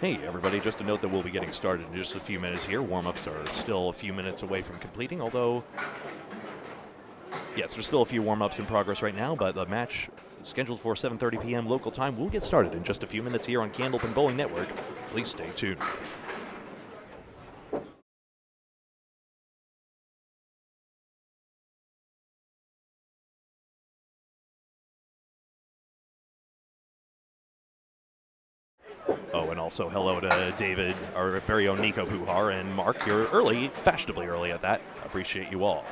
Hey everybody, just a note that we'll be getting started in just a few minutes here. Warm-ups are still a few minutes away from completing, although, yes, there's still a few warm-ups in progress right now, but the match scheduled for 7:30 p.m. local time will get started in just a few minutes here on Candlepin Bowling Network. Please stay tuned. Oh, and also hello to David, our very own Nico Puhar, and Mark. You're early, fashionably early at that. Appreciate you all.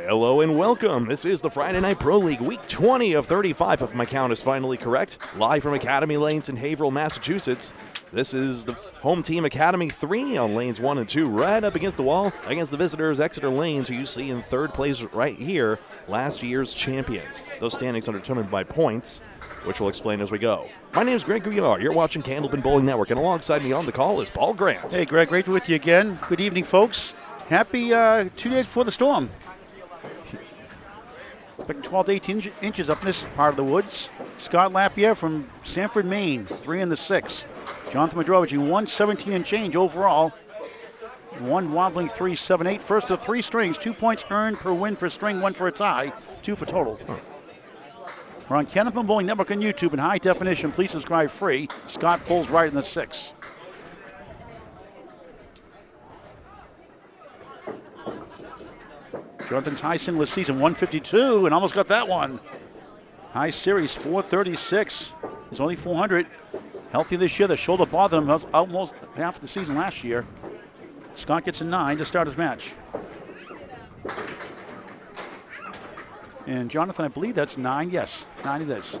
Hello and welcome. This is the Friday Night Pro League, week 20 of 35, if my count is finally correct. Live from Academy Lanes in Haverhill, Massachusetts. This is the home team Academy 3 on lanes 1 and 2, right up against the wall against the visitors Exeter Lanes, who you see in third place right here, last year's champions. Those standings are determined by points, which we'll explain as we go. My name is Greg Gouillart. You're watching Candlepin Bowling Network, and alongside me on the call is Paul Grant. Hey, Greg, great to be with you again. Good evening, folks. Happy 2 days before the storm. Expect 12 to 18 inches up in this part of the woods. Scott Lapierre from Sanford, Maine, 3 in the 6. Jonathan Boudreau averaging 117 and change overall. 1 wobbling 3-7-8. First of 3 strings, 2 points earned per win per string, 1 for a tie, 2 for total. We're on Candlepin Bowling Network on YouTube in high definition. Please subscribe free. Scott pulls right in the 6. Jonathan's high single this season, 152, and almost got that one. High series, 436. He's only 400. Healthy this year. The shoulder bothered him almost half of the season last year. Scott gets a 9 to start his match. And Jonathan, I believe that's 9. Yes, 9 it is.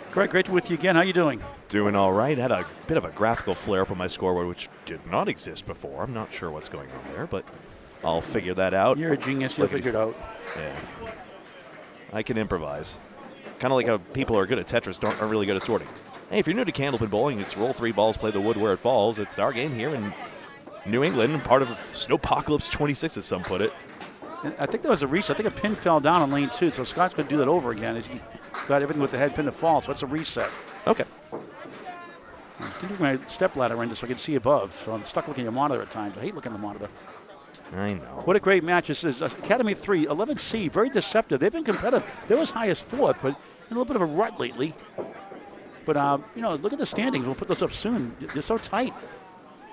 Greg, great to be with you again. How you doing? Doing all right. Had a bit of a graphical flare up on my scoreboard, which did not exist before. I'm not sure what's going on there, but I'll figure that out. You're a genius. You'll figure it out. Yeah. I can improvise. Kind of like how people who are good at Tetris aren't really good at sorting. Hey, if you're new to Candlepin Bowling, it's roll 3 balls, play the wood where it falls. It's our game here in New England, part of Snowpocalypse 26, as some put it. I think there was a reset. I think a pin fell down on lane 2, so Scott's going to do that over again. He got everything with the head pin to fall, so that's a reset. Okay. I didn't put my step ladder in so I can see above, so I'm stuck looking at the monitor at times. I hate looking at the monitor. I know. What a great match this is. Academy 3, 11C, very deceptive. They've been competitive. They were as high as 4th, but in a little bit of a rut lately. But, you know, look at the standings. We'll put those up soon. They're so tight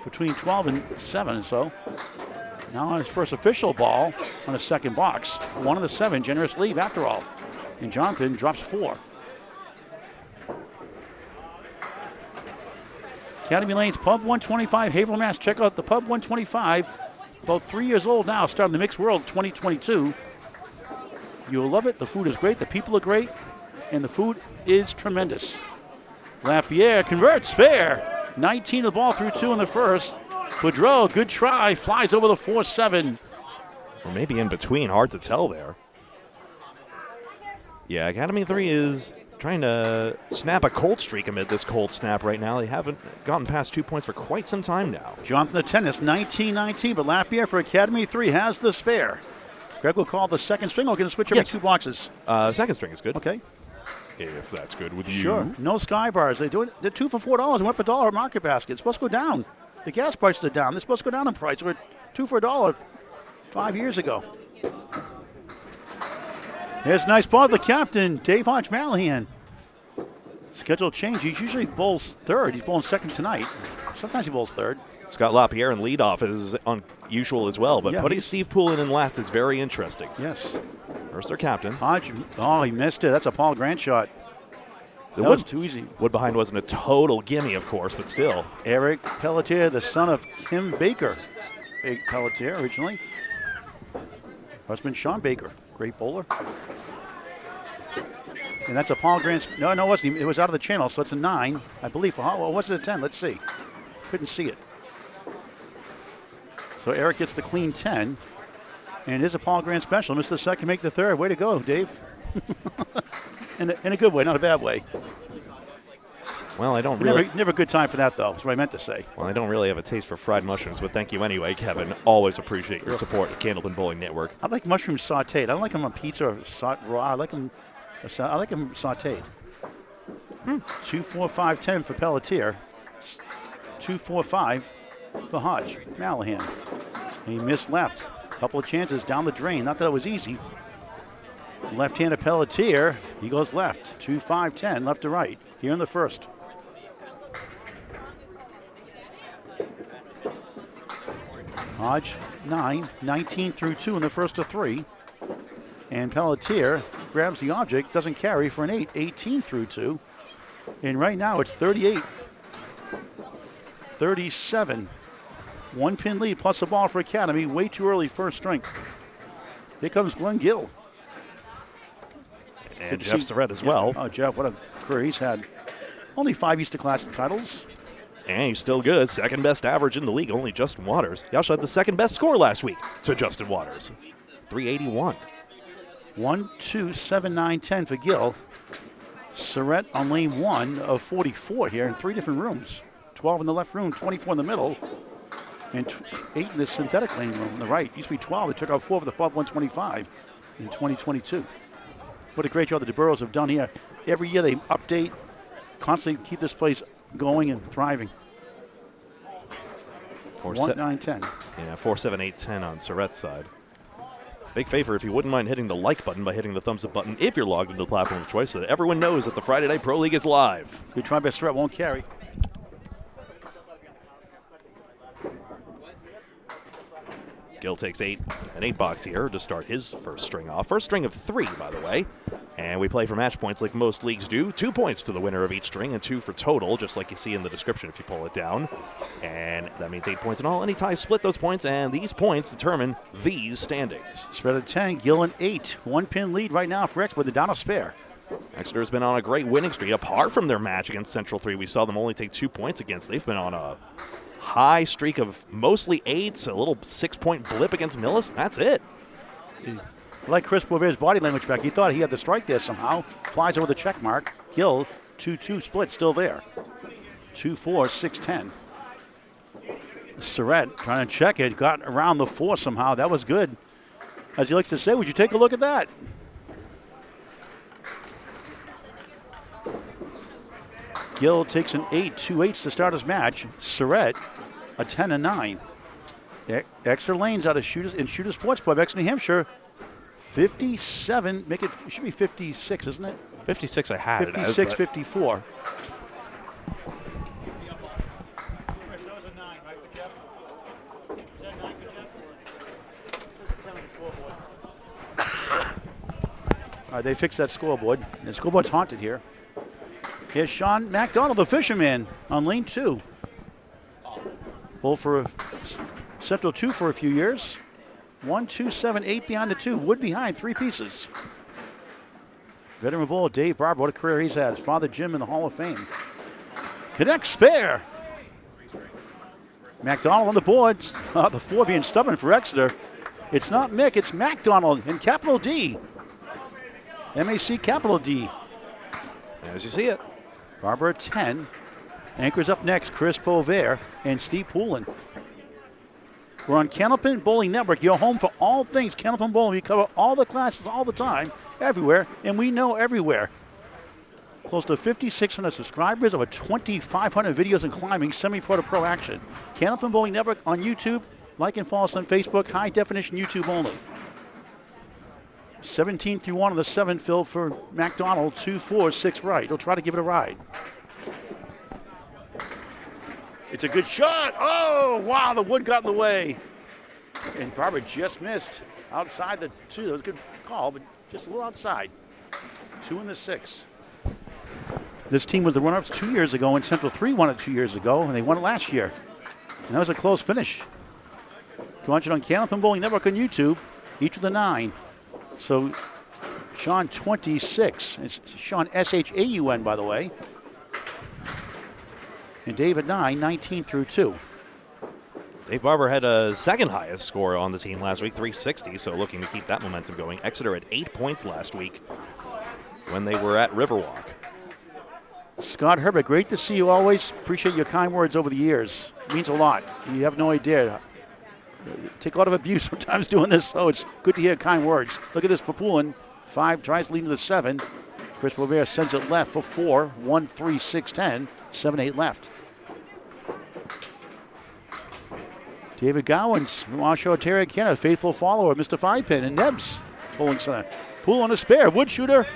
between 12 and 7 and so. Now on his first official ball on his second box. 1 of the 7, generous leave after all. And Jonathan drops 4. Academy Lanes, Pub 125, Haverhill, Mass. Check out the Pub 125. About 3 years old now, starting the Mixed World 2022. You'll love it. The food is great. The people are great. And the food is tremendous. Lapierre converts, fair. 19 of the ball through 2 in the first. Boudreau, good try, flies over the 4-7. Or maybe in between, hard to tell there. Yeah, Academy 3 is trying to snap a cold streak amid this cold snap right now. They haven't gotten past 2 points for quite some time now. Jonathan the tennis, 19-19, but Lapierre for Academy 3 has the spare. Greg will call the second string. We're going to switch every 2 boxes. Second string is good. Okay. If that's good with you. Sure. No sky bars. They're 2 for $4 and went up $1 at Market Basket. It's supposed to go down. The gas prices are down. They're supposed to go down in price. We're 2 for $1 5 years ago. Here's a nice ball to the captain, Dave Hodge-Mallahan. Schedule change. He usually bowls third. He's bowling second tonight. Sometimes he bowls third. Scott Lapierre in leadoff is unusual as well, but putting Steve Poulin in last is very interesting. Yes. There's their captain. Hodge, oh, he missed it. That's a Paul Grant shot. That was too easy. Wood behind wasn't a total gimme, of course, but still. Eric Pelletier, the son of Kim Baker. Pelletier originally. Husband Shaun Baker, great bowler. And that's a Paul Grant. No, it wasn't. It was out of the channel, so it's a 9, I believe. Or was it a 10? Let's see. Couldn't see it. So Eric gets the clean 10. And it is a Paul Grant special. Missed the second, make the third. Way to go, Dave. in a good way, not a bad way. Well, I don't really. Never a good time for that, though. That's what I meant to say. Well, I don't really have a taste for fried mushrooms, but thank you anyway, Kevin. Always appreciate your support of Candlepin Bowling Network. I like mushrooms sauteed. I don't like them on pizza or raw. I like them sauteed. 2-4-5-10 for Pelletier. 2-4-5 for Hodge-Mallahan. He missed left. Couple of chances down the drain. Not that it was easy. Left-handed Pelletier. He goes left. 2-5-10, left to right. Here in the first. Hodge, 9. 19 through 2 in the first of 3. And Pelletier grabs the object. Doesn't carry for an 8. 18 through 2. And right now it's 38. 37. 1 pin lead plus a ball for Academy. Way too early first string. Here comes Glen Gill. And Jeff Surette as well. Oh, Jeff, what a career he's had. Only 5 Easter Classic titles. And he's still good. Second best average in the league, only Justin Waters. He also had the second best score last week to Justin Waters. 381. 1, 2, 7, 9, 10 for Gill. Surette on lane 1 of 44 here in 3 different rooms. 12 in the left room, 24 in the middle, and 8 in the synthetic lane room on the right. Used to be 12. They took out 4 for the pub 125 in 2022. What a great job the DeBurrows have done here. Every year they update, constantly keep this place going and thriving. 1, 9, 10. Yeah, 4, 7, 8, 10 on Surette's side. Big favor if you wouldn't mind hitting the like button by hitting the thumbs up button if you're logged into the platform of choice so that everyone knows that the Friday Night Pro League is live. Good try by Surette, won't carry. Gill takes an 8 box here to start his first string off. First string of 3, by the way. And we play for match points like most leagues do. 2 points to the winner of each string and 2 for total, just like you see in the description if you pull it down. And that means 8 points in all. Any ties split those points, and these points determine these standings. Spread of 10, Gill an 8. 1-pin lead right now for Exeter with the down of spare. Exeter's been on a great winning streak. Apart from their match against Central 3, we saw them only take 2 points against. They've been on a high streak of mostly 8s, a little 6-point blip against Millis. That's it. I like Chris Boisvert's body language back. He thought he had the strike there somehow. Flies over the check mark. Gill, 2-2 split, still there. 2-4, 6-10. Surette trying to check it. Got around the 4 somehow. That was good. As he likes to say, would you take a look at that? Gill takes an 8, 2 8s to start his match. Surette, a 10 and 9. Extra lanes out of Shooters in Shooter Sports Pub, Exeter, New Hampshire. 57, it should be 56, isn't it? 56 I had 56, it as, 54. All right, they fixed that scoreboard. The scoreboard's haunted here. Here's Shaun MacDonald, the fisherman, on lane 2. Bowled for Central 2 for a few years. 1, 2, 7, 8 behind the 2. Wood behind, 3 pieces. Veteran bowler Dave Barber, what a career he's had. His father Jim in the Hall of Fame. Connects spare. MacDonald on the boards. The 4 being stubborn for Exeter. It's not Mick, it's MacDonald in capital D. MAC capital D. as you see it. Barber at 10. Anchors up next, Chris Boisvert and Steve Poulin. We're on Candlepin Bowling Network, your home for all things Candlepin Bowling. We cover all the classes all the time, everywhere, and we know everywhere. Close to 5,600 subscribers, over 2,500 videos in climbing, semi-pro to pro action. Candlepin Bowling Network on YouTube. Like and follow us on Facebook, high definition YouTube only. 17 through 1 of the 7 fill for MacDonald, 2, 4, 6 right. He'll try to give it a ride. It's a good shot. Oh, wow, the wood got in the way. And Barber just missed outside the 2. That was a good call, but just a little outside. 2 and the 6. This team was the runner-ups 2 years ago, and Central 3 won it 2 years ago, and they won it last year. And that was a close finish. Come watch it on Candlepin Bowling Network on YouTube, each with a 9. So Shaun 26. It's Shaun S-H-A-U-N, by the way. And Dave at 9, 19 through 2. Dave Barber had a second highest score on the team last week, 360, so looking to keep that momentum going. Exeter had 8 points last week when they were at Riverwalk. Scott Herbert, great to see you always. Appreciate your kind words over the years. It means a lot. You have no idea. Take a lot of abuse sometimes doing this, so it's good to hear kind words. Look at this for Poulin. 5 tries to lead to the 7. Chris Boisvert sends it left for 4. 1, 3, 6, 10. 7, 8 left. David Gowans from Oshawa, Ontario, Canada, faithful follower, Mr. 5-Pin, and Nebs Bowling Center. Pool on a spare, wood shooter.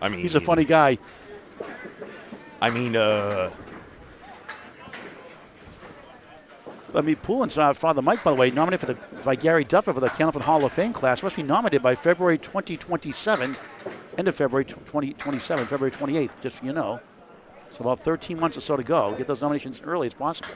I mean, he's a funny guy. Poulin's father Mike, by the way, nominated by Gary Duffer for the Candlepin Hall of Fame class. Must be nominated by February 2027. End of February 2027, February 28th, just so you know. So about 13 months or so to go. Get those nominations early as possible.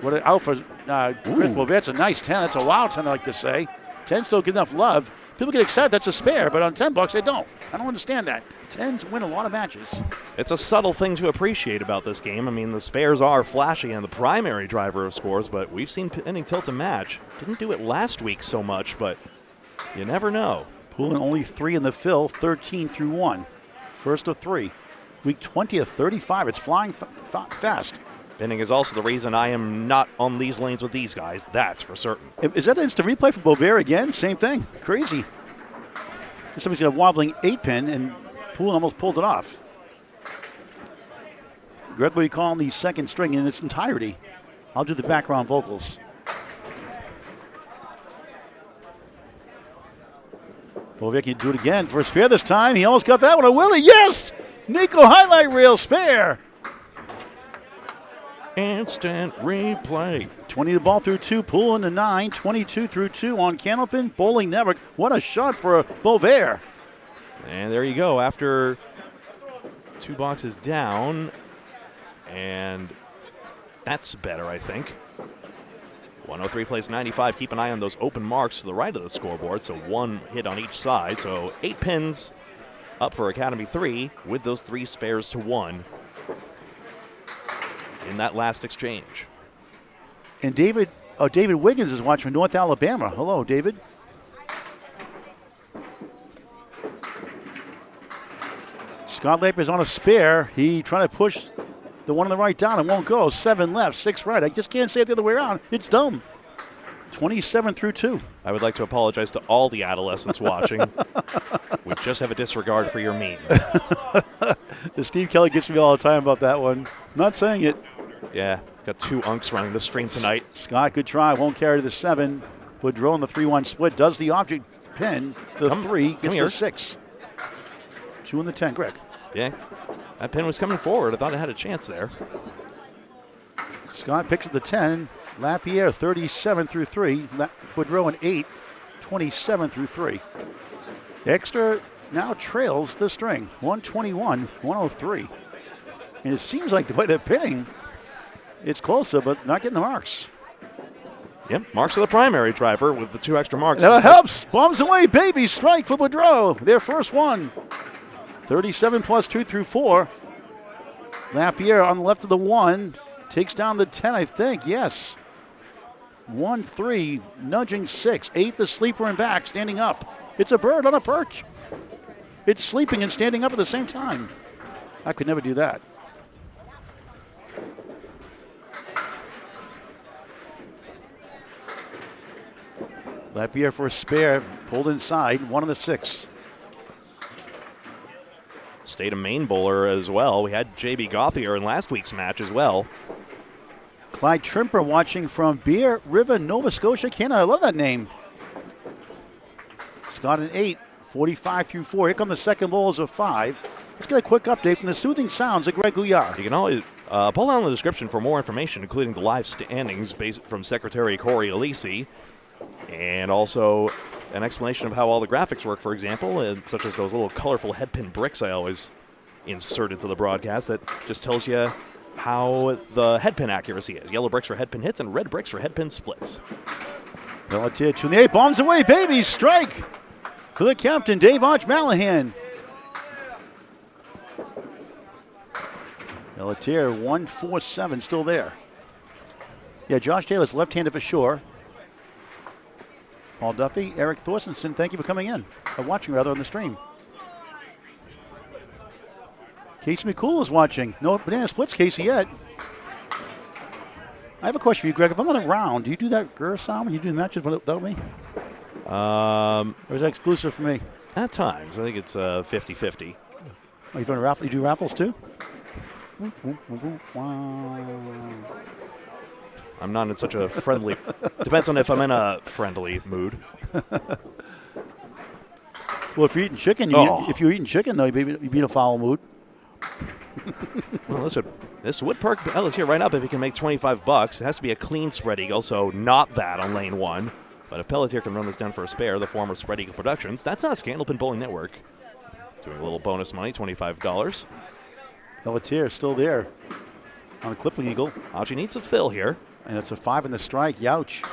What an out for Chris Bouvert's a nice 10. That's a wild 10, I like to say. 10s don't get enough love. People get excited that's a spare, but on $10 they don't. I don't understand that. 10s win a lot of matches. It's a subtle thing to appreciate about this game. I mean, the spares are flashy and the primary driver of scores, but we've seen pinning tilt and match. Didn't do it last week so much, but you never know. Poulin only 3 in the fill, 13 through 1. First of 3. Week 20 of 35. It's flying fast. Pinning is also the reason I am not on these lanes with these guys. That's for certain. Is that an instant replay for Boisvert again? Same thing. Crazy. Somebody's got a wobbling 8-pin, and Poulin almost pulled it off. Greg will be calling the second string in its entirety. I'll do the background vocals. Boisvert can do it again for a spare this time. He almost got that one. A Willie. Yes! Nico highlight reel spare. Instant replay. 20 the ball through 2. Poulin to 9. 22 through 2 on Candlepin Bowling Network. What a shot for Boisvert. And there you go. After 2 boxes down. And that's better, I think. 103 plays 95. Keep an eye on those open marks to the right of the scoreboard. So 1 hit on each side. So 8 pins up for Academy 3 with those 3 spares to 1 in that last exchange. And David Wiggins is watching from North Alabama. Hello, David. Scott Lapierre's on a spare. He trying to push the one on the right down. It won't go. 7 left, 6 right. I just can't say it the other way around. It's dumb. 27 through 2. I would like to apologize to all the adolescents watching. We just have a disregard for your meme. Steve Kelly gets me all the time about that one. Not saying it. Yeah, got 2 unks running the stream tonight. Scott, good try. Won't carry to the 7. Boudreau on the 3-1 split. Does the object pin. The 3 gets the 6. 2 in the 10. Greg. Yeah, that pin was coming forward. I thought it had a chance there. Scott picks at the 10. Lapierre 37 through 3. Boudreau an 8. 27 through 3. Exeter now trails the string. 121-103. And it seems like the way they're pinning, it's closer, but not getting the marks. Yep, marks of the primary driver with the 2 extra marks. That helps. Bombs away, baby. Strike for Boudreau. Their first one. 37 plus 2 through 4. Lapierre on the left of the 1. Takes down the 10, I think. Yes. 1-3, nudging 6. 8 the sleeper and back, standing up. It's a bird on a perch. It's sleeping and standing up at the same time. I could never do that. Lapierre for a spare, pulled inside, 1 of the 6. State of Maine bowler as well. We had J.B. Gouillart in last week's match as well. Clyde Trimper watching from Bear River, Nova Scotia, Canada. I love that name. Scott an 8, 45 through 4. Here come the second bowls of 5. Let's get a quick update from the soothing sounds of Greg Gouillart. You can always pull down the description for more information, including the live standings based from Secretary Corey Alisi, and also an explanation of how all the graphics work, for example, such as those little colorful headpin bricks I always insert into the broadcast that just tells you how the headpin accuracy is. Yellow bricks for headpin hits and red bricks for headpin splits. Pelletier 2 in the 8, bombs away, baby, strike for the captain, Dave Hodge-Mallahan. Pelletier 1-4-7, still there. Yeah, Josh Taylor's left-handed for sure. Paul Duffy, Eric Thorstenson, thank you for coming in, watching rather on the stream. Casey McCool is watching. No banana splits, Casey, yet. I have a question for you, Greg. If I'm not around, do you do that grr sound when you do matches without me? Or is that exclusive for me? At times. I think it's 50-50. Oh, you doing raffle? You do raffles too? I'm not in such a friendly. Depends on if I'm in a friendly mood. Well, if you're eating chicken, if you're eating chicken, though, you'd be in a foul mood. Well, this would perk Pelletier right up if he can make $25. It has to be a clean spread eagle, so not that on lane 1. But if Pelletier can run this down for a spare, the former Spread Eagle Productions, that's us, Candlepin Bowling Network. Doing a little bonus money, $25. Pelletier still there on a clipping eagle. Hodgie needs a fill here. And it's a 5 in the strike. Youch.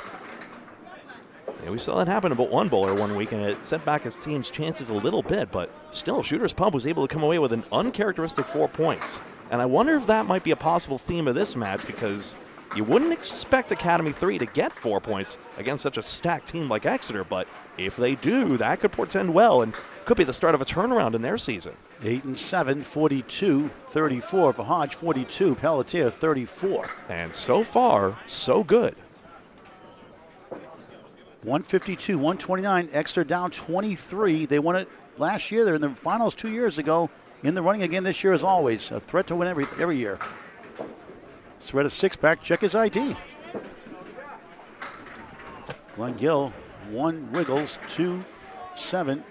Yeah, we saw that happen to but one bowler one week, and it set back his team's chances a little bit, but still, Shooter's Pub was able to come away with an uncharacteristic 4 points. And I wonder if that might be a possible theme of this match, because you wouldn't expect Academy 3 to get 4 points against such a stacked team like Exeter, but if they do, that could portend well and could be the start of a turnaround in their season. 8 and 7, 42-34 for Hodge, 42, Pelletier 34. And so far, so good. 152, 129, Exeter down 23. They won it last year. They're in the finals 2 years ago. In the running again this year as always. A threat to win every year. Surette a 6-pack. Check his ID. Glen Gill, 1 Wiggles, 2, 7.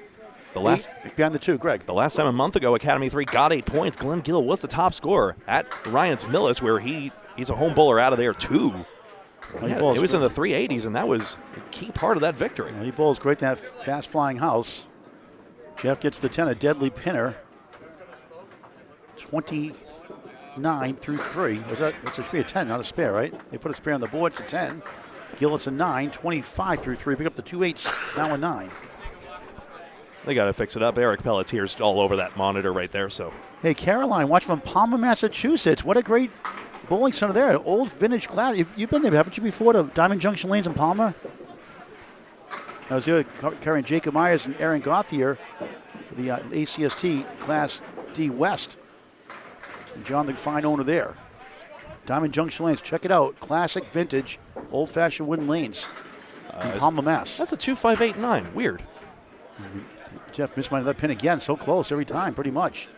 The last 8 behind the 2, Greg. The last time a month ago, Academy 3 got 8 points. Glen Gill was the top scorer at Ryan's Millis, where he's a home bowler out of there too. It was in the 380s, and that was a key part of that victory. He bowls great in that fast-flying house. Jeff gets the 10, a deadly pinner. 29 through 3. It's a 3, a 10, not a spare, right? They put a spare on the board. It's a 10. Gill, it's a 9. 25 through 3. Pick up the 2 8s. Now a 9. They got to fix it up. Eric Pelletier's all over that monitor right there. So, hey, Caroline, watch from Palmer, Massachusetts. What a great bowling center there. An old vintage class. You've been there, haven't you, before, to Diamond Junction Lanes in Palmer? I was there carrying Jacob Myers and Aaron Gauthier for the ACST Class D West. And John, the fine owner there. Diamond Junction Lanes. Check it out. Classic, vintage, old-fashioned wooden lanes in Palmer, Mass. That's a 2589. Weird. Jeff missed that pin again. So close every time, pretty much.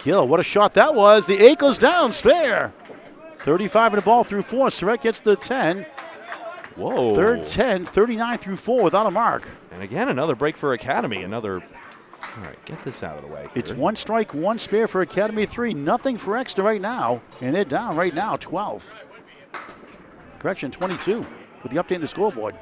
Gill, what a shot that was. The 8 goes down. Spare. 35 in the ball through 4. Surette gets the 10. Whoa. Third 10, 39 through 4 without a mark. And again, another break for Academy. All right, get this out of the way. It's 1 strike, 1 spare for Academy 3. Nothing for Exeter right now. And they're down right now, 12. Correction, 22 with the update in the scoreboard.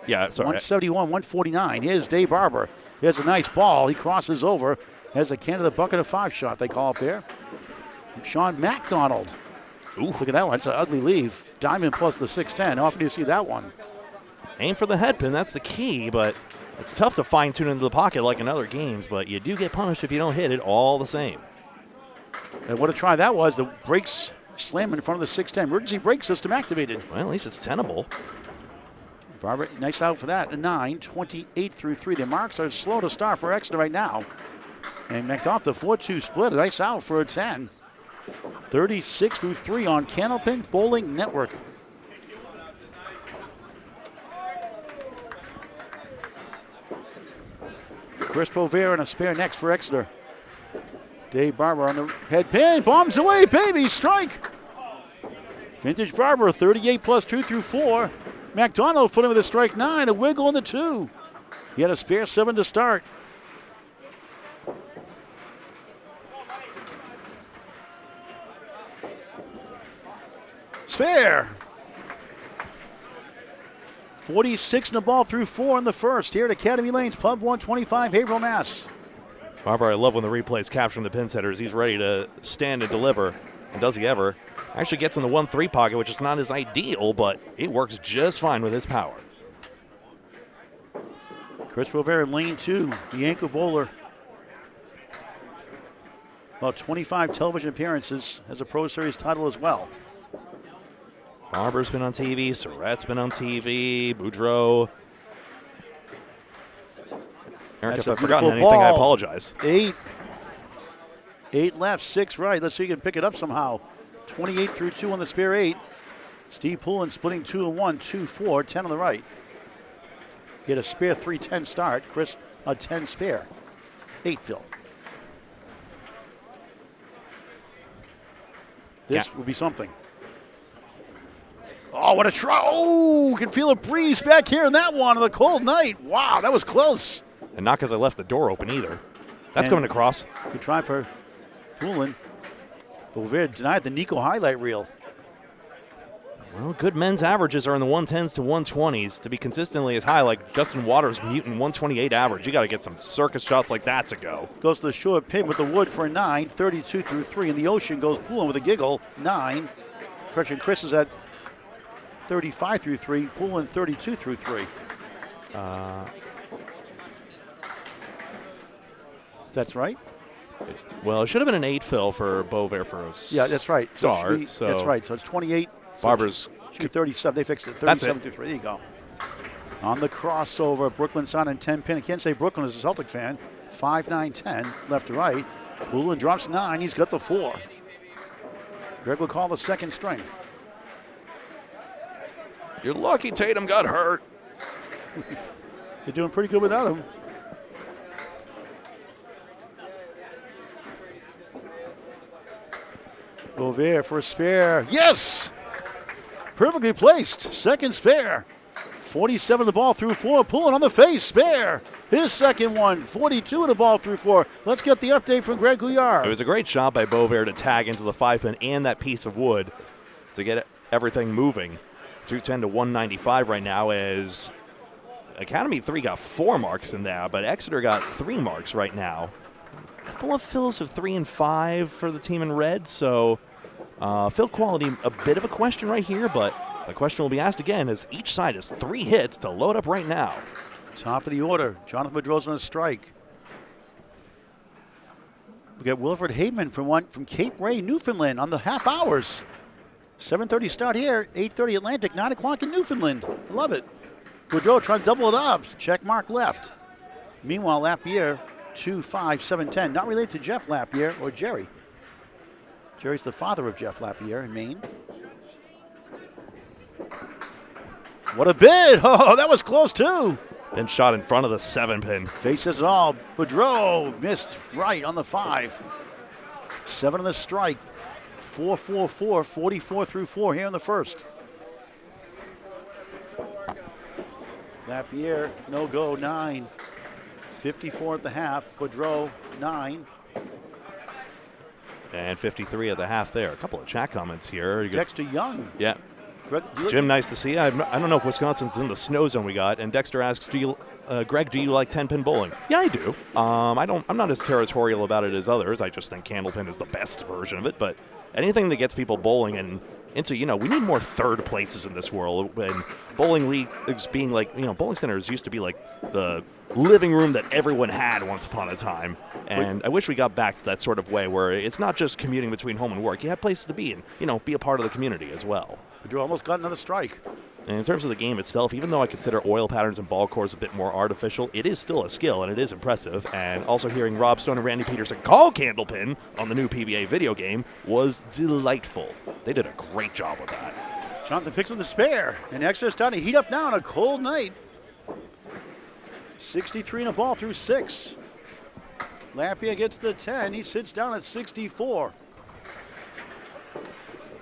Yeah, sorry. 171, 149. Here's Dave Barber. Here's a nice ball. He crosses over. Has a Canada bucket of 5 shot, they call up there. Shaun MacDonald. Ooh, look at that one. It's an ugly leave. Diamond plus the 610. How often do you see that one? Aim for the head pin. That's the key, but it's tough to fine-tune into the pocket like in other games, but you do get punished if you don't hit it all the same. And what a try that was. The brakes slam in front of the 610. Emergency brake system activated. Well, at least it's tenable. Barber, nice out for that. A 9, 28 through 3. The marks are slow to start for Exeter right now. And McDoff, the 4-2 split. A nice out for a 10. 36 through 3 on Candlepin Bowling Network. Chris Provera and a spare next for Exeter. Dave Barber on the head pin. Bombs away, baby. Strike. Vintage Barber, 38 plus 2 through 4. MacDonald put him with a strike 9. A wiggle in the 2. He had a spare 7 to start. Spare. 46 in the ball through 4 in the first here at Academy Lanes, Pub 125, Haverhill, Mass. Barber, I love when the replay's capturing the pin setters. He's ready to stand and deliver. And does he ever? Actually gets in the 1-3 pocket, which is not his ideal, but it works just fine with his power. Chris Rovera in lane 2, the anchor bowler. About 25 television appearances as a Pro Series title as well. Barber's been on TV, Surette's been on TV, Boudreau. Eric, if I've forgotten anything, I apologize. 8 left, 6 right. Let's see if you can pick it up somehow. 28 through 2 on the spare 8. Steve Poulin splitting 2 and 1, 2, 4, 10 on the right. He had a spare 3-10 start. Chris, a 10 spare. 8 fill. This would be something. Oh, what a try. Oh, can feel a breeze back here in that one on the cold night. Wow, that was close. And not because I left the door open either. That's coming across. Good try for Poulin. Boisvert denied the Nico highlight reel. Well, good men's averages are in the 110s to 120s. To be consistently as high like Justin Waters' mutant 128 average, you got to get some circus shots like that to go. Goes to the short pin with the wood for a 9, 32 through 3. In the ocean goes Poulin with a giggle, 9. Correction, Chris is at 35 through 3. Poulin 32 through 3. That's right. Well, it should have been an 8 fill for Boisvert for us. Yeah, that's right. Start. That's right. So it's 28. Barber's. Should be 37. They fixed it. 37 through 3. There you go. On the crossover, Brooklyn's on in 10 pin. I can't say Brooklyn is a Celtic fan. 5, 9, 10, left to right. Poulin drops 9. He's got the 4. Greg will call the second string. You're lucky Tatum got hurt. They're doing pretty good without him. Boisvert for a spare. Yes! Perfectly placed. Second spare. 47 of the ball through 4. Poulin on the face. Spare. His second one. 42 of the ball through 4. Let's get the update from Greg Gouillart. It was a great shot by Boisvert to tag into the 5 pin and that piece of wood to get everything moving. 210 to 195 right now as Academy 3 got 4 marks in there, but Exeter got 3 marks right now. A couple of fills of 3 and 5 for the team in red, so fill quality a bit of a question right here, but the question will be asked again as each side has 3 hits to load up right now. Top of the order, Jonathan Boudreau's on a strike. We got Wilfred Haveman from Cape Ray, Newfoundland on the half hours. 7:30 start here, 8:30 Atlantic, 9 o'clock in Newfoundland. I love it. Boudreau trying to double it up. Check mark left. Meanwhile, Lapierre, 2, 5, 7, 10. Not related to Jeff Lapierre or Jerry. Jerry's the father of Jeff Lapierre in Maine. What a bid! Oh, that was close too. Then shot in front of the 7 pin. Faces it all. Boudreau missed right on the 5. 7 on the strike. 4, 4, 4, 44 through 4 here in the first. Lapierre, no go, 9. 54 at the half. Boudreau, 9. And 53 at the half there. A couple of chat comments here. Dexter Young. Yeah. Jim, nice to see you. I don't know if Wisconsin's in the snow zone we got. And Dexter asks, Greg, do you like 10-pin bowling? Yeah, I do. I'm not as territorial about it as others. I just think Candlepin is the best version of it. But anything that gets people bowling and into, we need more third places in this world. And bowling leagues being like, bowling centers used to be like the living room that everyone had once upon a time. And I wish we got back to that sort of way where it's not just commuting between home and work. You have places to be and, be a part of the community as well. Boudreau almost got another strike. And in terms of the game itself, even though I consider oil patterns and ball cores a bit more artificial, it is still a skill and it is impressive. And also hearing Rob Stone and Randy Peterson call Candlepin on the new PBA video game was delightful. They did a great job with that. Jonathan picks up the spare, and Exeter's starting to heat up now on a cold night. 63 in a ball through 6. Lapierre gets the 10. He sits down at 64.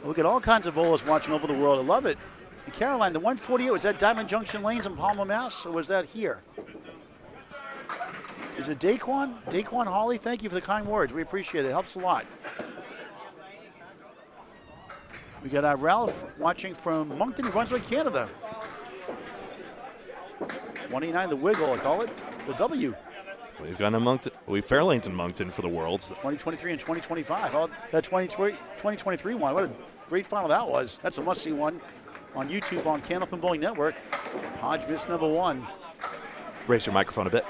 We get all kinds of bowlers watching over the world. I love it. In Caroline, the 148, was that Diamond Junction Lanes in Palmer, Mass, or was that here? Is it Daquan? Daquan Hawley, thank you for the kind words. We appreciate it. It helps a lot. We got Ralph watching from Moncton, New Brunswick, Canada. 189, the wiggle, I call it. The W. We've got Fairlanes in Moncton for the Worlds. 2023 and 2025. Oh, that 2023 one, what a great final that was. That's a must-see one on YouTube on Candlepin Bowling Network. Hodge missed number 1. Raise your microphone a bit.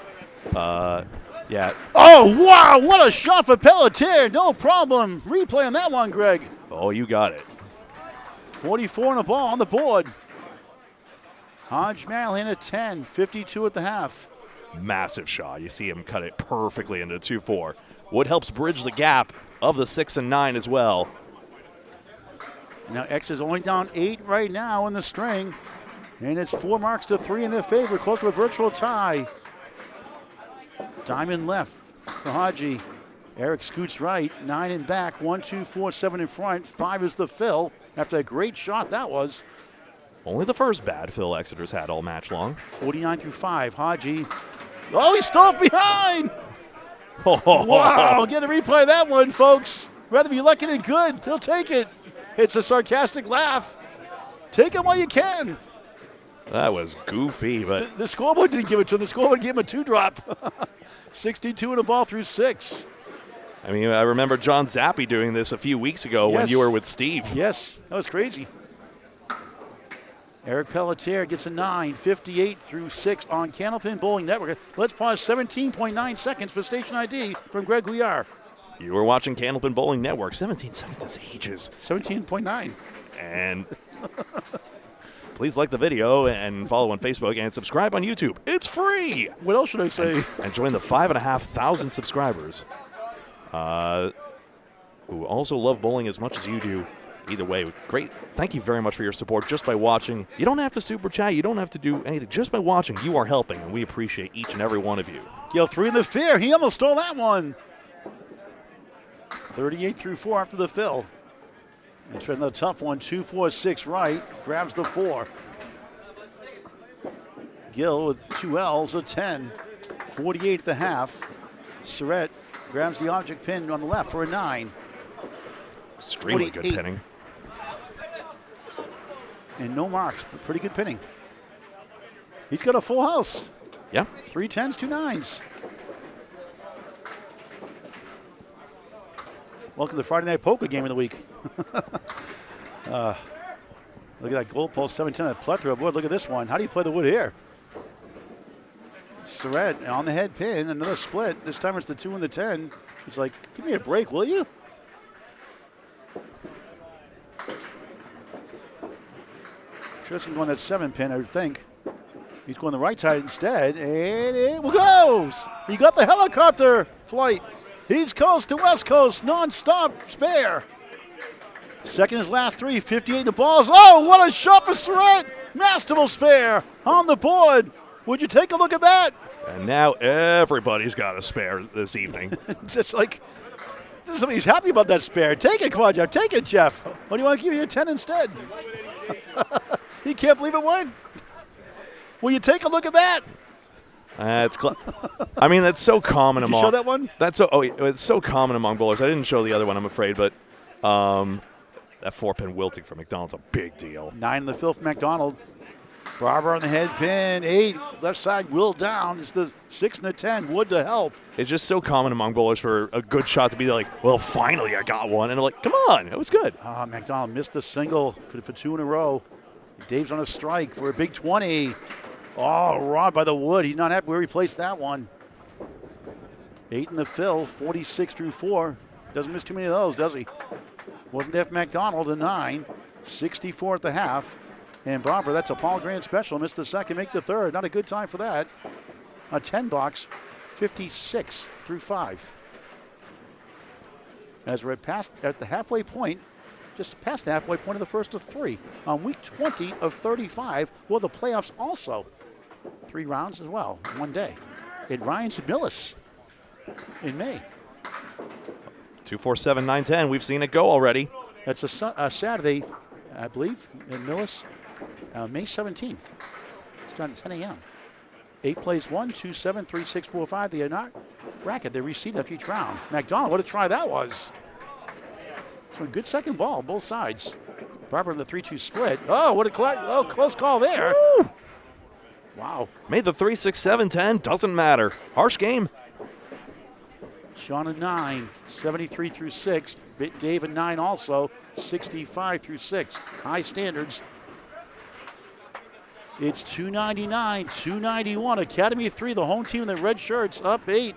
Yeah. Oh, wow, what a shot for Pelletier. No problem. Replay on that one, Greg. Oh, you got it. 44 on the ball on the board. Hodge-Mallahan at 10, 52 at the half. Massive shot. You see him cut it perfectly into 2-4. Wood helps bridge the gap of the 6 and 9 as well. Now X is only down 8 right now in the string. And it's 4 marks to 3 in their favor, close to a virtual tie. Diamond left for Hodgie. Eric scoots right, 9 in back, 1, 2, 4, 7 in front. 5 is the fill after a great shot that was. Only the first bad fill Exeter's had all match long. 49 through 5, Hodgie. Oh, he's still off behind. Wow, get a replay of that one, folks. Rather be lucky than good. He'll take it. It's a sarcastic laugh. Take it while you can. That was goofy, but the scoreboard didn't give it to him. The scoreboard gave him a 2-drop. 62 in a ball through 6. I mean, I remember John Zappi doing this a few weeks ago when you were with Steve. Yes, that was crazy. Eric Pelletier gets a 9, 58 through 6 on Candlepin Bowling Network. Let's pause 17.9 seconds for station ID from Greg Gouillart. You are watching Candlepin Bowling Network. 17 seconds is ages. 17.9. And please like the video and follow on Facebook and subscribe on YouTube. It's free. What else should I say? And join the 5,500 subscribers who also love bowling as much as you do. Either way, great. Thank you very much for your support just by watching. You don't have to super chat. You don't have to do anything. Just by watching, you are helping, and we appreciate each and every one of you. Gill 3 in the fair. He almost stole that one. 38 through 4 after the fill. And trying another tough one. 2, 4, 6 right. Grabs the 4. Gill with 2 L's, a 10. 48 at the half. Surette grabs the object pin on the left for a 9. Extremely good pinning. And no marks, but pretty good pinning. He's got a full house. Yeah. 3 10s, 2 9s. Welcome to the Friday Night Poker game of the week. Look at that goalpost, 7-10 at plethora of wood. Look at this one. How do you play the wood here? Surette on the head pin, another split. This time it's the 2 and the 10. He's like, give me a break, will you? He's going that 7 pin, I would think. He's going the right side instead, and it goes! He got the helicopter flight. He's coast to west coast, non-stop spare. Second his last 3, 58 the balls. Oh, what a shot for Surette! Masterful spare on the board. Would you take a look at that? And now everybody's got a spare this evening. It's just like, somebody's happy about that spare. Take it, Quadja. Take it, Jeff. What do you want to give you a 10 instead? He can't believe it won. Will you take a look at that? I mean, that's so common Did among. you show that one? It's so common among bowlers. I didn't show the other one, I'm afraid, but that 4-pin wilting for MacDonald's a big deal. 9 in the fill for MacDonald. Barber on the head pin. 8 left side will down. It's the 6 and the 10. Wood to help. It's just so common among bowlers for a good shot to be like, well, finally I got one, and they're like, come on, it was good. MacDonald missed a single. Could have for 2 in a row. Dave's on a strike for a big 20. Oh, robbed by the wood. He's not happy where he placed that one. 8 in the fill, 46 through 4. Doesn't miss too many of those, does he? Wasn't there for MacDonald, a 9. 64 at the half. And Barber, that's a Paul Grant special. Missed the second, make the third. Not a good time for that. A 10 box, 56 through 5. As we're at the halfway point, just past the halfway point of the first of 3. On week 20 of 35, well, the playoffs also. 3 rounds as well, 1 day. At Ryan's Millis in May. 2, 4, 7, 9, 10. We've seen it go already. That's a Saturday, I believe, in Millis, May 17th. It's done at 10 a.m. 8 plays 1, 2, 7, 3, 6, 4, 5. They are not bracket. They received after each round. MacDonald, what a try that was. So a good second ball, both sides. Barber in the 3-2 split. Oh, what a close call there. Woo! Wow. Made the 3, 6, 7, 10. Doesn't matter. Harsh game. Shaun a 9, 73 through 6. Dave a 9 also, 65 through 6. High standards. It's 299, 291. Academy 3, the home team in the red shirts, up 8.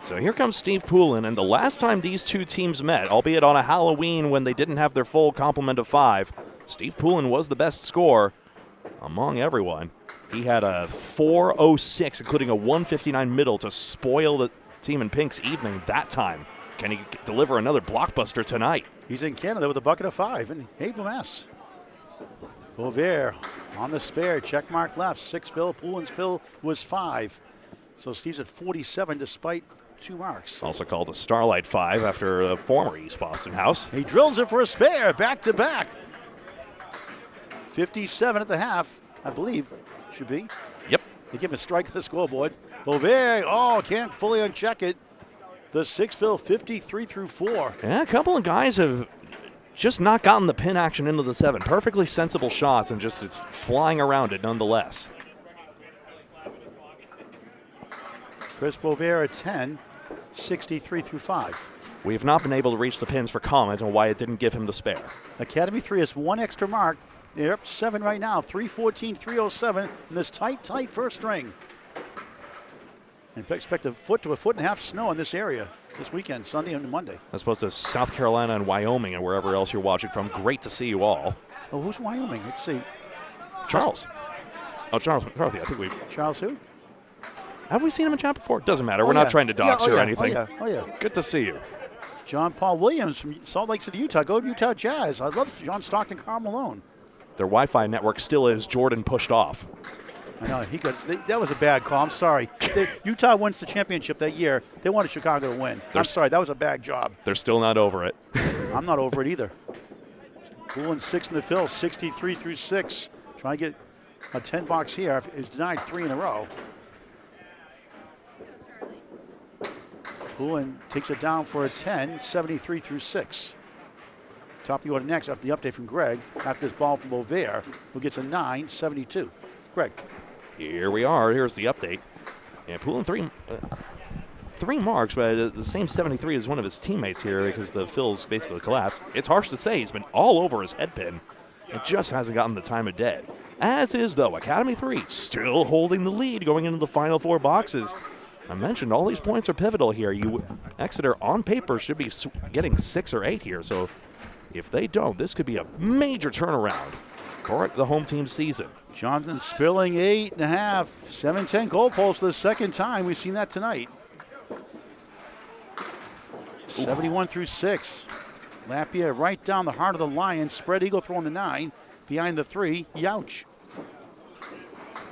So here comes Steve Poulin, and the last time these two teams met, albeit on a Halloween when they didn't have their full complement of 5, Steve Poulin was the best scorer among everyone. He had a 406, including a 159 middle to spoil the team in pink's evening that time. Can he deliver another blockbuster tonight? He's in Canada with a bucket of 5 in Haverhill, Mass. Boisvert on the spare, check mark left, 6 fill, Poulin's fill was 5. So Steve's at 47 despite 2 marks. Also called a Starlight 5 after a former East Boston house. He drills it for a spare, back to back. 57 at the half, I believe, should be. Yep. They give him a strike at the scoreboard. Boisvert, can't fully uncheck it. The 6 fill, 53 through 4. Yeah, a couple of guys have just not gotten the pin action into the 7. Perfectly sensible shots, and just it's flying around it nonetheless. Chris Boisvert at 10, 63 through 5. We have not been able to reach the pins for comment on why it didn't give him the spare. Academy 3 has 1 extra mark They're up 7 right now, 314, 307 in this tight first string. And expect a foot to a foot and a half snow in this area this weekend, Sunday and Monday. As opposed to South Carolina and Wyoming and wherever else you're watching from. Great to see you all. Oh, who's Wyoming? Let's see. Charles. Oh, Charles McCarthy. I think we. Charles who? Have we seen him in chat before? Doesn't matter. We're not trying to dox you or anything. Oh, yeah. Good to see you. John Paul Williams from Salt Lake City, Utah. Go to Utah Jazz. I love John Stockton, Karl Malone. Their Wi-Fi network still is Jordan pushed off. I know. That was a bad call. I'm sorry. Utah wins the championship that year. They wanted Chicago to win. I'm sorry. That was a bad job. They're still not over it. I'm not over it either. Poulin 6 in the fill, 63 through 6. Trying to get a 10 box here. Is denied 3 in a row. Poulin takes it down for a 10, 73 through 6. Top of the order next after the update from Greg. After this ball from Boisvert, who gets a 9, 72. Greg. Here we are. Here's the update. And Poulin three marks, but the same 73 as one of his teammates here because the fills basically collapsed. It's harsh to say he's been all over his head pin. It just hasn't gotten the time of day. As is, though, Academy 3 still holding the lead going into the final 4 boxes. I mentioned all these points are pivotal here. Exeter, on paper, should be getting 6 or 8 here. So if they don't, this could be a major turnaround for the home team season. Jonathan Spilling, 8.5. 7-10 goalpost for the second time. We've seen that tonight. 71 through 6. Lapierre right down the heart of the Lions. Spread eagle throwing the 9. Behind the 3, youch.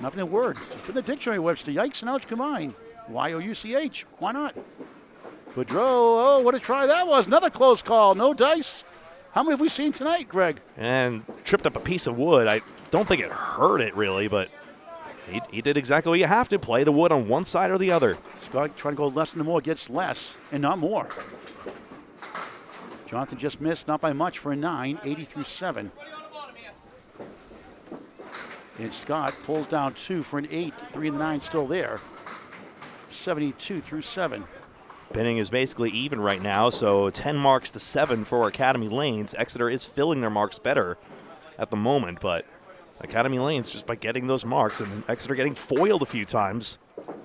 Nothing in word. Put in the dictionary, Webster. Yikes and ouch combined. Y-O-U-C-H. Why not? Boudreau, oh, what a try that was. Another close call. No dice. How many have we seen tonight, Greg? And tripped up a piece of wood. I don't think it hurt it really, but he did exactly what you have to. Play the wood on one side or the other. Scott trying to go less than more, gets less and not more. Jonathan just missed, not by much, for a 9, 80 through 7. And Scott pulls down 2 for an 8, 3 and the 9 still there. 72 through 7. Pinning is basically even right now, so 10 marks to 7 for Academy Lanes. Exeter is filling their marks better at the moment, but Academy Lanes just by getting those marks and Exeter getting foiled a few times.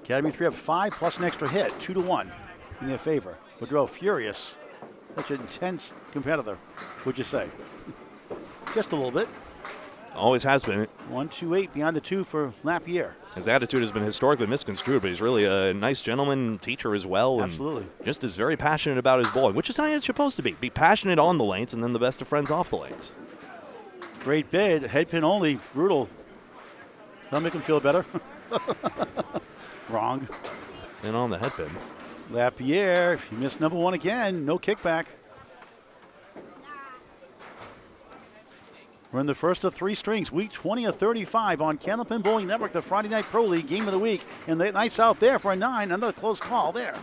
Academy 3 up 5 plus an extra hit, 2-1 in their favor. Boudreau furious. Such an intense competitor, would you say? Just a little bit. Always has been. 1-2-8 behind the 2 for Lapierre. His attitude has been historically misconstrued, but he's really a nice gentleman, teacher as well. Absolutely. And just is very passionate about his bowling, which is how it's supposed to be. Be passionate on the lanes and then the best of friends off the lanes. Great bid. Head pin only. Brutal. That'll make him feel better. Wrong. And on the head pin. Lapierre, he missed number 1 again. No kickback. We're in the first of 3 strings, week 20 of 35 on Candlepin Bowling Network, the Friday Night Pro League game of the week. And the Nite's out there for a 9, another close call there.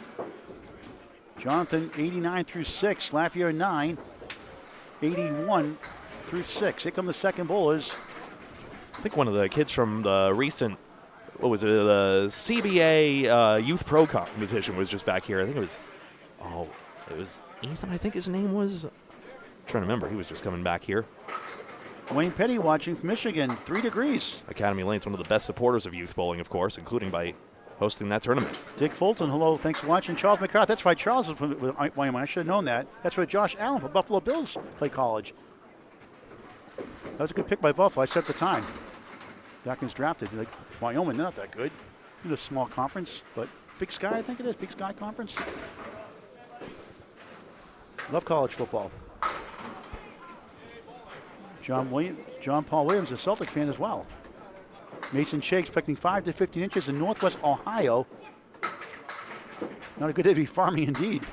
Jonathan, 89 through 6, Lapierre 9, 81 through 6. Here come the second bowlers. I think one of the kids from the recent, the CBA Youth Pro competition was just back here. I think it was Ethan, I think his name was. I'm trying to remember, he was just coming back here. Wayne Petty watching from Michigan, 3 degrees. Academy Lane's one of the best supporters of youth bowling, of course, including by hosting that tournament. Dick Fulton, hello, thanks for watching. Charles McCarthy, that's right, Charles is from Wyoming. I should have known that. That's where Josh Allen from Buffalo Bills played college. That was a good pick by Buffalo, I said at the time. Back when he was drafted, like, Wyoming, they're not that good. It's a small conference, but Big Sky, I think it is, Big Sky Conference. Love college football. John Paul Williams, a Celtic fan as well. Mason Shea expecting 5 to 15 inches in Northwest Ohio. Not a good day to be farming indeed.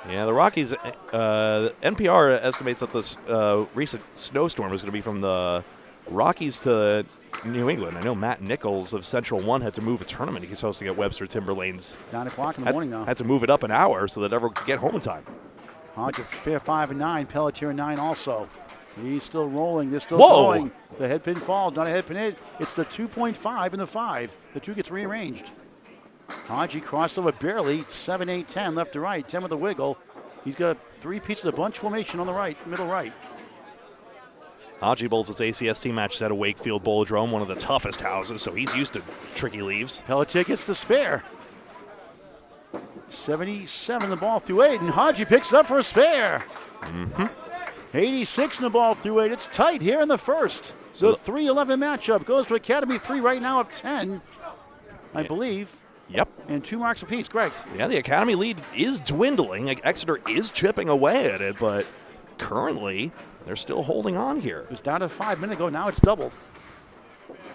Yeah, the Rockies, NPR estimates that this recent snowstorm is going to be from the Rockies to New England. I know Matt Nichols of Central 1 had to move a tournament he's hosting at Webster Timberlanes. 9 o'clock in the morning now. Had to move it up an hour so that everyone could get home in time. Hodge, fair 5 and 9. Pelletier 9 also. He's still rolling. They're still Whoa. going. The head pin falls. Not a head pin hit. It's the 2.5 and the 5. The 2 gets rearranged. Hodge crossover barely. 7, 8, 10 left to right. 10 with a wiggle. He's got 3 pieces of bunch formation on the right, middle right. Hodgie bowls his ACST match at a Wakefield Bowldrome, one of the toughest houses, so he's used to tricky leaves. Pelletier gets the spare. 77 the ball through 8, and Hodgie picks it up for a spare. 86 in the ball through 8. It's tight here in the first. So the 3-11 matchup goes to Academy 3 right now of 10, I believe. Yep. And 2 marks apiece. Greg. Yeah, the Academy lead is dwindling. Like, Exeter is chipping away at it, but currently they're still holding on here. It was down to 5 minutes ago. Now it's doubled.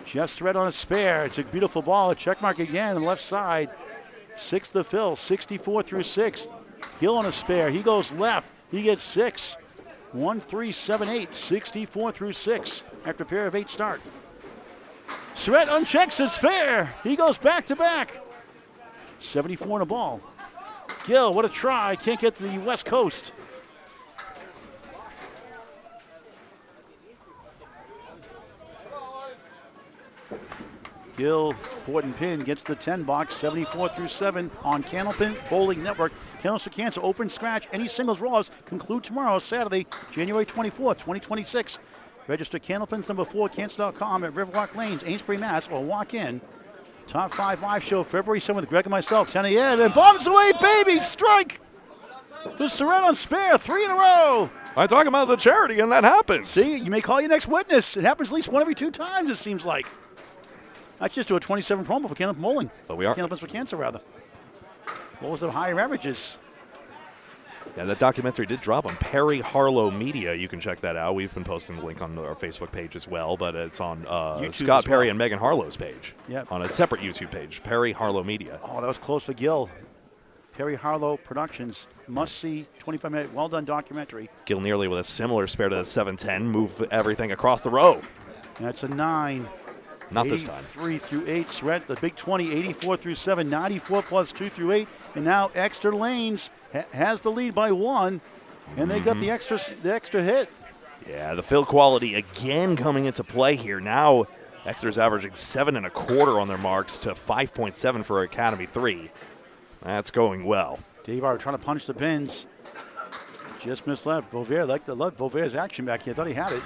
Just Surette on a spare. It's a beautiful ball. A check mark again on the left side. 6th to Phil. 64 through 6. Gill on a spare. He goes left. He gets 6. 1, 3, 7, 8. 64 through 6 after a pair of 8 start. Surette unchecks a spare. He goes back to back. 74 in a ball. Gill, what a try. Can't get to the West Coast. Gill, board and pin, gets the 10 box, 74 through 7 on Candlepin Bowling Network. Candles for Cancer, open scratch, any singles draws conclude tomorrow, Saturday, January 24th, 2026. Register Candlepins number 4, cancer.com at Riverwalk Lanes, Amesbury, Mass, or walk in. Top 5 live show, February 7th with Greg and myself, 10 a.m. And bombs away, baby! Strike! To Surette on spare, 3 in a row. I talk about the charity, and that happens. See, you may call your next witness. It happens at least 1 every 2 times, it seems like. That's just do a 27 promo for Candlepin Bowling. But we are. Candlepins for Cancer, rather. What was the higher averages? Yeah, that documentary did drop on Perry Harlow Media. You can check that out. We've been posting the link on our Facebook page as well, but it's on Scott Perry and Megan Harlow's page. Yep. On a separate YouTube page, Perry Harlow Media. Oh, that was close for Gill. Perry Harlow Productions, must-see, 25-minute, well-done documentary. Gill nearly with a similar spare to the 710, move everything across the row. That's a 9. Not this time. 83 through 8, Surette, the big 20, 84 through 7, 94 plus 2 through 8. And now Exeter Lanes has the lead by 1, and they got the extra hit. Yeah, the fill quality again coming into play here. Now Exeter's averaging 7 1/4 on their marks to 5.7 for Academy 3. That's going well. Dave Barber trying to punch the pins. Just missed left. Boisvert liked Beauvert's action back here. Thought he had it.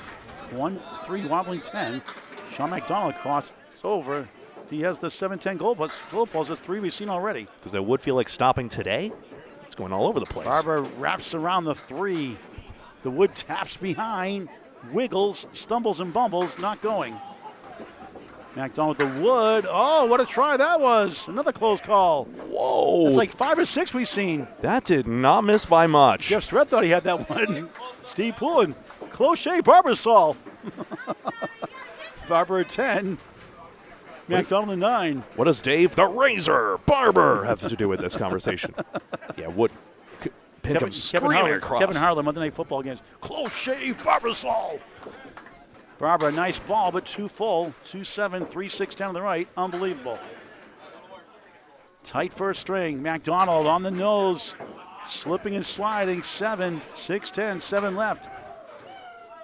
1-3 wobbling 10. Shaun MacDonald crossed over. He has the 7-10 goal post. That's 3 we've seen already. Does that wood feel like stopping today? It's going all over the place. Barber wraps around the 3. The wood taps behind, wiggles, stumbles and bumbles, not going. MacDonald with the wood. Oh, what a try that was. Another close call. Whoa. It's like 5 or 6 we've seen. That did not miss by much. Jeff Surette thought he had that one. Steve Poulin. Close shave, Barber saw. Barber at 10. MacDonald at 9. What does Dave the Razor Barber have to do with this conversation? Yeah, wood. Pin comes screaming across. Kevin Harlan, Monday Night Football games. Close shave, Barber saw. Barber, a nice ball, but too full. 2-7, 3-6 down to the right. Unbelievable. Tight first string. MacDonald on the nose. Slipping and sliding. 7, 6-10, 7 left.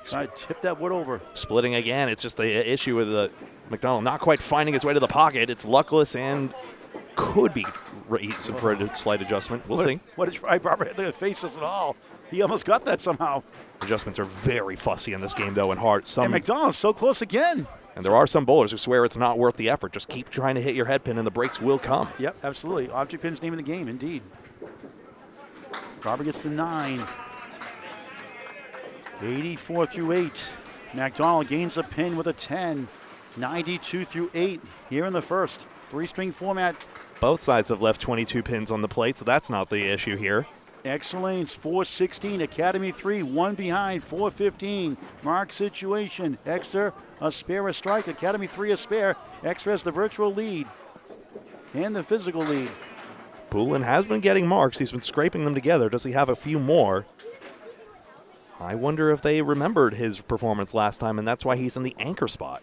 Trying to tip that wood over. Splitting again. It's just the issue with MacDonald not quite finding his way to the pocket. It's luckless and could be reason for a slight adjustment. We'll see. What a try. Barber hit the faces at all. He almost got that somehow. Adjustments are very fussy in this game, though, and hard. And MacDonald's so close again. And there are some bowlers who swear it's not worth the effort. Just keep trying to hit your head pin, and the breaks will come. Yep, absolutely. Object pin's name of the game, indeed. Barber gets the 9. 84 through 8. MacDonald gains a pin with a 10. 92 through 8 here in the first. 3-string format. Both sides have left 22 pins on the plate, so that's not the issue here. Exeter Lanes 4-16. Academy 3, 1 behind, 4-15. Mark situation. Exeter a spare, a strike. Academy 3 a spare. Exeter has the virtual lead and the physical lead. Poulin has been getting marks. He's been scraping them together. Does he have a few more? I wonder if they remembered his performance last time, and that's why he's in the anchor spot.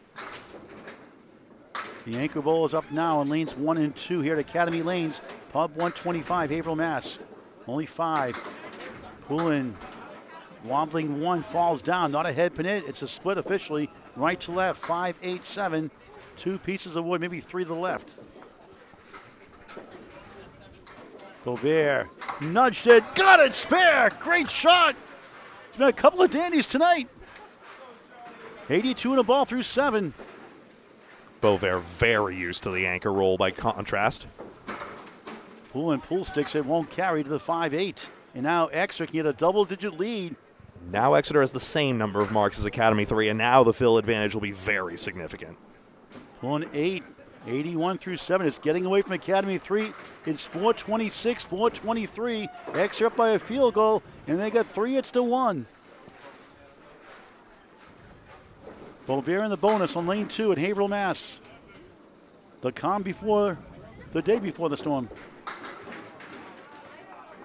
The anchor bowl is up now in lanes 1 and 2 here at Academy Lanes. Pub 125, Haverhill, Mass. Only 5. Poulin wobbling 1, falls down. Not a head pin it. It's a split officially. Right to left, 5, 8, 7. 2 pieces of wood, maybe 3 to the left. Boisvert nudged it. Got it, spare. Great shot. There's been a couple of dandies tonight. 82 and a ball through 7. Boisvert very used to the anchor roll by contrast. Poulin pull sticks it, won't carry to the 5-8. And now Exeter can get a double-digit lead. Now Exeter has the same number of marks as Academy 3, and now the fill advantage will be very significant. Poulin 8, 81 through 7. It's getting away from Academy 3. It's 4:26, 4:23. Exeter up by a field goal, and they got 3 hits to 1. Boudreau in the bonus on lane 2 at Haverhill, Mass. The calm before the day before the storm.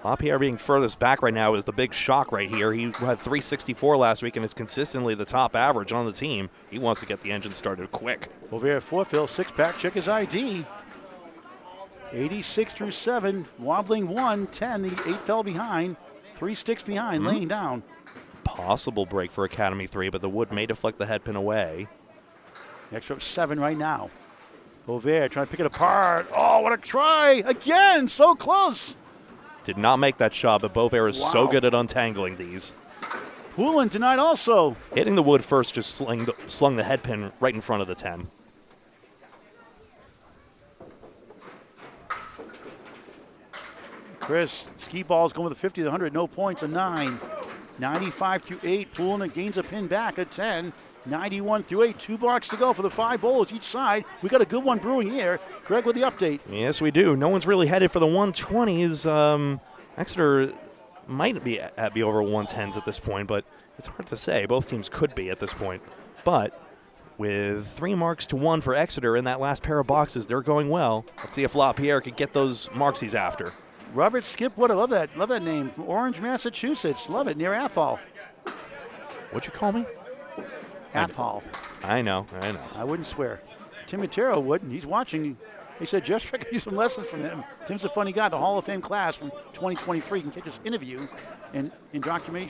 Lapierre being furthest back right now is the big shock right here. He had 364 last week and is consistently the top average on the team. He wants to get the engine started quick. Boisvert 4-fill, 6-pack, check his ID. 86 through 7, wobbling 1, 10. The 8 fell behind, 3 sticks behind, laying down. Possible break for Academy 3, but the wood may deflect the headpin away. Extra up 7 right now. Boisvert trying to pick it apart. Oh, what a try! Again, so close! Did not make that shot, but Boisvert is so good at untangling these. Poulin denied also. Hitting the wood first just slung the headpin right in front of the 10. Chris, ski balls going with a 50 to 100, no points, a 9. 95 through 8, Poulin gains a pin back, a 10. 91 through 8, 2 blocks to go for the 5 bowls each side. We got a good one brewing here. Greg with the update. Yes, we do. No one's really headed for the 120s. Exeter might be over 110s at this point, but it's hard to say. Both teams could be at this point. But with 3 marks to 1 for Exeter in that last pair of boxes, they're going well. Let's see if Lapierre could get those marks he's after. Robert Skipwood, I love that name, from Orange, Massachusetts. Love it, near Athol. What'd you call me? Athol. I know. I wouldn't swear. Tim Matero would, and he's watching. He said, just try to get some lessons from him. Tim's a funny guy. The Hall of Fame class from 2023 can catch his interview and introduction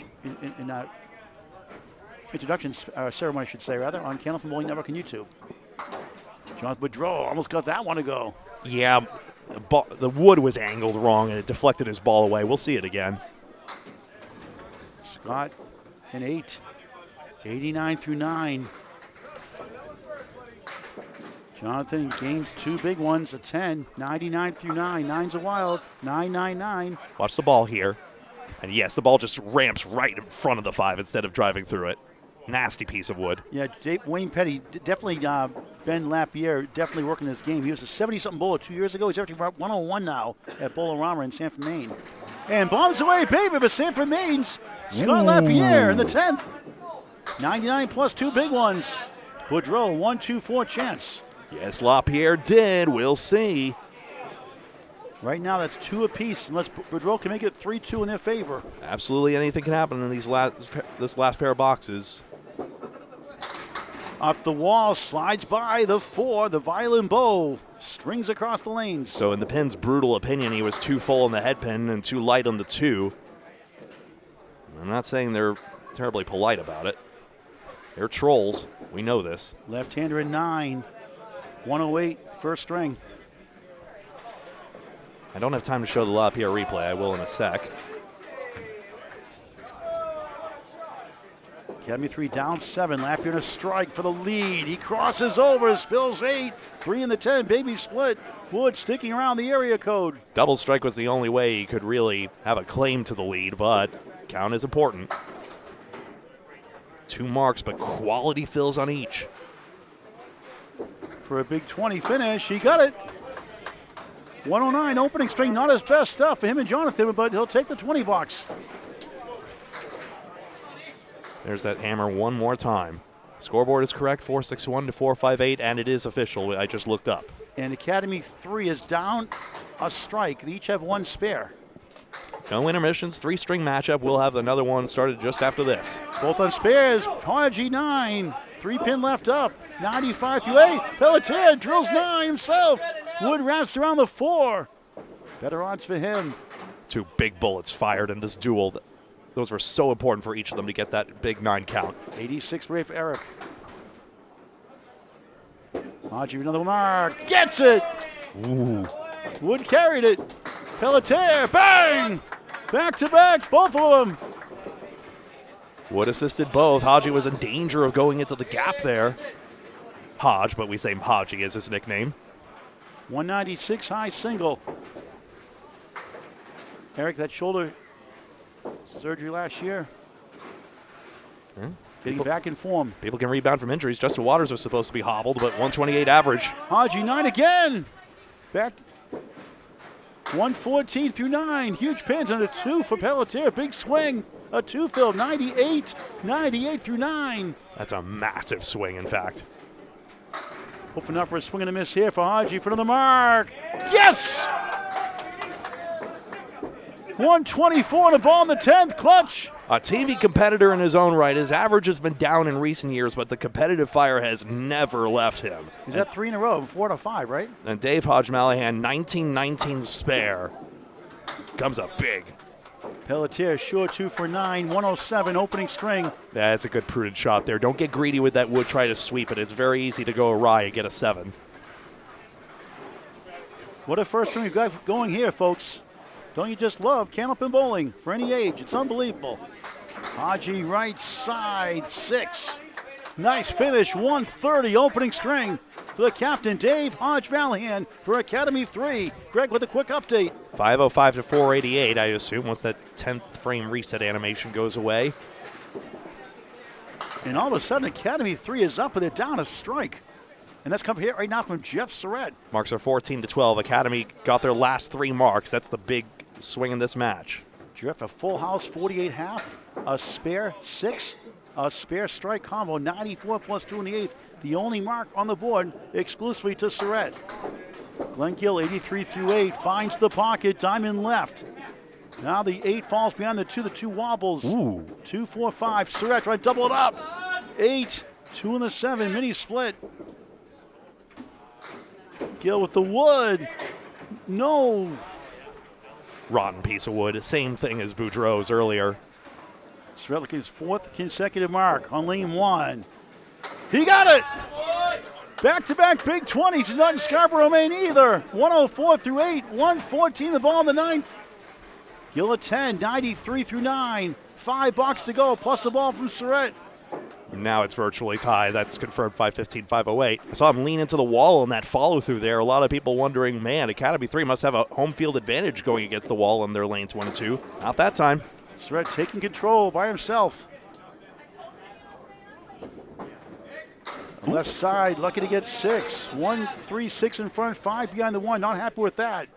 ceremony, I should say, rather, on Candlepin Bowling Network on YouTube. Jonathan Boudreau almost got that one to go. Yeah, the wood was angled wrong, and it deflected his ball away. We'll see it again. Scott, an 8. 89 through 9. Jonathan gains 2 big ones, a 10. 99 through 9. 9's a wild. 9-9-9. Watch the ball here. And yes, the ball just ramps right in front of the 5 instead of driving through it. Nasty piece of wood. Yeah, Wayne Petty, definitely Ben Lapierre, definitely working his game. He was a 70-something bowler 2 years ago. He's actually 101 now at Bowlerama in Sanford, Maine. And bombs away, baby, for Sanford, Maine's Scott Lapierre in the 10th. 99 plus 2 big ones. Boudreau, 1-2-4 chance. Yes, Lapierre did. We'll see. Right now, that's 2 apiece, unless Boudreau can make it 3-2 in their favor. Absolutely anything can happen in this last pair of boxes. Off the wall, slides by the 4, the violin bow. Strings across the lanes. So in the pin's brutal opinion, he was too full on the head pin and too light on the 2. I'm not saying they're terribly polite about it. They're trolls. We know this. Left-hander in 9. 108, first string. I don't have time to show the Lapierre replay. I will in a sec. Academy 3 down 7. Lapierre in a strike for the lead. He crosses over, spills 8. 3 in the 10, baby split. Wood sticking around the area code. Double strike was the only way he could really have a claim to the lead, but count is important. 2 marks, but quality fills on each. For a big 20 finish, he got it. 109 opening string, not his best stuff for him and Jonathan, but he'll take the 20 box. There's that hammer one more time. Scoreboard is correct, 461 to 458, and it is official. I just looked up. And Academy 3 is down a strike. They each have 1 spare. No intermissions, 3-string matchup. We'll have another one started just after this. Both on spares. Hodge 9. 3-pin left up. 95 to 8. Pelletier drills 9 himself. Wood wraps around the 4. Better odds for him. 2 big bullets fired in this duel. Those were so important for each of them to get that big 9 count. 86 Ray for Eric. Hodge another mark. Gets it. Ooh. Wood carried it. Pelletier, bang! Back to back, both of them. Wood assisted both. Hodgie was in danger of going into the gap there. Hodge, but we say Hodgie is his nickname. 196 high single. Eric, that shoulder surgery last year. Getting back in form. People can rebound from injuries. Justin Waters was supposed to be hobbled, but 128 average. Hodgie, 9 again. Back 114 through 9. Huge pins and a 2 for Pelletier. Big swing. A 2 fill. 98 through 9. That's a massive swing, in fact. Hopefully not for a swing and a miss here for Hodgie. For the mark. Yes! 124 and a ball in the 10th. Clutch. A TV competitor in his own right. His average has been down in recent years, but the competitive fire has never left him. He's at 3 in a row, 4 to 5, right? And Dave Hodge-Mallahan, 19-19 spare. Comes up big. Pelletier, sure 2 for 9, 107 opening string. That's a good prudent shot there. Don't get greedy with that wood. Try to sweep it. It's very easy to go awry and get a 7. What a first string we've got going here, folks. Don't you just love Candlepin Bowling for any age? It's unbelievable. Hodgie right side, 6. Nice finish, 130 opening string for the captain, Dave Hodge-Mallahan for Academy 3. Greg with a quick update. 505 to 488, I assume, once that 10th frame reset animation goes away. And all of a sudden, Academy 3 is up, but they're down a strike. And that's coming here right now from Jeff Surette. Marks are 14 to 12. Academy got their last 3 marks. That's the big swing in this match. Jeff, a full house, 48 half, a spare 6, a spare strike combo, 94 plus 2 in the 8th. The only mark on the board exclusively to Surette. Glen Gill, 83 through 8, finds the pocket, diamond left. Now the 8 falls behind the 2 wobbles. Ooh. 2, 4, 5, Surette trying to double it up. 8, 2 in the 7, mini split. Gill with the wood. No. Rotten piece of wood. Same thing as Boudreau's earlier. Surette looking his 4th consecutive mark on lane 1. He got it! Back-to-back big 20s, and not in Scarborough, Maine either. 104 through 8, 114 the ball in the 9th. Gill at 10, 93 through 9. 5 box to go, plus the ball from Surette. Now it's virtually tied. That's confirmed 515, 508. I saw him lean into the wall on that follow-through there. A lot of people wondering, man, Academy 3 must have a home field advantage going against the wall in their lanes 1 and 2. Not that time. Surette taking control by himself. Left side, lucky to get 6. 1, 3, 6 in front, 5 behind the 1. Not happy with that.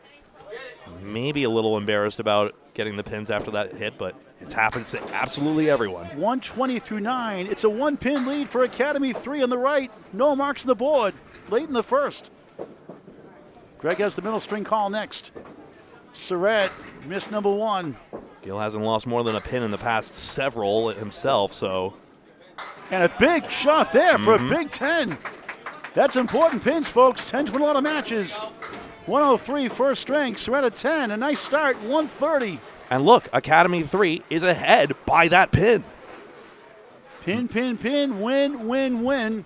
Maybe a little embarrassed about getting the pins after that hit, but it's happened to absolutely everyone. 120 through 9. It's a 1-pin lead for Academy 3 on the right. No marks on the board. Late in the first. Greg has the middle string call next. Surette missed number 1. Gill hasn't lost more than a pin in the past several himself, so. And a big shot there for a big 10. That's important pins, folks. 10 to win a lot of matches. 103 first string. Surette at 10. A nice start. 130. And look, Academy 3 is ahead by that pin. Pin, win.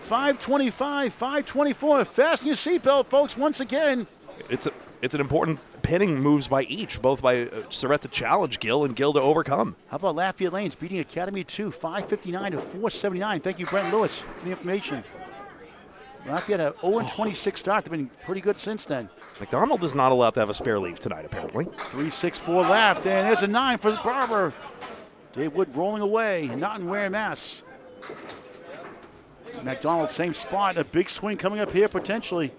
525, 524. Fasten your seatbelt, folks, once again. It's an important pinning moves by each, both by Surette to challenge Gill and Gill to overcome. How about Lapierre Lanes beating Academy 2, 559 to 479. Thank you, Brent Lewis, for the information. Lapierre had an 0-26 start. They've been pretty good since then. MacDonald is not allowed to have a spare leave tonight, apparently. 3-6-4 left, and there's a 9 for Barber. Dave Wood rolling away, not in Wareham, Mass. MacDonald, same spot. A big swing coming up here, potentially.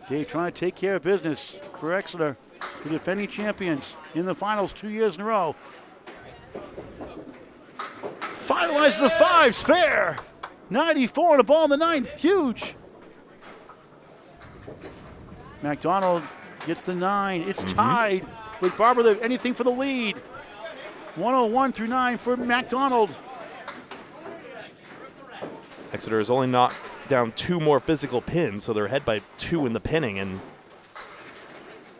Dave trying to take care of business for Exeter, the defending champions in the finals 2 years in a row. Finalizing the 5, spare. 94 and a ball in the 9th, huge. MacDonald gets the 9. It's tied with Barber. Anything for the lead. 101 through 9 for MacDonald. Exeter is only knocked down 2 more physical pins, so they're ahead by 2 in the pinning, and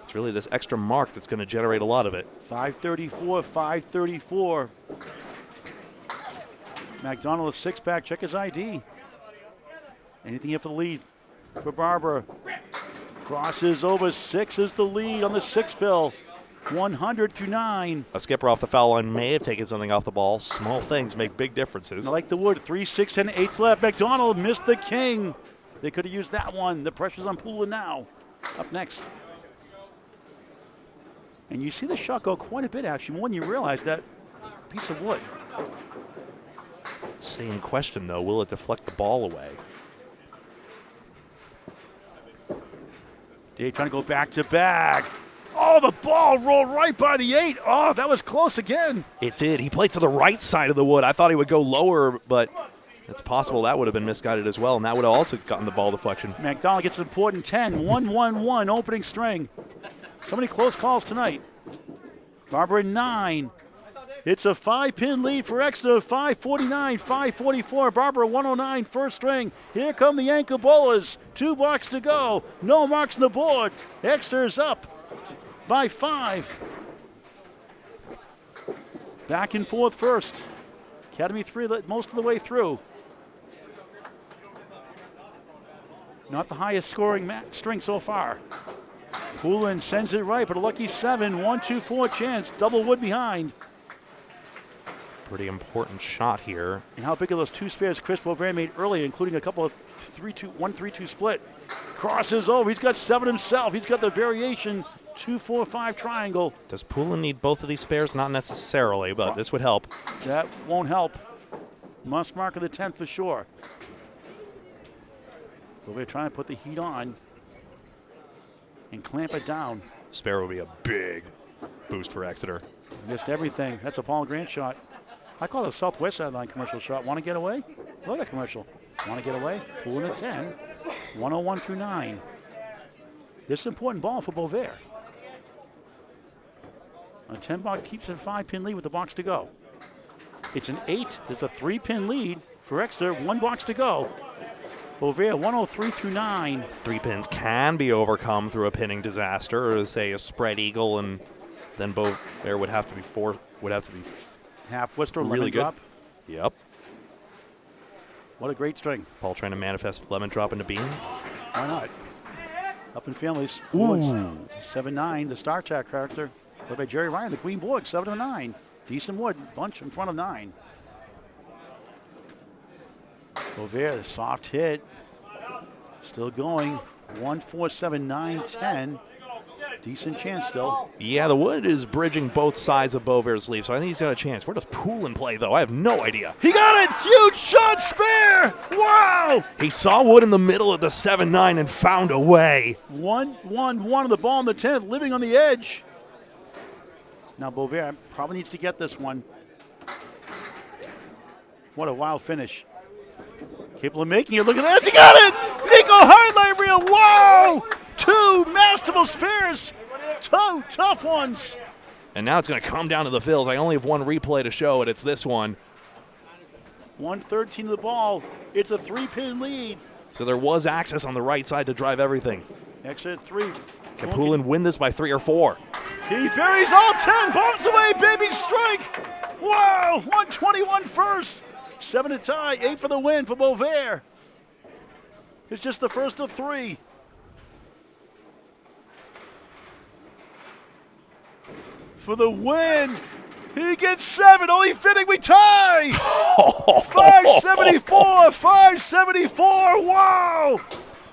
it's really this extra mark that's going to generate a lot of it. 534, 534. MacDonald, a 6-pack. Check his ID. Anything here for the lead for Barber. Crosses over. 6 is the lead on the 6 fill. 100 through 9. A skipper off the foul line may have taken something off the ball. Small things make big differences. I like the wood. 3, 6, and 8 left. MacDonald missed the king. They could have used that one. The pressure's on Poulin now. Up next. And you see the shot go quite a bit, actually, more than you realize. That piece of wood. Same question, though. Will it deflect the ball away? Dave trying to go back to back. Oh, the ball rolled right by the 8. Oh, that was close again. It did. He played to the right side of the wood. I thought he would go lower, but it's possible that would have been misguided as well, and that would have also gotten the ball deflection. MacDonald gets an important 10. 1-1-1 opening string. So many close calls tonight. Barber at 9. It's a 5-pin lead for Exeter. 5:49, 5:44. Barber 109 first string. Here come the ankle bowlers. 2 blocks to go. No marks on the board. Exeter's up by 5. Back and forth first. Academy 3 most of the way through. Not the highest scoring string so far. Poulin sends it right, but a lucky 7. 1-2-4 chance. Double wood behind. Pretty important shot here. And how big are those 2 spares Chris Boudreau made earlier, including a couple of 1-3-2 split. Crosses over. He's got 7 himself. He's got the variation 2-4-5 triangle. Does Poulin need both of these spares? Not necessarily, but this would help. That won't help. Must mark of the 10th for sure. Boudreau trying to put the heat on and clamp it down. Spare would be a big boost for Exeter. Missed everything. That's a Paul Grant shot. I call it a Southwest sideline commercial shot. Want to get away? Love that commercial. Want to get away? Poulin at 10. 101 through 9. This is an important ball for Boisvert. A 10 box keeps a 5-pin lead with the box to go. It's an 8. There's a 3-pin lead for Exeter. 1 box to go. Boisvert 103 through 9. 3 pins can be overcome through a pinning disaster, or say a spread eagle, and then Boisvert would have to be Half Worcester, really lemon good. drop. Yep. What a great string. Paul trying to manifest lemon drop into bean. Why not? Up in families. Ooh. 7-9, the Star Trek character. Played by Jerry Ryan, the Queen Board, 7-9. Decent wood, bunch in front of 9. Boisvert, the soft hit. Still going. 1-4-7-9-10. Decent chance still. Yeah, the wood is bridging both sides of Boisvert's sleeve, so I think he's got a chance. Where does Poulin play, though? I have no idea. He got it! Huge shot, spare! Wow! He saw wood in the middle of the 7-9 and found a way. 1-1-1 on the ball in the 10th, living on the edge. Now Boisvert probably needs to get this one. What a wild finish. Capable of making it. Look at this. He got it! Nico highlight reel. Wow! 2 masterful spares. 2 tough ones. And now it's going to come down to the fills. I only have 1 replay to show it. It's this one. 113 of the ball. It's a 3-pin lead. So there was access on the right side to drive everything. Extra 3. Can Poulin win this by 3 or 4? He buries all 10. Bombs away, baby. Strike. Wow! 121 first. 7 to tie. 8 for the win for Boisvert. It's just the first of 3. For the win. He gets 7. Only fitting we tie. 574. 574. Wow.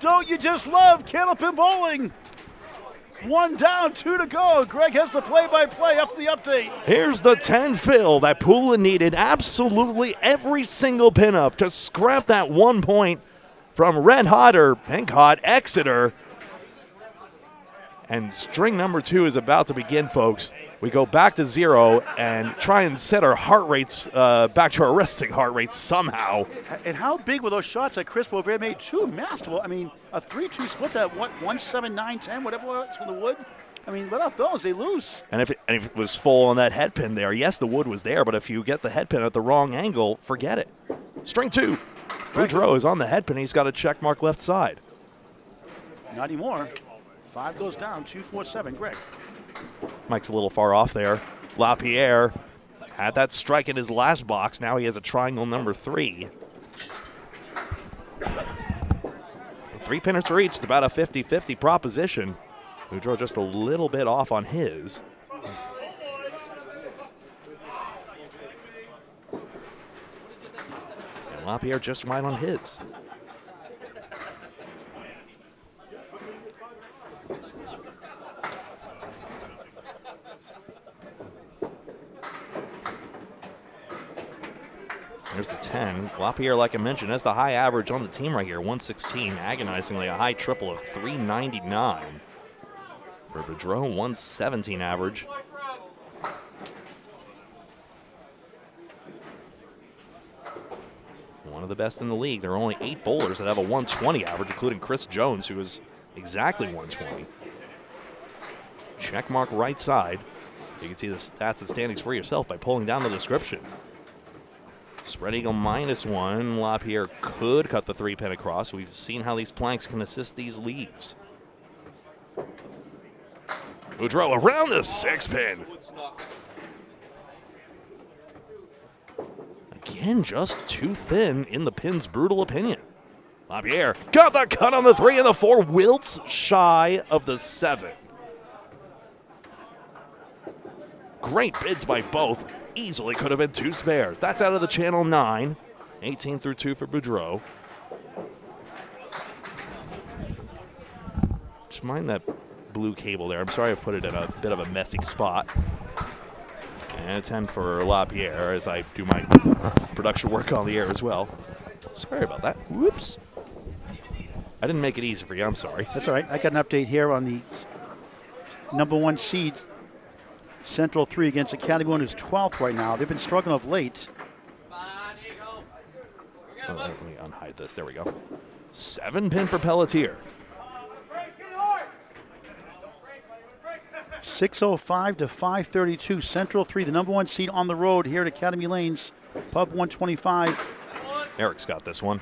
Don't you just love Candlepin Bowling? 1 down, 2 to go. Greg has the play-by-play after the update. Here's the 10 fill that Poulin needed absolutely every single pin-up to scrap that 1 point from Red Hot or Pink Hot Exeter. And string number 2 is about to begin, folks. We go back to 0 and try and set our heart rates back to our resting heart rates somehow. And how big were those shots that Chris Boisvert made? 2 masterful. I mean, a 3-2 split that 1-7-9-10, whatever it was for the wood. I mean, without those, they lose. And if it was full on that head pin there, yes, the wood was there, but if you get the head pin at the wrong angle, forget it. String 2. Boudreau is on the head pin. He's got a check mark left side. Not anymore. 5 goes down, 2-4-7. Greg. Mike's a little far off there. Lapierre had that strike in his last box. Now he has a triangle number 3. 3 pinners for each. It's about a 50-50 proposition. Boudreau just a little bit off on his. Lapierre just right on his. There's the 10. Lapierre, like I mentioned, has the high average on the team right here, 116. Agonizingly, a high triple of 399. For Boudreau, 117 average. One of the best in the league. There are only 8 bowlers that have a 120 average, including Chris Jones, who is exactly 120. Check mark right side. You can see the stats and standings for yourself by pulling down the description. Spread eagle -1. Lapierre could cut the 3-pin across. We've seen how these planks can assist these leaves. Boudreau around the 6-pin. Again, just too thin in the pin's brutal opinion. Lapierre got the cut on the 3 and the 4. Wilts shy of the 7. Great bids by both. Easily could have been 2 spares. That's out of the channel 9. 18 through 2 for Boudreau. Just mind that blue cable there. I'm sorry I've put it in a bit of a messy spot. And a 10 for Lapierre as I do my production work on the air as well. Sorry about that. Whoops. I didn't make it easy for you. I'm sorry. That's all right. I got an update here on the #1 seed. Central 3 against Academy 1 is 12th right now. They've been struggling of late. Oh, let me unhide this. There we go. 7-pin for Pelletier. 6:05 to 5:32. Central 3, the #1 seed on the road here at Academy Lanes, Pub 125. Eric's got this one.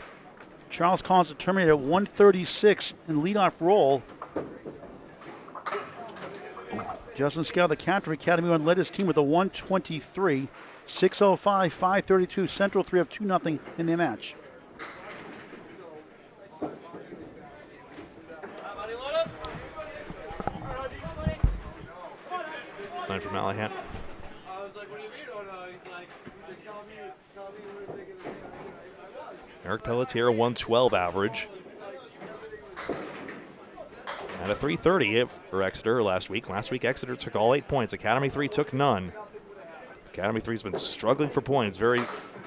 Charles Collins to terminate at 136 in leadoff roll. Justin Scow, the captain of Academy 1, led his team with a 123. 6:05, 5:32. Central 3 have 2-0 in their match. Line for Mallahan. Eric Pelletier, 112 average. And a 330 for Exeter last week. Last week, Exeter took all 8 points. Academy 3 took none. Academy 3's been struggling for points. Very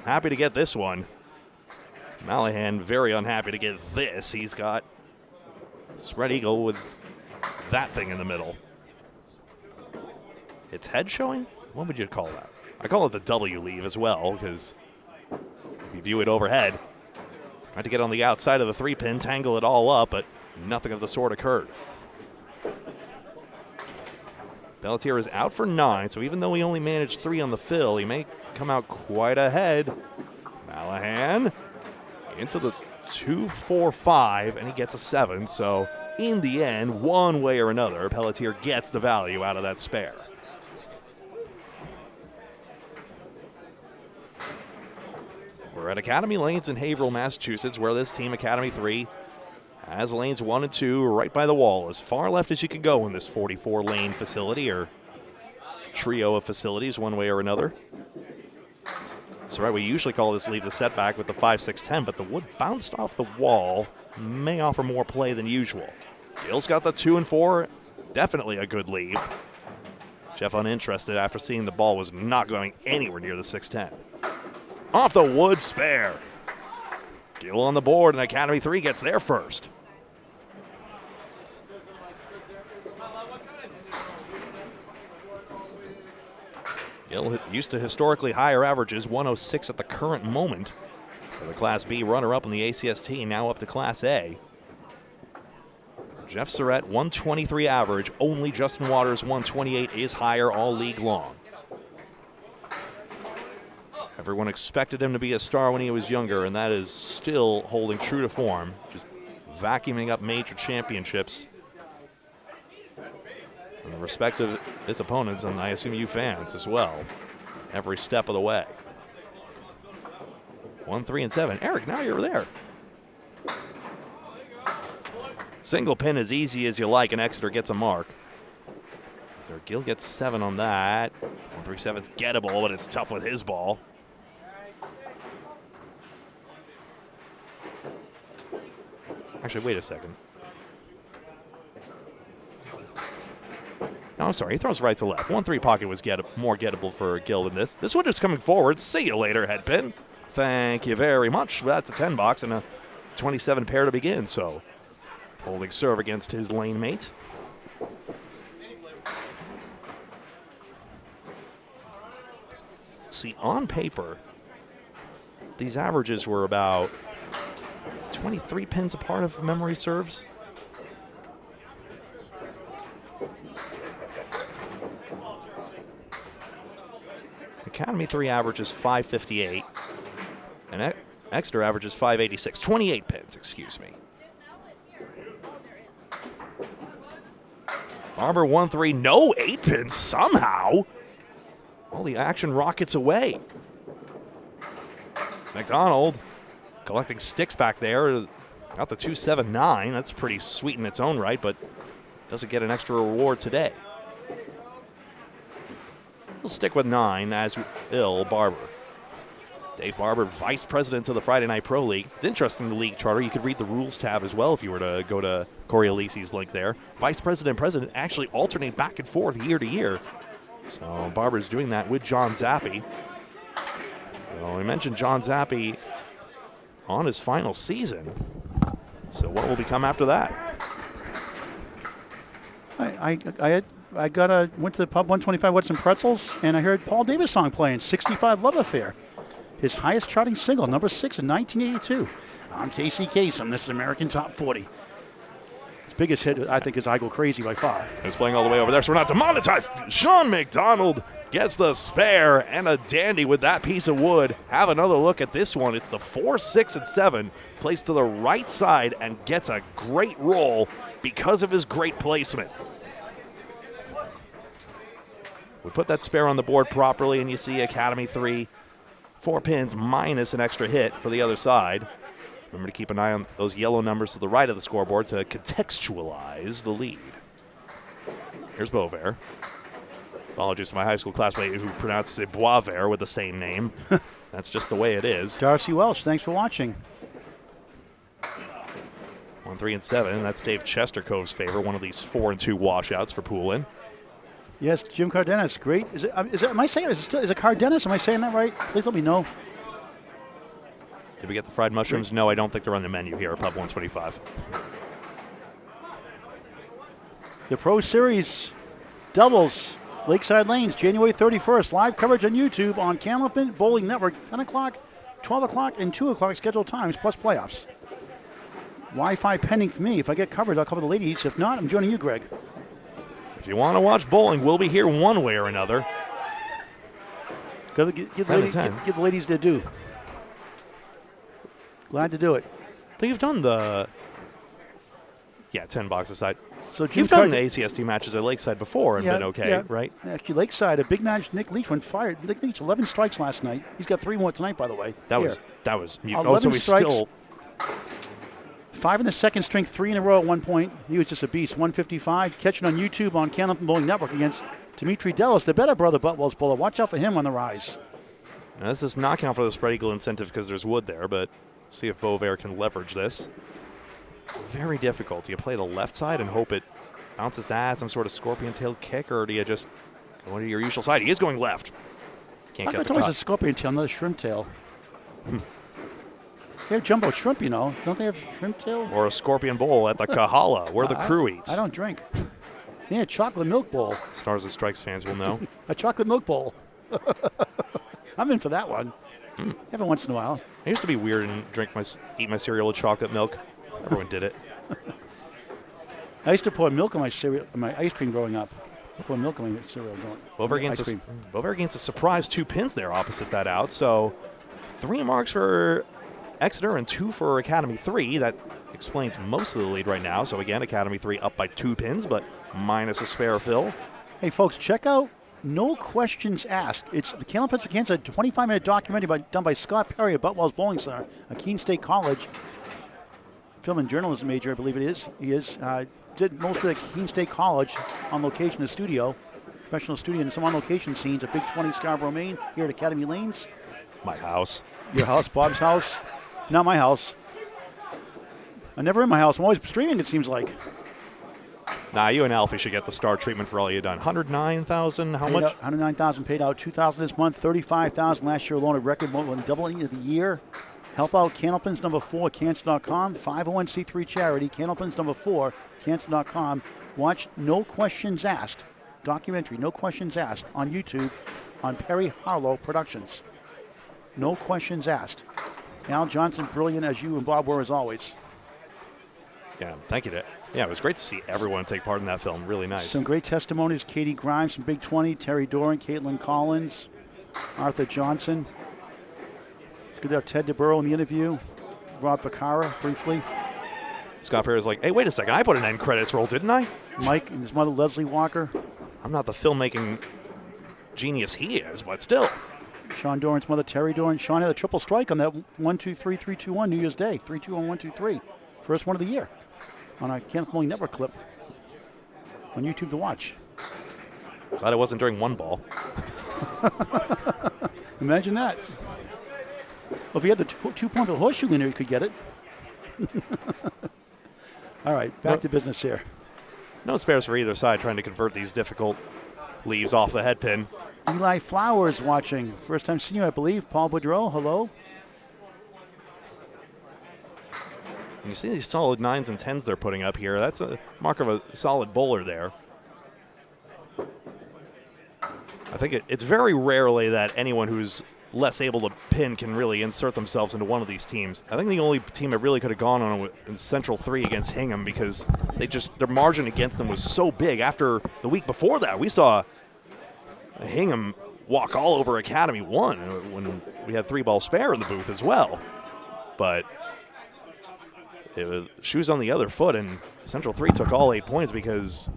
happy to get this one. Mallahan very unhappy to get this. He's got spread eagle with that thing in the middle. It's head showing? What would you call that? I call it the W leave as well, because if you view it overhead, tried to get on the outside of the 3-pin, tangle it all up, but nothing of the sort occurred. Pelletier is out for 9, so even though he only managed 3 on the fill, he may come out quite ahead. Mallahan into the 2-4-5, and he gets a 7. So in the end, one way or another, Pelletier gets the value out of that spare. We're at Academy Lanes in Haverhill, Massachusetts, where this team, Academy 3, has lanes 1 and 2 right by the wall, as far left as you can go in this 44-lane facility, or trio of facilities, one way or another. So right, we usually call this leave the setback with the 5-6-10, but the wood bounced off the wall, may offer more play than usual. Gill's got the 2 and 4, definitely a good leave. Jeff uninterested after seeing the ball was not going anywhere near the 6-10. Off the wood spare. Gill on the board, and Academy 3 gets there first. Gill used to historically higher averages, 106 at the current moment. For the Class B runner-up in the ACST, now up to Class A. Jeff Surette, 123 average. Only Justin Waters, 128, is higher all league long. Everyone expected him to be a star when he was younger, and that is still holding true to form. Just vacuuming up major championships in the respect of his opponents, and I assume you fans as well, every step of the way. 1, 3, and 7. Eric, now you're there. Single pin as easy as you like, and Exeter gets a mark. Gill gets 7 on that. 1, 3, 7's gettable, but it's tough with his ball. Actually, wait a second. No, I'm sorry. He throws right to left. 1-3 pocket was more gettable for Gill than this. This one is coming forward. See you later, headpin. Thank you very much. That's a 10 box and a 27 pair to begin. So holding serve against his lane mate. See, on paper, these averages were about 23 pins apart if memory serves. Academy 3 averages 558, and Exeter averages 586. 28 pins, excuse me. Barber 1-3, no 8 pins somehow. All the action rockets away. MacDonald collecting sticks back there. Got the 279. That's pretty sweet in its own right, but doesn't get an extra reward today. We'll stick with 9, as will Barber. Dave Barber, vice president of the Friday Night Pro League. It's interesting, the league charter. You could read the rules tab as well if you were to go to Corey Alisi's link there. Vice president and president actually alternate back and forth year to year. So Barber's doing that with John Zappi. So we mentioned John Zappi on his final season. So what will become after that? I went to the pub 125 with some pretzels, and I heard Paul Davis song playing, 65 Love Affair. His highest charting single, number 6 in 1982. I'm Casey Kasem, this is American Top 40. His biggest hit, I think, is I Go Crazy by far. It's playing all the way over there, so we're not demonetized. Shaun MacDonald gets the spare and a dandy with that piece of wood. Have another look at this one. It's the 4, 6, and 7, placed to the right side and gets a great roll because of his great placement. We put that spare on the board properly, and you see Academy 3, 4 pins minus an extra hit for the other side. Remember to keep an eye on those yellow numbers to the right of the scoreboard to contextualize the lead. Here's Boisvert. Apologies to my high school classmate who pronounces it Boisvert with the same name. That's just the way it is. Darcy Welch, thanks for watching. 1, 3, and 7. That's Dave Chestercove's favor, one of these 4 and 2 washouts for Poulin. Yes, Jim Cardenas, great. Is it? Am I saying? Is it Cardenas? Am I saying that right? Please let me know. Did we get the fried mushrooms? No, I don't think they're on the menu here at Pub 125. The Pro Series doubles, Lakeside Lanes, January 31st. Live coverage on YouTube on Candlepin Bowling Network, 10 o'clock, 12 o'clock, and 2 o'clock scheduled times, plus playoffs. Wi-Fi pending for me. If I get covered, I'll cover the ladies. If not, I'm joining you, Greg. If you want to watch bowling, we'll be here one way or another. Give the ladies their due. Glad to do it. I think you've done the 10 box aside. So you've done the ACST matches at Lakeside before and been okay, right? Actually, Lakeside, a big match. Nick Leach went fired. Nick Leach, 11 strikes last night. He's got 3 more tonight, by the way. That was mute. 11 so he's strikes. Still 5 in the second string, 3 in a row at one point. He was just a beast. 155. Catching on YouTube on Candlepin Bowling Network against Dimitri Delos, the better brother Butwell's bowler. Watch out for him on the rise. Now, this does not count for the spread eagle incentive because there's wood there, but see if Boisvert can leverage this. Very difficult. Do you play the left side and hope it bounces that, some sort of scorpion tail kick, or do you just go into your usual side? He is going left. Can't get the It's always cut. a scorpion tail, not a shrimp tail. They have jumbo shrimp, you know. Don't they have shrimp tail? Or a scorpion bowl at the Kahala, where the crew eats. I don't drink. Yeah, a chocolate milk bowl. Stars and Strikes fans will know. A chocolate milk bowl. I'm in for that one. Every once in a while. I used to be weird and eat my cereal with chocolate milk. Everyone did it. I used to pour milk on my cereal, my ice cream growing up. Pour milk on my cereal. Boisvert gains a surprise 2 pins there opposite that out. So 3 marks for Exeter and 2 for Academy 3. That explains most of the lead right now. So again, Academy 3 up by 2 pins, but minus a spare fill. Hey, folks, check out No Questions Asked. It's the Candlepins for Kansas, a 25-minute documentary done by Scott Perry at Butwell's Bowling Center, a Keene State College film and journalism major, I believe it is. He is. Did most of the Keene State College on location in the studio, professional studio, and some on location scenes at Big 20 Scarborough, Maine, here at Academy Lanes. My house. Your house, Bob's house. Not my house. I'm never in my house. I'm always streaming, it seems like. Nah, you and Alfie should get the star treatment for all you've done. 109,000, how much? 109,000 paid out, 2,000 this month, 35,000 last year alone, a record doubling of the year. Help out Candlepins number 4, cancer.com, 501c3 charity, Candlepins number 4, cancer.com. Watch No Questions Asked, documentary, No Questions Asked, on YouTube, on Perry Harlow Productions. No Questions Asked. Al Johnson, brilliant as you and Bob were as always. Yeah, thank you, Dad. Yeah, it was great to see everyone take part in that film. Really nice. Some great testimonies. Katie Grimes from Big 20, Terry Doran, Caitlin Collins, Arthur Johnson. It's good to have Ted DeBurrow in the interview. Rob Vacara, briefly. Scott Perry's like, hey, wait a second. I put an end credits roll, didn't I? Mike and his mother, Leslie Walker. I'm not the filmmaking genius he is, but still. Shaun Doran's mother, Terry Doran. Shaun had a triple strike on that 1-2-3-3-2-1 New Year's Day. 3-2-1-1-2-3. First one of the year. On our Candlepin Bowling Network clip on YouTube to watch. Glad it wasn't during one ball. Imagine that. Well, if you had the 2-point horseshoe in there, you could get it. All right, back to business here. No spares for either side trying to convert these difficult leaves off the head pin. Eli Flowers watching. First time seeing you, I believe. Paul Boudreau, hello. And you see these solid 9s and 10s they're putting up here. That's a mark of a solid bowler there. I think it's very rarely that anyone who's less able to pin can really insert themselves into one of these teams. I think the only team that really could have gone on in Central 3 against Hingham because their margin against them was so big. After the week before that, we saw Hingham walk all over Academy 1 when we had 3-ball spare in the booth as well. But it was shoes on the other foot, and Central 3 took all 8 points because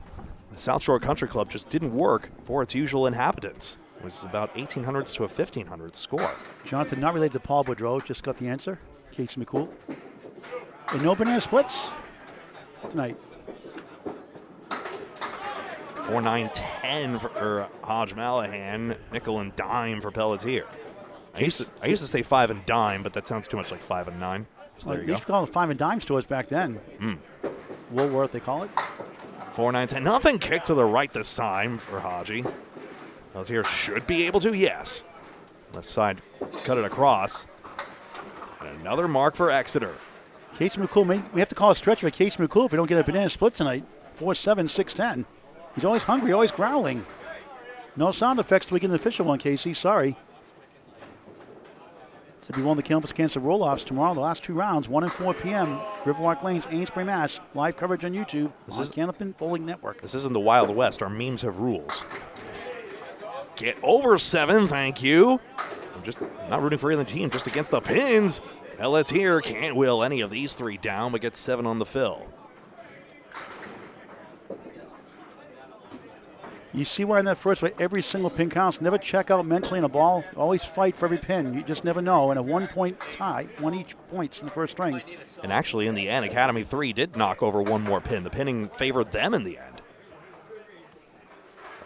the South Shore Country Club just didn't work for its usual inhabitants. It was about 1,800s to a 1,500 score. Jonathan, not related to Paul Boudreau, just got the answer. Casey McCool. And no banana splits tonight. 4-9-10 for Hodge-Mallahan, nickel and dime for Pelletier. I used to say 5 and dime, but that sounds too much like 5 and 9. So there you go. They used to call it 5 and dime stores back then. Woolworth, they call it. 4-9-10. Nothing kick to the right this time for Hodgie. Pelletier should be able to, yes. Left side, cut it across. And another mark for Exeter. Casey McCool, we have to call a stretcher at Casey McCool if we don't get a banana split tonight. 4-7, 6-10. He's always hungry, always growling. No sound effects till we get an official one, Casey. Sorry. So if you won the Candlepins Cancer roll-offs tomorrow, the last 2 rounds, 1 and 4 p.m., Riverwalk Lanes, Amesbury, Mass. Live coverage on YouTube on Candlepin Bowling Network. This isn't the Wild West. Our memes have rules. Get over 7, thank you. I'm just not rooting for either team, just against the pins. Pelletier can't will any of these 3 down, but gets 7 on the fill. You see why in that first way, every single pin counts. Never check out mentally in a ball. Always fight for every pin. You just never know. And a 1-point tie, 1 each points in the first string. And actually, in the end, Academy 3 did knock over 1 more pin. The pinning favored them in the end.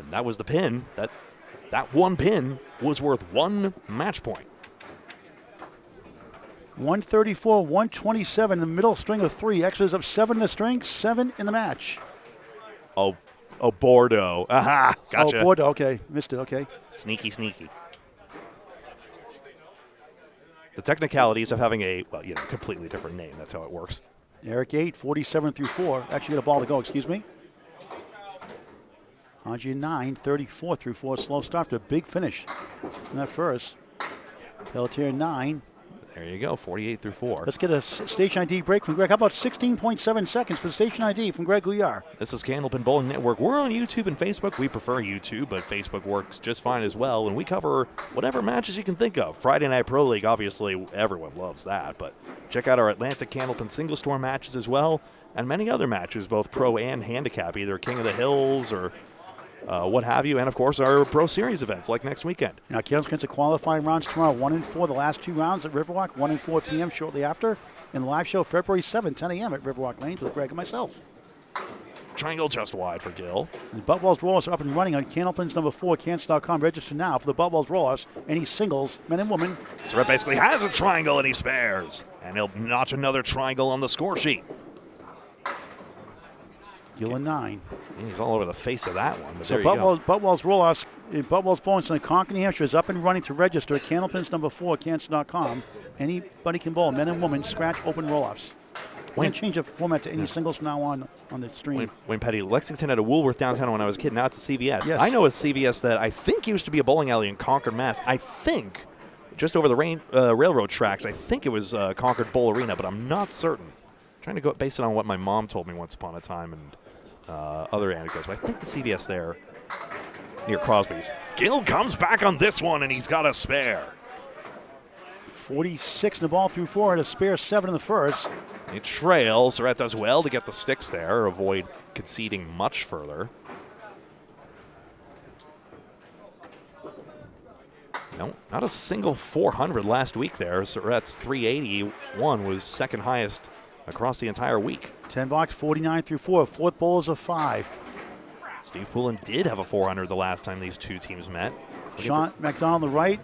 And that was the pin. That 1 pin was worth 1 match point. 134, 127 in the middle string of 3. Exeter's up 7 in the string, 7 in the match. Oh, Bordeaux. Aha, gotcha. Oh, Bordeaux, okay. Missed it, okay. Sneaky, sneaky. The technicalities of having a, completely different name. That's how it works. Eric 8, 47 through 4. Actually got a ball to go, excuse me. Hodgie 9, 34 through 4. Slow start to a big finish in that first. Pelletier 9. There you go, 48 through 4. Let's get a station ID break from Greg. How about 16.7 seconds for the station ID from Greg Gouillart? This is Candlepin Bowling Network. We're on YouTube and Facebook. We prefer YouTube, but Facebook works just fine as well. And we cover whatever matches you can think of. Friday Night Pro League, obviously, everyone loves that. But check out our Atlantic Candlepin Single Store matches as well. And many other matches, both pro and handicap, either King of the Hills or what have you, and of course our Pro Series events like next weekend. Now, Candlepins qualifying rounds tomorrow, 1 and 4. The last 2 rounds at Riverwalk, 1 and 4 p.m. shortly after. And the live show February 7, 10 a.m. at Riverwalk Lanes with Greg and myself. Triangle just wide for Gill. And Butt Balls roll-offs are up and running on Candlepins number 4, cancer.com. Register now for the Butt Balls roll-offs. Any singles, men and women. Surette basically has a triangle and he spares. And he'll notch another triangle on the score sheet. Gill in 9. He's all over the face of that one. But So there you go. Butwell's roll-offs, Butwell's Bowling in Concord, New Hampshire is up and running to register at Candlepins number 4 at Cancer.com. Anybody can bowl, men and women, scratch open roll-offs. We're going to change the format to any singles from now on the stream. Wayne Petty, Lexington had a Woolworth downtown when I was a kid. Now it's a CVS. Yes. I know a CVS that I think used to be a bowling alley in Concord, Mass. I think just over the railroad tracks. I think it was Concord Bowl Arena, but I'm not certain. I'm trying to go base it on what my mom told me once upon a time and other anecdotes. But I think the CVS there near Crosby's. Gill comes back on this one, and he's got a spare. 46 in the ball through 4, and a spare 7 in the first. He trails. Surette does well to get the sticks there, avoid conceding much further. No, not a single 400 last week there. Surette's 381 was second highest across the entire week. 10 box, 49 through 4. Fourth bowl is a 5. Steve Poulin did have a 400 the last time these two teams met. Shaun, MacDonald on the right.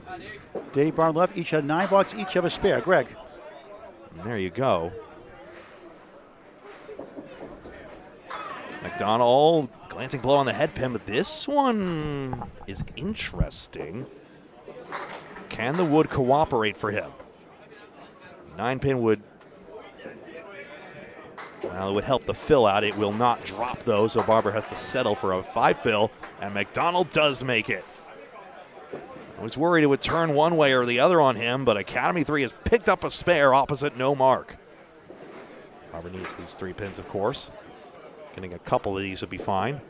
Dave Barber left. Each had 9 bucks. Each have a spare. Greg. And there you go. MacDonald, glancing blow on the head pin, but this one is interesting. Can the wood cooperate for him? 9-pin would, well, it would help the fill out. It will not drop, though, so Barber has to settle for a 5 fill, and MacDonald does make it. I was worried it would turn one way or the other on him, but Academy 3 has picked up a spare opposite no mark. Barber needs these 3 pins, of course. Getting a couple of these would be fine.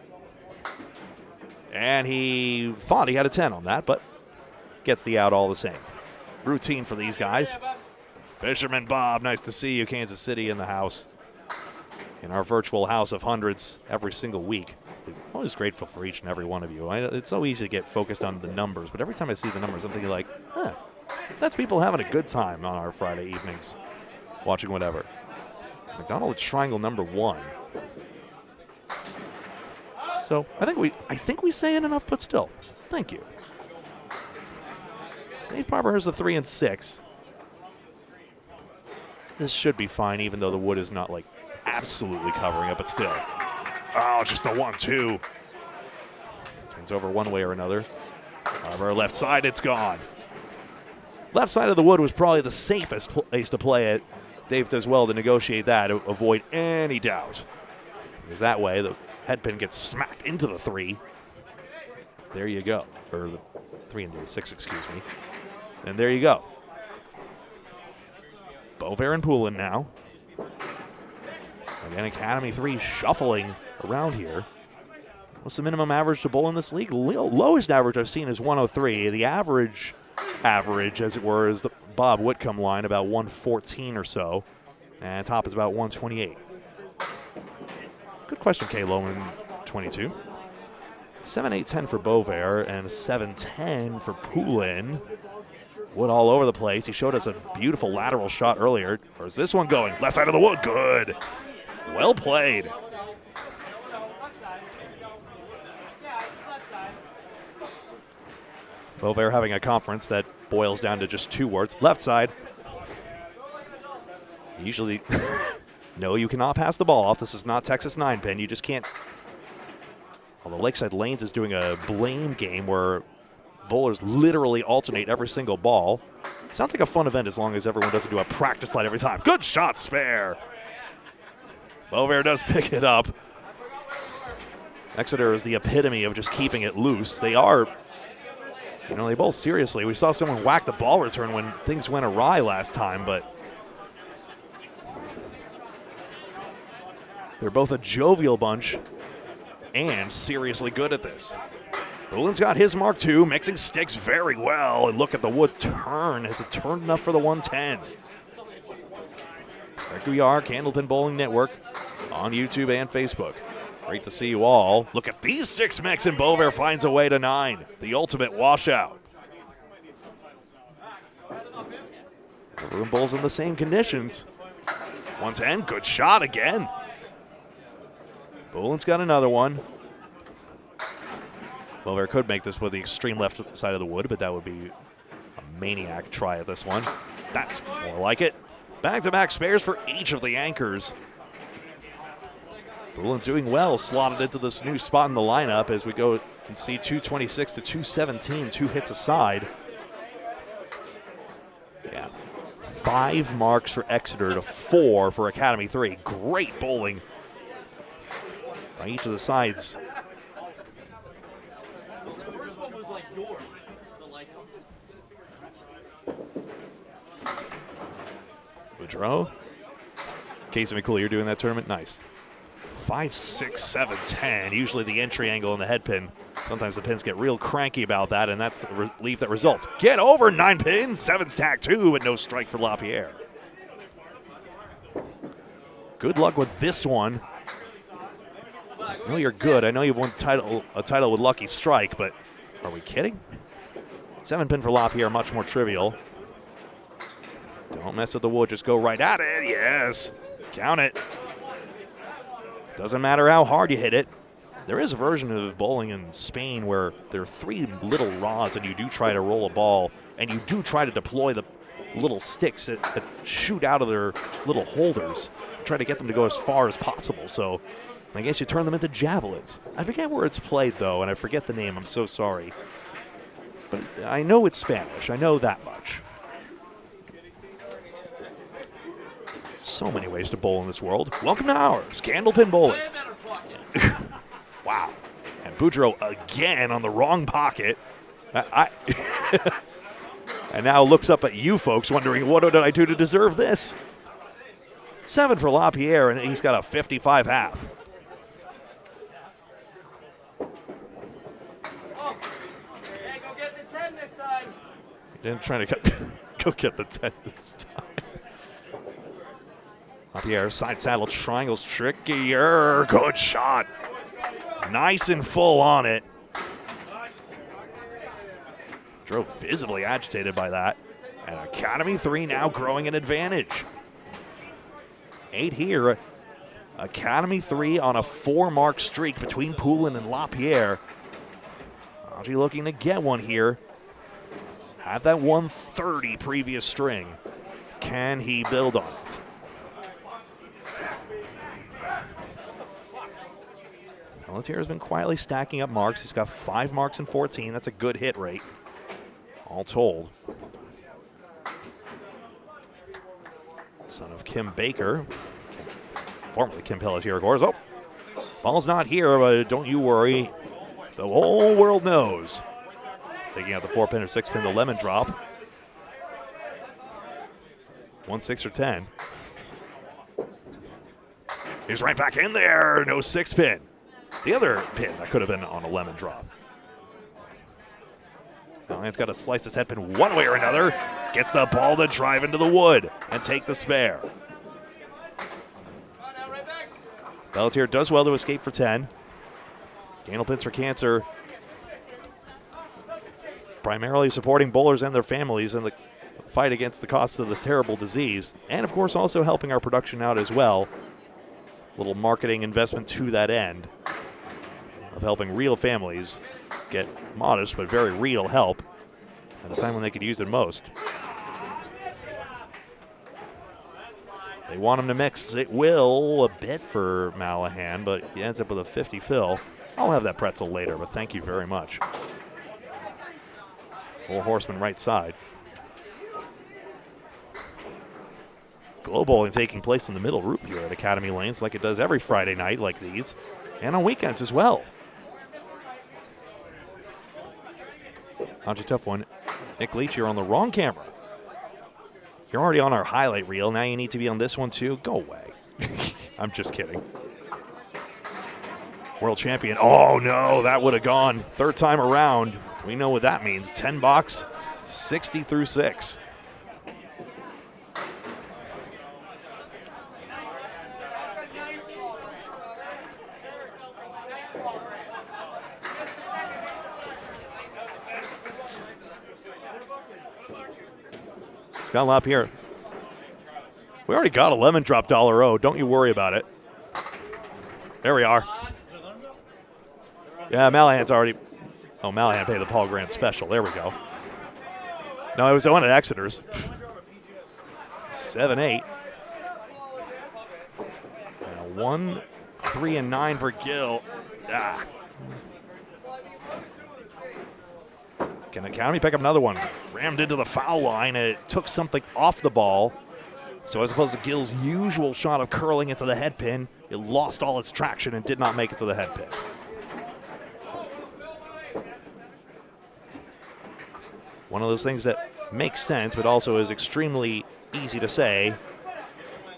And he thought he had a 10 on that, but gets the out all the same. Routine for these guys. Fisherman Bob, nice to see you. Kansas City in the house. In our virtual house of hundreds every single week. I'm always grateful for each and every one of you. It's so easy to get focused on the numbers, but every time I see the numbers, I'm thinking like, that's people having a good time on our Friday evenings, watching whatever. MacDonald at triangle number 1. So I think we say it enough, but still, thank you. Dave Barber has the 3 and 6. This should be fine, even though the wood is not like absolutely covering it, but still. Oh, just the 1-2. Turns over one way or another. Barber left side, it's gone. Left side of the wood was probably the safest place to play it. Dave does well to negotiate that, to avoid any doubt. Because that way, the head pin gets smacked into the 3. There you go. Or the 3 into the 6, excuse me. And there you go. Boisvert and Poulin now. Again, Academy 3 shuffling around here. What's the minimum average to bowl in this league? Lowest average I've seen is 103. The average, as it were, is the Bob Whitcomb line, about 114 or so. And top is about 128. Good question, K. Loman, 22. 7-8-10 for Boisvert and 7-10 for Poulin. Wood all over the place. He showed us a beautiful lateral shot earlier. Where's this one going? Left side of the wood. Good. Well played. Boisvert having a conference that boils down to just 2 words. Left side. Usually, no, you cannot pass the ball off. This is not Texas 9-pin. You just can't. Although Lakeside Lanes is doing a blame game where bowlers literally alternate every single ball. Sounds like a fun event as long as everyone doesn't do a practice slide every time. Good shot, spare. Boisvert does pick it up. Exeter is the epitome of just keeping it loose. They are, they bowl seriously. We saw someone whack the ball return when things went awry last time, but they're both a jovial bunch and seriously good at this. Poulin's got his mark too, mixing sticks very well. And look at the wood turn. Has it turned enough for the 110? Gouillart, Candlepin Bowling Network on YouTube and Facebook. Great to see you all. Look at these sticks mix, and Boisvert finds a way to 9. The ultimate washout. Everyone bowls in the same conditions. 110, good shot again. Poulin's got another one. Boisvert could make this with the extreme left side of the wood, but that would be a maniac try at this one. That's more like it. Back-to-back spares for each of the anchors. Poulin doing well, slotted into this new spot in the lineup as we go and see 226 to 217, 2 hits aside. Yeah, 5 marks for Exeter to 4 for Academy 3. Great bowling by each of the sides. Boudreau. Casey McCool, you're doing that tournament? Nice. 5, 6, 7, 10. Usually the entry angle and the head pin. Sometimes the pins get real cranky about that, and that's the relief that results. Get over 9 pins, 7 stack 2, but no strike for Lapierre. Good luck with this one. I know you're good. I know you've won a title with Lucky Strike, but are we kidding? 7 pin for Lapierre, much more trivial. Don't mess with the wood, just go right at it. Yes, count it. Doesn't matter how hard you hit it. There is a version of bowling in Spain where there are 3 little rods and you do try to roll a ball and you do try to deploy the little sticks that shoot out of their little holders. Try to get them to go as far as possible. So I guess you turn them into javelins. I forget where it's played though, and I forget the name. I'm so sorry. But I know it's Spanish. I know that much. So many ways to bowl in this world. Welcome to ours, Candlepin Bowling. Wow. And Boudreau again on the wrong pocket. And now looks up at you folks wondering, what did I do to deserve this? 7 for Lapierre, and he's got a 55 half. Hey, go get the 10 this time. He didn't try to go get the 10 this time. Lapierre, side saddle, triangles, trickier. Good shot. Nice and full on it. Drove visibly agitated by that. And Academy 3 now growing an advantage. 8 here. Academy 3 on a 4-mark streak between Poulin and Lapierre. Hodge looking to get one here. Had that 130 previous string. Can he build on it? Pelletier has been quietly stacking up marks. He's got 5 marks in 14. That's a good hit rate, all told. Son of Kim Baker, formerly Kim Pelletier, of course. Oh, ball's not here, but don't you worry. The whole world knows. Taking out the 4-pin or 6-pin, the lemon drop. 1, 6, or 10. He's right back in there. No 6-pin. The other pin that could have been on a lemon drop. Mallahan's got to slice his head pin one way or another. Gets the ball to drive into the wood and take the spare. Pelletier does well to escape for 10. Candlepins for Cancer. Primarily supporting bowlers and their families in the fight against the cost of the terrible disease. And of course also helping our production out as well. Little marketing investment to that end of helping real families get modest but very real help at a time when they could use it most. They want him to mix. It will a bit for Mallahan, but he ends up with a 50 fill. I'll have that pretzel later, but thank you very much. 4 horsemen right side. Glow bowling taking place in the middle room here at Academy Lanes like it does every Friday night like these, and on weekends as well. Hodge, tough one. Nick Leach, you're on the wrong camera. You're already on our highlight reel. Now you need to be on this one too. Go away. I'm just kidding. World champion. Oh no, that would have gone. 3rd time around. We know what that means. 10 box, 60 through 6. Scott Lapierre. We already got a lemon drop $1. Don't you worry about it. There we are. Yeah, Mallahan's already. Oh, Mallahan paid the Paul Grant special. There we go. No, it was the one at Exeter's. 7-8. 1 3 and 9 for Gill. Ah. Can Academy pick up another one? Rammed into the foul line, and it took something off the ball. So as opposed to Gill's usual shot of curling it to the head pin, it lost all its traction and did not make it to the head pin. One of those things that makes sense, but also is extremely easy to say.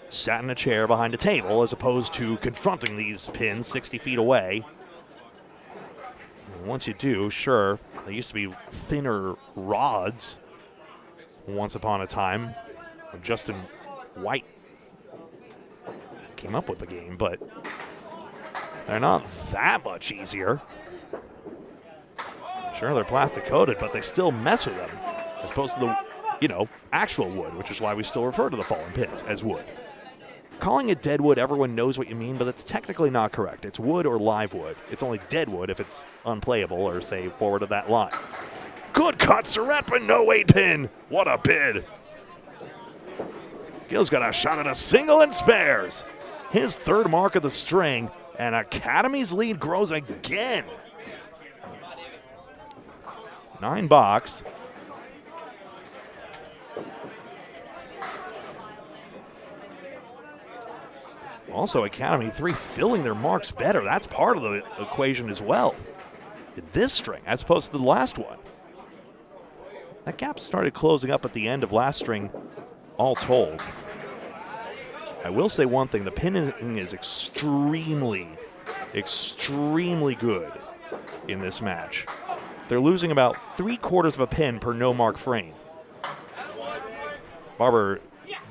Sat in a chair behind a table as opposed to confronting these pins 60 feet away. And once you do, sure, they used to be thinner rods once upon a time. Justin White came up with the game, but they're not that much easier. Sure, they're plastic coated, but they still mess with them as opposed to the, actual wood, which is why we still refer to the fallen pins as wood. Calling it dead wood, everyone knows what you mean, but it's technically not correct. It's wood or live wood. It's only dead wood if it's unplayable or, say, forward of that line. Good cut, Surette, but no 8-pin. What a bid. Gill's got a shot at a single and spares. His third mark of the string, and Academy's lead grows again. 9 box. Also, Academy 3 filling their marks better. That's part of the equation as well. In this string, as opposed to the last one. That gap started closing up at the end of last string, all told. I will say one thing. The pinning is extremely, extremely good in this match. They're losing about 3/4 of a pin per no-mark frame. Barber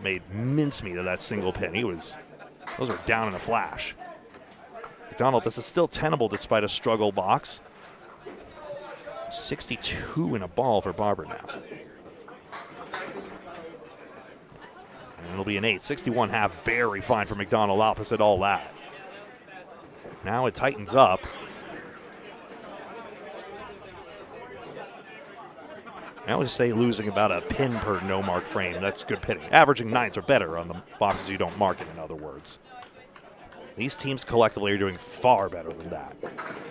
made mincemeat of that single pin. Those were down in a flash. MacDonald, this is still tenable despite a struggle box. 62 in a ball for Barber now. And it'll be an 8. 61.5, very fine for MacDonald, opposite all that. Now it tightens up. I always say losing about a pin per no-mark frame. That's good pinning. Averaging 9s or better on the boxes you don't mark it, in other words. These teams collectively are doing far better than that.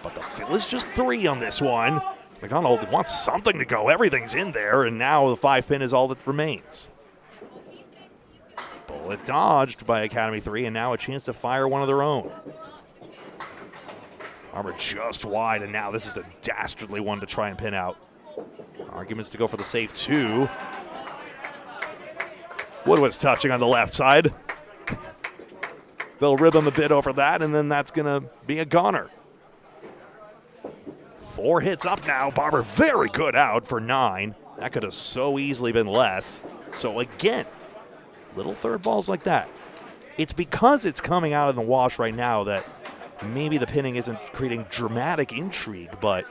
But the fill is just 3 on this one. MacDonald wants something to go. Everything's in there, and now the 5-pin is all that remains. Bullet dodged by Academy 3, and now a chance to fire one of their own. Barber just wide, and now this is a dastardly one to try and pin out. Arguments to go for the save, too. Wood was touching on the left side. They'll rib him a bit over that, and then that's going to be a goner. 4 hits up now. Barber very good out for 9. That could have so easily been less. So again, little third balls like that. It's because it's coming out in the wash right now that maybe the pinning isn't creating dramatic intrigue, but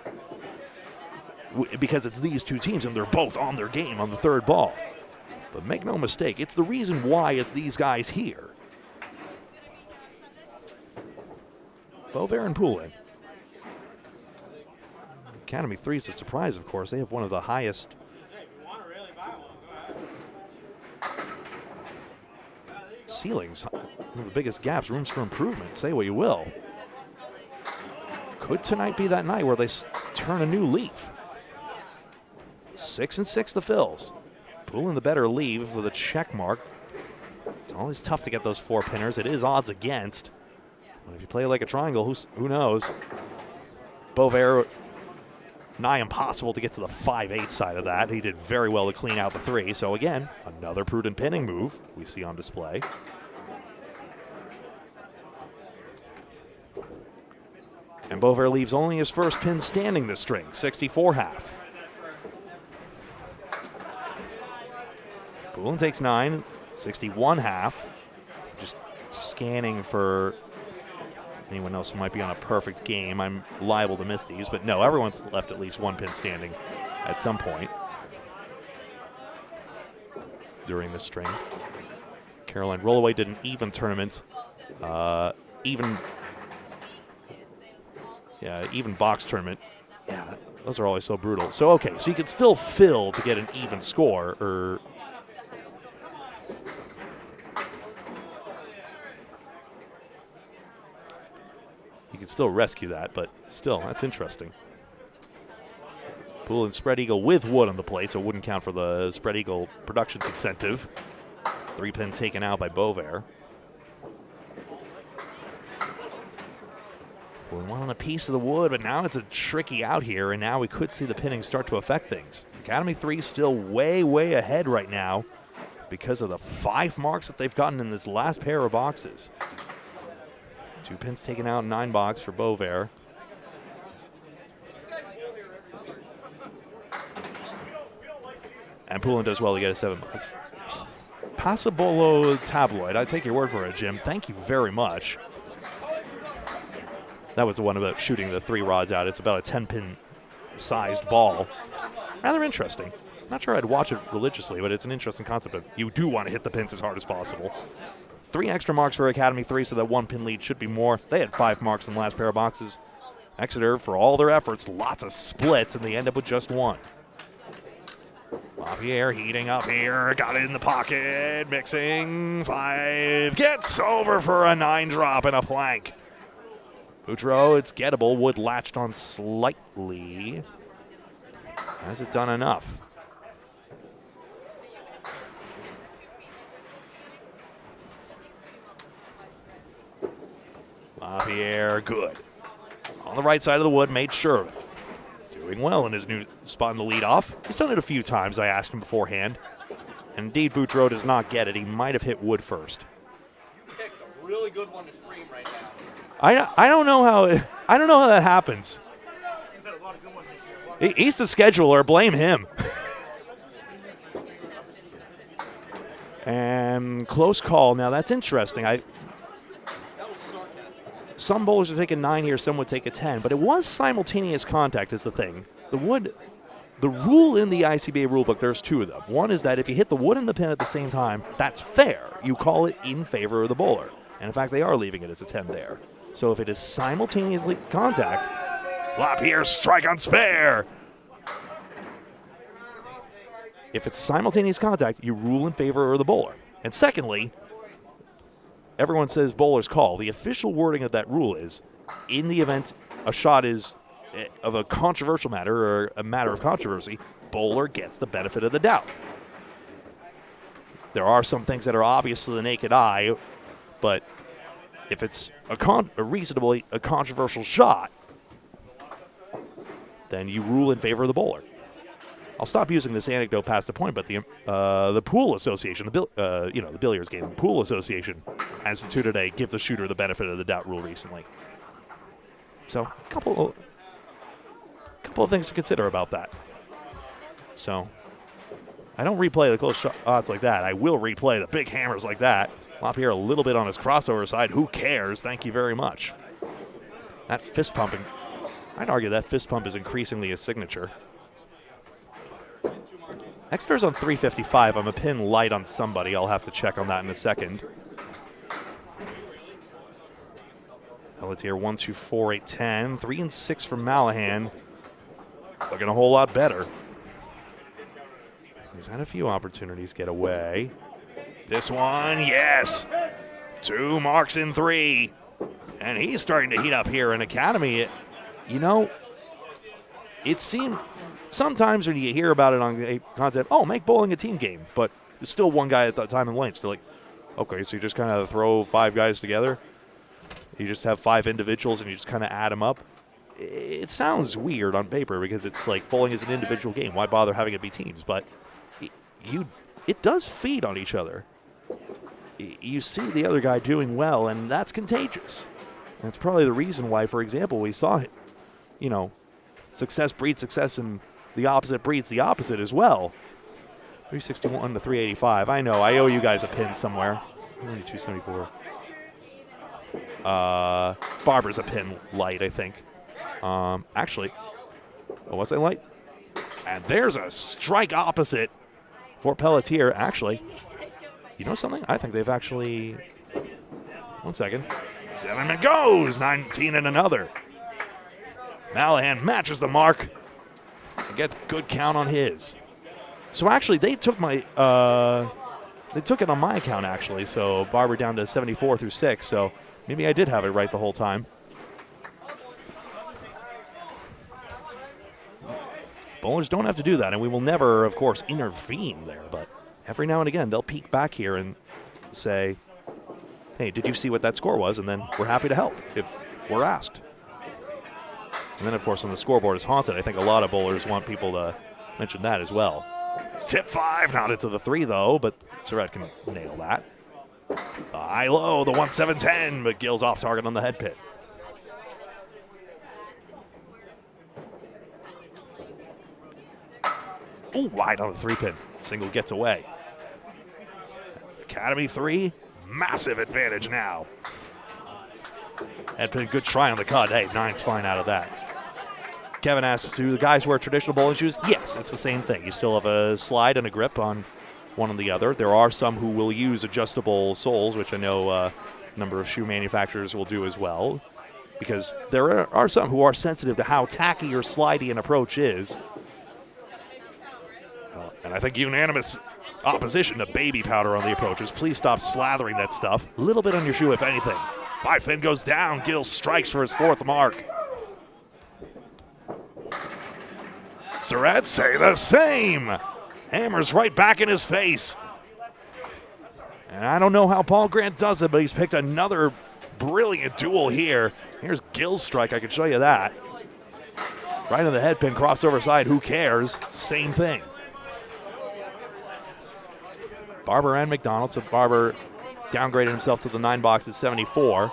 because it's these two teams and they're both on their game on the third ball. But make no mistake, it's the reason why it's these guys here. Boisvert and Poulin. Academy 3 is a surprise, of course. They have one of the highest ceilings, one of the biggest gaps, rooms for improvement. Say what you will. Could tonight be that night where they turn a new leaf? 6 and 6 the fills. Poulin the better leave with a check mark. It's always tough to get those 4 pinners. It is odds against. But if you play like a triangle, who knows? Boisvert, nigh impossible to get to the 5-8 side of that. He did very well to clean out the 3. So again, another prudent pinning move we see on display. And Boisvert leaves only his first pin standing this string, 64.5. Poulin takes 9, 61.5. Just scanning for anyone else who might be on a perfect game. I'm liable to miss these, but no, everyone's left at least 1 pin standing at some point during this string. Caroline Rollaway did an even tournament. Even box tournament. Yeah, those are always so brutal. So, okay, so you can still fill to get an even score, or You can still rescue that, but still, that's interesting. Poulin spread eagle with wood on the plate, so it wouldn't count for the spread eagle productions incentive. 3-pin taken out by Boisvert. Poulin wanting a piece of the wood, but now it's a tricky out here, and now we could see the pinning start to affect things. Academy 3 still way, way ahead right now because of the 5 marks that they've gotten in this last pair of boxes. 2 pins taken out, 9 box for Boisvert. And Poulin does well to get a 7 box. Pasabolo Tabloid. I take your word for it, Jim. Thank you very much. That was the one about shooting the 3 rods out. It's about a 10-pin sized ball. Rather interesting. Not sure I'd watch it religiously, but it's an interesting concept of you do want to hit the pins as hard as possible. 3 extra marks for Academy 3, so that 1-pin lead should be more. They had 5 marks in the last pair of boxes. Exeter, for all their efforts, lots of splits, and they end up with just 1. Lapierre heating up here, got it in the pocket, mixing, 5, gets over for a 9 drop and a plank. Boudreau, it's gettable, wood latched on slightly. Has it done enough? Lapierre, good. On the right side of the wood, made sure of it. Doing well in his new spot in the leadoff. He's done it a few times, I asked him beforehand. And indeed, Boudreau does not get it. He might have hit wood first. You picked a really good one to stream right now. I don't know how that happens. He's the scheduler. Blame him. And close call. Now that's interesting. Some bowlers are taking 9 here, some would take a 10, but it was simultaneous contact is the thing. The rule in the ICBA rulebook, there's 2 of them. One is that if you hit the wood and the pin at the same time, that's fair. You call it in favor of the bowler. And in fact, they are leaving it as a 10 there. So if it is simultaneously contact, Lapierre strike on spare. If it's simultaneous contact, you rule in favor of the bowler. And secondly, everyone says bowler's call. The official wording of that rule is, in the event a shot is of a controversial matter or a matter of controversy, bowler gets the benefit of the doubt. There are some things that are obvious to the naked eye, but if it's a reasonably controversial shot, then you rule in favor of the bowler. I'll stop using this anecdote past the point, but the pool association, the billiards game, pool association instituted a give the shooter the benefit of the doubt rule recently. So a couple of things to consider about that. So I don't replay the close shots like that. I will replay the big hammers like that. Lapierre a little bit on his crossover side. Who cares? Thank you very much. That fist pumping, I'd argue that fist pump is increasingly his signature. Exeter's on 355. I'm a pin light on somebody. I'll have to check on that in a second. Pelletier 1, 2, 4, 8, 10. 3 and 6 from Mallahan. Looking a whole lot better. He's had a few opportunities get away. This one, yes. 2 marks in 3. And he's starting to heat up here in Academy. You know, it seemed sometimes when you hear about it on a concept, oh, make bowling a team game. But there's still one guy at the time and lane. So like, okay, so you just kind of throw 5 guys together. You just have 5 individuals and you just kind of add them up. It sounds weird on paper because it's like bowling is an individual game. Why bother having it be teams? But it does feed on each other. You see the other guy doing well, and that's contagious. That's probably the reason why, for example, we saw, success breeds success, and the opposite breeds the opposite as well. 361 to 385. I know, I owe you guys a pin somewhere. 274. Barber's a pin light, I think. Actually, was I light? And there's a strike opposite for Pelletier. Actually, you know something? I think they've actually. 1 second. 7 and goes. 19 and another. Mallahan matches the mark to get good count on his. So actually, they took my. They took it on my account actually. So Barber down to 74 through 6. So maybe I did have it right the whole time. Bowlers don't have to do that, and we will never, of course, intervene there. But every now and again, they'll peek back here and say, hey, did you see what that score was? And then we're happy to help if we're asked. And then, of course, when the scoreboard is haunted, I think a lot of bowlers want people to mention that as well. Tip 5, not into the 3, though, but Surette can nail that. The high-low, the 1-7-10, but Gill's off target on the head pit. Ooh, wide on the 3-pin. Single gets away. Academy 3, massive advantage now. Head pin, good try on the cut. Hey, 9's fine out of that. Kevin asks, do the guys wear traditional bowling shoes? Yes, it's the same thing. You still have a slide and a grip on one and the other. There are some who will use adjustable soles, which I know a number of shoe manufacturers will do as well, because there are some who are sensitive to how tacky or slidey an approach is. And I think unanimous opposition to baby powder on the approaches. Please stop slathering that stuff. A little bit on your shoe, if anything. 5-pin goes down. Gill strikes for his 4th mark. Surette say the same. Hammers right back in his face. And I don't know how Paul Grant does it, but he's picked another brilliant duel here. Here's Gill's strike. I can show you that. Right on the head pin, crossover side. Who cares? Same thing. Barber and MacDonald. So Barber downgraded himself to the 9 box at 74.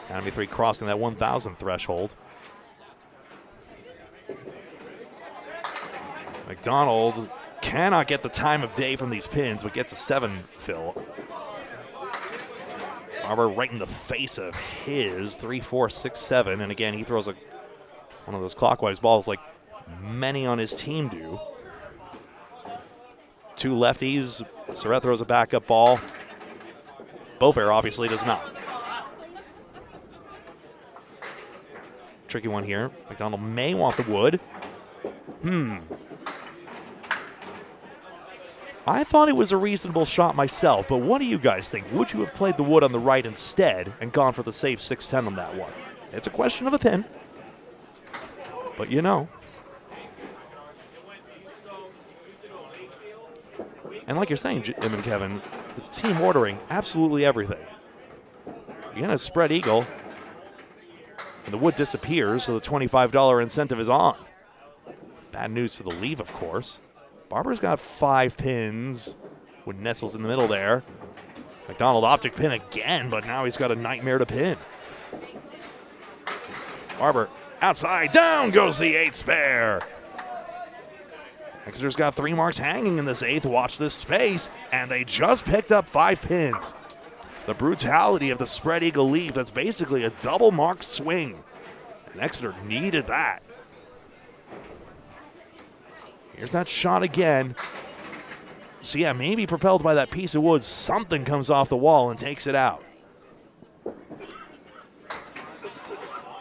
Academy 3 crossing that 1,000 threshold. MacDonald cannot get the time of day from these pins, but gets a 7 fill. Barber right in the face of his 3, 4, 6, 7. And again, he throws one of those clockwise balls like many on his team do. 2 lefties. Surette throws a backup ball. Boisvert obviously does not. Tricky one here. MacDonald may want the wood. I thought it was a reasonable shot myself, but what do you guys think? Would you have played the wood on the right instead and gone for the safe 6-10 on that one? It's a question of a pin, but you know. And like you're saying, Jim and Kevin, the team ordering absolutely everything. You're going to spread eagle, and the wood disappears, so the $25 incentive is on. Bad news for the leave, of course. Barber's got 5 pins. Wood nestles in the middle there. MacDonald optic pin again, but now he's got a nightmare to pin. Barber outside, down goes the 8 spare. Exeter's got 3 marks hanging in this 8th. Watch this space, and they just picked up 5 pins. The brutality of the spread eagle leave, that's basically a double mark swing. And Exeter needed that. Here's that shot again. So yeah, maybe propelled by that piece of wood, something comes off the wall and takes it out.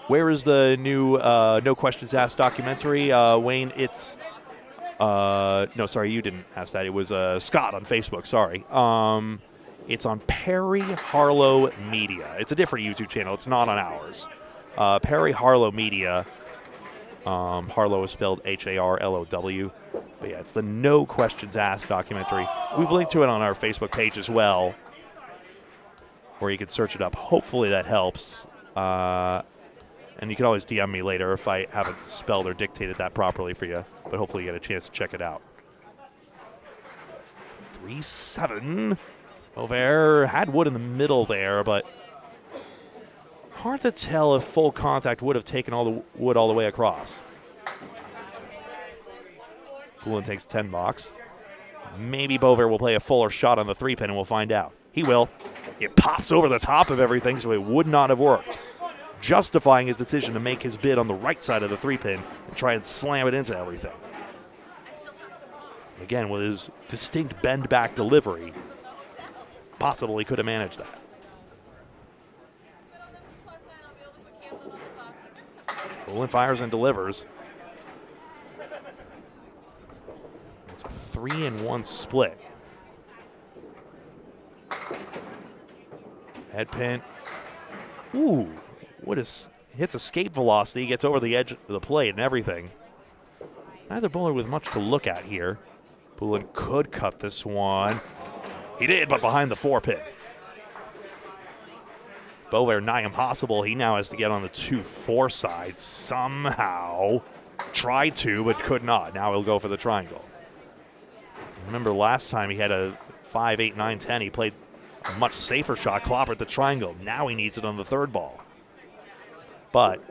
Where is the new No Questions Asked documentary? Wayne, it's... no, sorry, you didn't ask that. It was Scott on Facebook, sorry. It's on Perry Harlow Media. It's a different YouTube channel. It's not on ours. Perry Harlow Media. Harlow is spelled Harlow. But yeah, it's the No Questions Asked documentary. We've linked to it on our Facebook page as well, where you can search it up. Hopefully that helps. And you can always DM me later if I haven't spelled or dictated that properly for you. But hopefully you get a chance to check it out. 3-7. Boisvert had wood in the middle there, but hard to tell if full contact would have taken all the wood all the way across. Poulin takes 10 box. Maybe Boisvert will play a fuller shot on the 3-pin and we'll find out. He will. It pops over the top of everything, so it would not have worked. Justifying his decision to make his bid on the right side of the 3-pin and try and slam it into everything. Again, with his distinct bend-back delivery, possibly could have managed that. Poulin fires and delivers. It's a 3-1 split. Head pin. Ooh, what is hits escape velocity, gets over the edge of the plate and everything. Neither bowler with much to look at here. Poulin could cut this one. He did, but behind the 4-pin. Boisvert nigh impossible. He now has to get on the 2-4 side somehow. Tried to, but could not. Now he'll go for the triangle. Remember last time he had a 5, 8, 9, 10. He played a much safer shot, clobbered the triangle. Now he needs it on the 3rd ball. But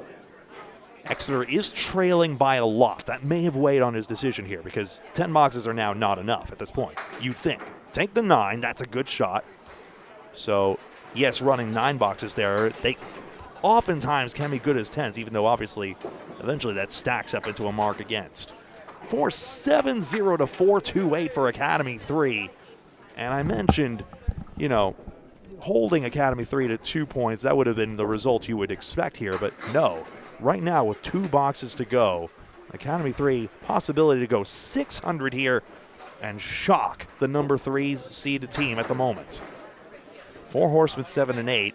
Exeter is trailing by a lot. That may have weighed on his decision here because 10 boxes are now not enough at this point. You think. Take the 9. That's a good shot. So, yes, running 9 boxes there, they oftentimes can be good as 10s, even though obviously eventually that stacks up into a mark against. 4-7-0 to 4-2-8 for Academy 3. And I mentioned, holding Academy 3 to 2 points, that would have been the result you would expect here. But no, right now with 2 boxes to go, Academy 3, possibility to go 600 here and shock the number 3 seeded team at the moment. 4 horsemen, 7 and 8.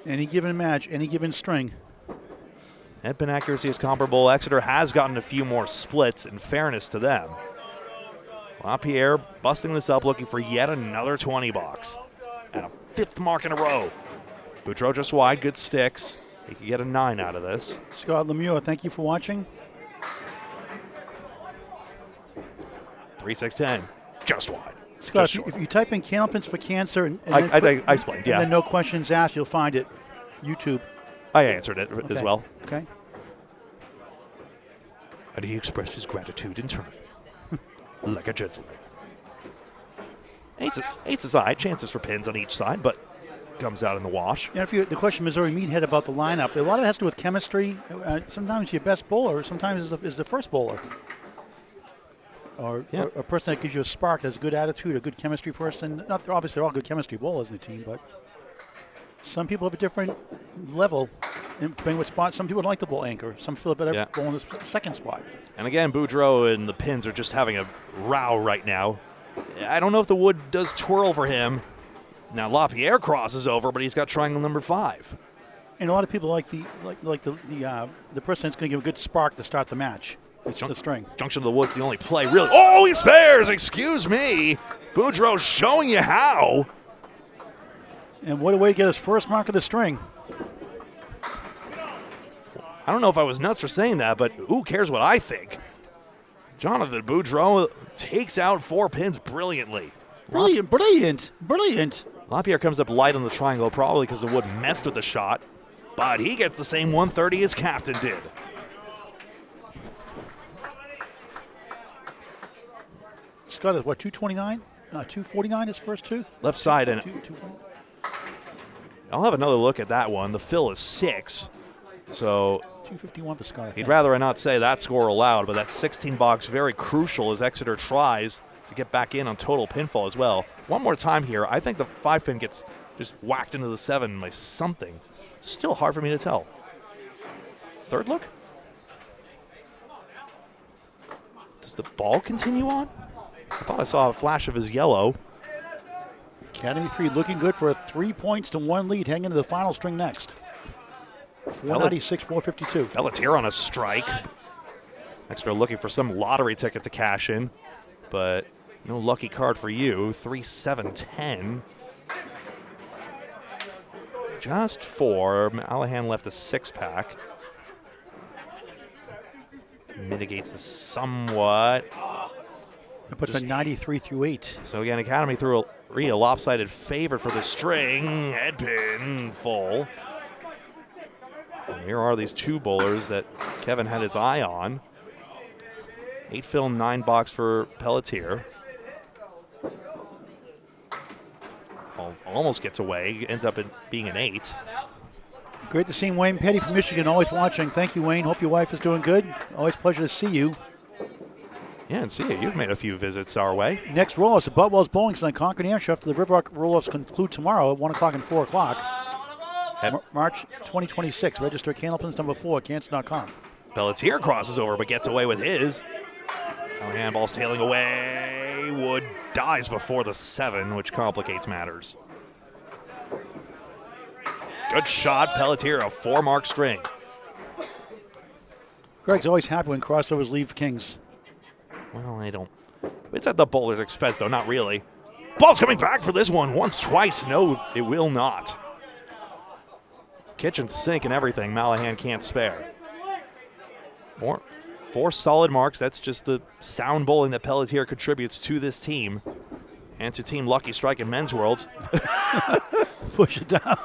Any given match, any given string. Headpin accuracy is comparable. Exeter has gotten a few more splits, in fairness to them. Lapierre busting this up, looking for yet another 20 box. And a 5th mark in a row. Boudreau just wide, good sticks. He could get a 9 out of this. Scott Lemieux, thank you for watching. 3-6-10, just wide. Scott, just if you type in Candlepins for cancer and I explained, yeah. And then no questions asked, you'll find it. YouTube. I answered it as well. Okay. And he expressed his gratitude in turn, like a gentleman. Eights aside, chances for pins on each side, but comes out in the wash. And the question Missouri Mead had about the lineup, a lot of it has to do with chemistry. Sometimes your best bowler, sometimes is the first bowler. Or a person that gives you a spark, has a good attitude, a good chemistry person. Not obviously they're all good chemistry bowlers in the team, but some people have a different level depending what spot. Some people don't like the bowl anchor. Some feel better bowling the 2nd spot. And again, Boudreau and the Pins are just having a row right now. I don't know if the wood does twirl for him. Now Lapierre crosses over, but he's got triangle number 5. And a lot of people like the person that's going to give a good spark to start the match. It's the string. Junction of the Woods, the only play, really. Oh, he spares! Excuse me. Boudreau showing you how. And what a way to get his first mark of the string. I don't know if I was nuts for saying that, but who cares what I think? Jonathan Boudreau takes out 4 pins brilliantly. Brilliant. Lapierre comes up light on the triangle, probably because the wood messed with the shot, but he gets the same 130 as Captain did. Scott is what, 229? 249 his first 2? Left side, and I'll have another look at that one. The fill is 6, so 251 for Scott. He'd rather I not say that score aloud, but that 16 box very crucial as Exeter tries to get back in on total pinfall as well. One more time here. I think the 5-pin gets just whacked into the 7 by something. Still hard for me to tell. 3rd look? Does the ball continue on? I thought I saw a flash of his yellow. Academy 3 looking good for a 3 points to 1 lead heading into the final string next. 496, 452. Pelletier on a strike. Exeter looking for some lottery ticket to cash in, but no lucky card for you. 3-7-10. Just 4. Mallahan left a 6-pack. Mitigates the somewhat. It puts a 93 through 8. So again, Academy threw a lopsided favorite for the string. Headpin full. And here are these 2 bowlers that Kevin had his eye on. 8 fill, 9 box for Pelletier. Almost gets away, ends up being an 8. Great to see Wayne Petty from Michigan, always watching. Thank you, Wayne. Hope your wife is doing good. Always a pleasure to see you. Yeah, and see you. You've made a few visits our way. Next roll-offs at Butwell's Bowling Center, Concord, Hampshire. After the River Rock roll-offs conclude tomorrow at 1 o'clock and 4 o'clock. March 2026. Register Candlepins number 4 at Cants.com. Pelletier crosses over but gets away with his. Handball's tailing away. Wood dies before the 7, which complicates matters. Good shot, Pelletier, a 4-mark string. Greg's always happy when crossovers leave kings. Well, I don't. It's at the bowler's expense, though, not really. Ball's coming back for this one. Once, twice. No, it will not. Kitchen sink and everything. Mallahan can't spare. Four solid marks. That's just the sound bowling that Pelletier contributes to this team and to Team Lucky Strike in Men's Worlds. Push it down.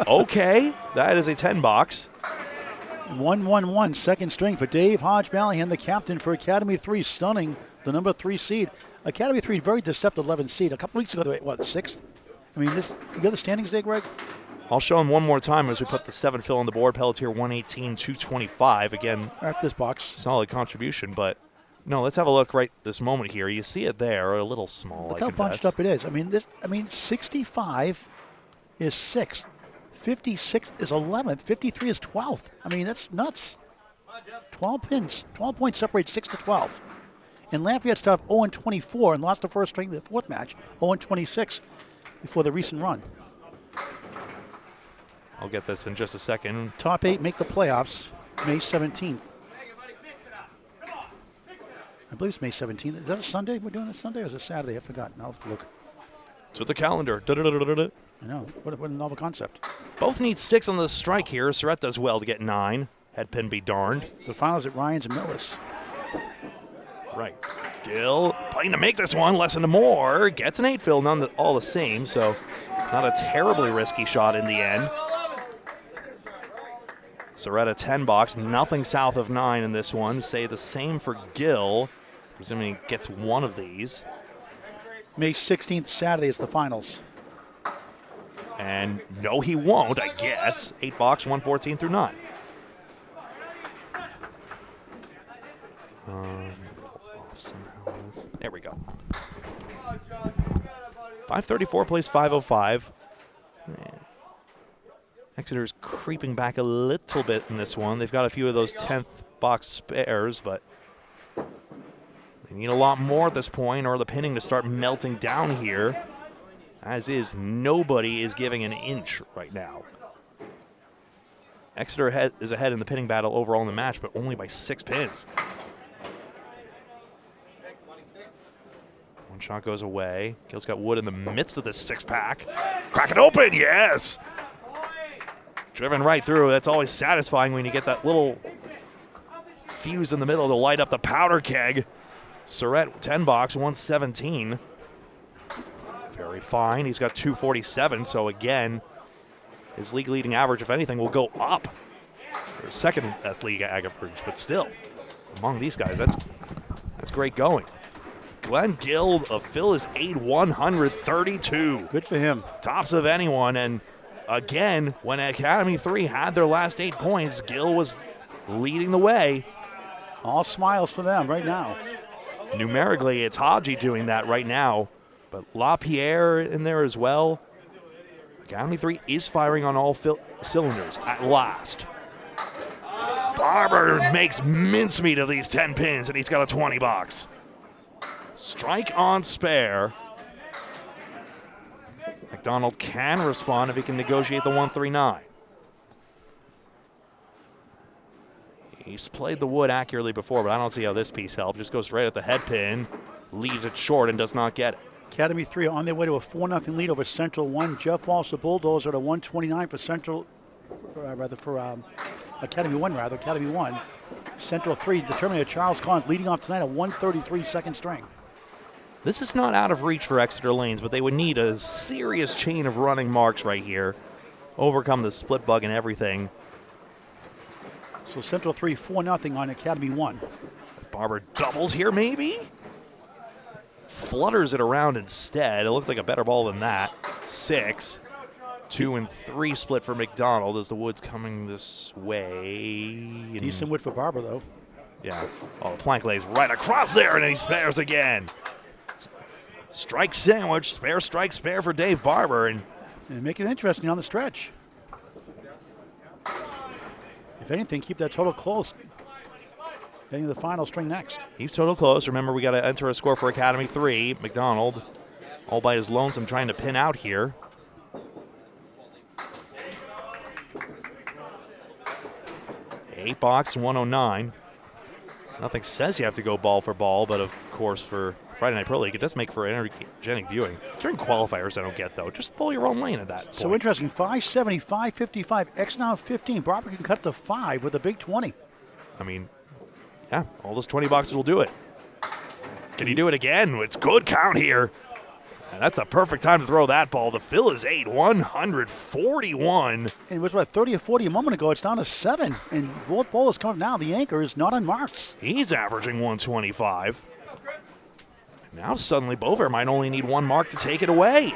Okay, that is a 10-box. 1-1-1, second string for Dave Hodge-Mallahan, the captain for Academy 3, stunning the number 3 seed. Academy 3, very deceptive 11 seed. A couple weeks ago, they were, what, 6th? I mean, this. You got the standings there, Greg? I'll show them one more time as we put the 7 fill on the board. Pelletier 118, 225. Again, At this box. solid contribution, but no, let's have a look right this moment here. You see it there, a little small. Look how bunched up it is. I mean, 65 is 6th. 56 is 11th. 53 is 12th. I mean, that's nuts. 12 pins. 12 points separate 6 to 12. And Lapierre started 0-24 and lost the first string, the 4th match, 0-26 before the recent run. I'll get this in just a second. Top 8 make the playoffs May 17th. I believe it's May 17th. Is that a Sunday? We're doing it Sunday or is it Saturday? I've forgotten. I'll have to look. To the calendar. I know. What a novel concept. Both need 6 on the strike here. Surette does well to get 9. Head pin be darned. The finals at Ryan's and Millis. Right. Gill playing to make this one. Less than more. Gets an 8 fill, all the same, so not a terribly risky shot in the end. Surette a 10-box. Nothing south of 9 in this one. Say the same for Gill. Presuming he gets one of these. May 16th, Saturday, is the finals. And no, he won't, I guess. 8-box, 114 through 9. There we go. 534 plays 505. Exeter's creeping back a little bit in this one. They've got a few of those 10th box spares, but they need a lot more at this point or the pinning to start melting down here. As is, nobody is giving an inch right now. Exeter is ahead in the pinning battle overall in the match, but only by 6 pins. One shot goes away. Gill's got wood in the midst of this 6-pack. Crack it open, yes! Driven right through. That's always satisfying when you get that little fuse in the middle to light up the powder keg. Surette, 10-box, 117. Very fine. He's got 247, so again, his league leading average, if anything, will go up. Or second best league average, but still, among these guys, that's great going. Glen Gill, a fill is 8,132. Good for him. Tops of anyone, and again, when Academy 3 had their last 8 points, Gill was leading the way. All smiles for them right now. Numerically, it's Hodgie doing that right now, but Lapierre in there as well. Academy 3 is firing on all cylinders at last. Barber makes mincemeat of these 10 pins, and he's got a 20-box. Strike on spare. MacDonald can respond if he can negotiate the 139. He's played the wood accurately before, but I don't see how this piece helped. Just goes right at the head pin, leaves it short, and does not get it. Academy 3 on their way to a 4-0 lead over Central 1. Jeff Walsh, the Bulldozer, at a 129 for Central, Academy 1, Academy 1. Central 3, determining Charles Collins leading off tonight at 133 second string. This is not out of reach for Exeter Lanes, but they would need a serious chain of running marks right here. Overcome the split bug and everything. So Central 3, 4-0 on Academy 1. If Barber doubles here, maybe? Flutters it around instead. It looked like a better ball than that. 6. 2 and 3 split for MacDonald as the wood's coming this way. Decent wood for Barber, though. Yeah. Oh, the plank lays right across there, and he spares again. Strike sandwich, spare strike, spare for Dave Barber. And make it interesting on the stretch. If anything, keep that total close. Heading to the final string next. He's total close. Remember, we got to enter a score for Academy 3. MacDonald, all by his lonesome, trying to pin out here. 8 box, 109. Nothing says you have to go ball for ball, but of course for Friday Night Pro League, it does make for energetic viewing. During qualifiers, I don't get, though. Just pull your own lane at that point. So interesting, 570, 555, X now 15. Barber can cut to 5 with a big 20. I mean, yeah, all those 20 boxes will do it. Can he do it again? It's good count here. And that's the perfect time to throw that ball. The fill is 8, 141. And it was, what, 30 or 40 a moment ago. It's down to 7. And both bowlers come up now. The anchor is not on marks. He's averaging 125. Now suddenly Boisvert might only need 1 mark to take it away.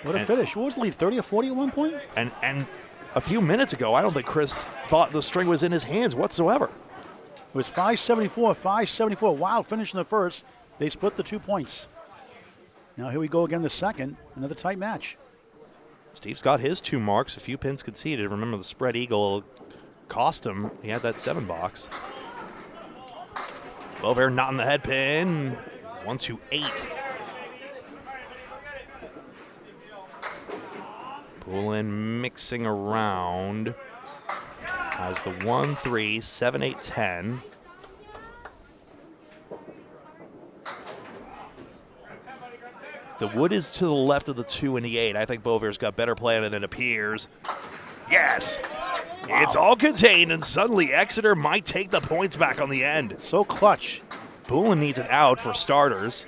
What a finish. What was the lead, 30 or 40 at one point? And a few minutes ago, I don't think Chris thought the string was in his hands whatsoever. It was 574, 574. Wild finish in the first. They split the 2 points. Now here we go again the second. Another tight match. Steve's got his 2 marks, a few pins conceded. Remember, the spread eagle cost him. He had that 7 box. Boisvert not in the head pin. 1-8. Poulin mixing around. Has the 1-3, 7-8, 10. The wood is to the left of the 2 and the 8. I think Boisvert's got better play than it appears. Yes! Wow. It's all contained, and suddenly Exeter might take the points back on the end. So clutch. Poulin needs an out for starters.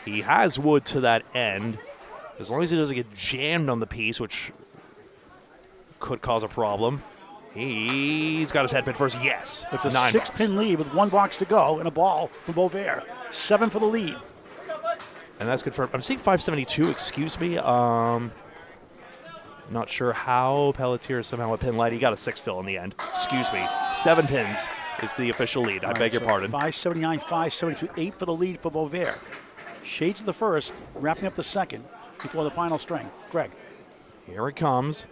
He has wood to that end. As long as he doesn't get jammed on the piece, which could cause a problem. He's got his head pin first. Yes. It's a 6-pin lead with 1 box to go and a ball from Boisvert. 7 for the lead. And that's confirmed. I'm seeing 572, excuse me. Not sure how Pelletier is somehow a pin light. He got a 6 fill in the end. Excuse me. 7 pins is the official lead. I beg your pardon. 579, 572, 8 for the lead for Boisvert. Shades of the first, wrapping up the second before the final string. Greg. Here it comes.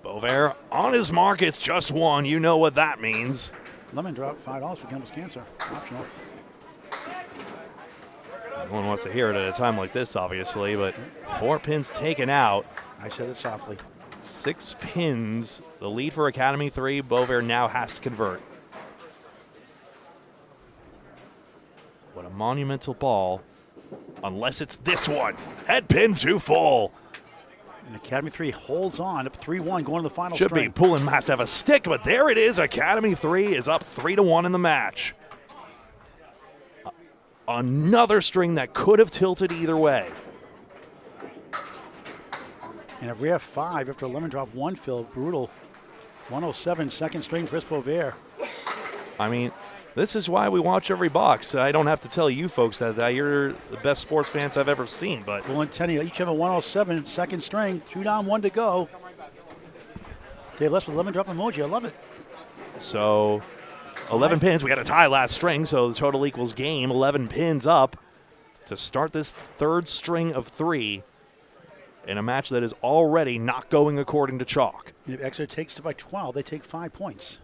Boisvert on his mark. It's just 1. You know what that means. Lemon drop, $5 for Campbell's Cancer. Optional. No one wants to hear it at a time like this, obviously, but 4 pins taken out. I said it softly. 6 pins. The lead for Academy 3. Boisvert now has to convert. What a monumental ball. Unless it's this one. Head pin too full. And Academy 3 holds on up 3-1 going to the final Should string. be. Poulin has to have a stick, but there it is. Academy 3 is up 3-1 in the match. Another string that could have tilted either way. And a rare 5 after a lemon drop 1 fill. Brutal. 107, second string, Chris Boisvert. I mean, this is why we watch every box. I don't have to tell you folks that you're the best sports fans I've ever seen. But Will and Tenny each have a 107, second string, 2 down, 1 to go. Dave Les with lemon drop emoji. I love it. So 11 pins. We got a tie last string, so the total equals game. 11 pins up to start this 3rd string of 3 in a match that is already not going according to chalk. And if Exeter takes it by 12, they take 5 points.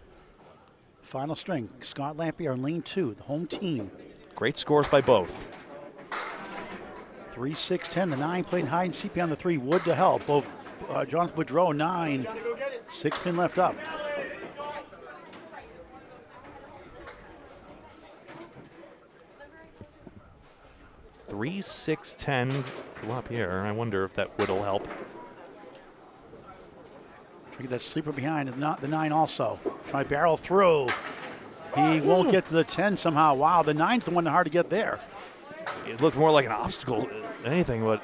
Final string, Scott Lapierre in lane 2, the home team. Great scores by both. 3, 6, 10. The 9 playing hide and seek on the 3. Wood to help. Both Jonathan Boudreau, 9. 6 pin left up. Three, 6, 10. Lapierre. I wonder if that wood'll help. Try to get that sleeper behind. Not the 9 also. Try to barrel through. He won't get to the 10 somehow. Wow, the 9's the one hard to get there. It looked more like an obstacle than anything, but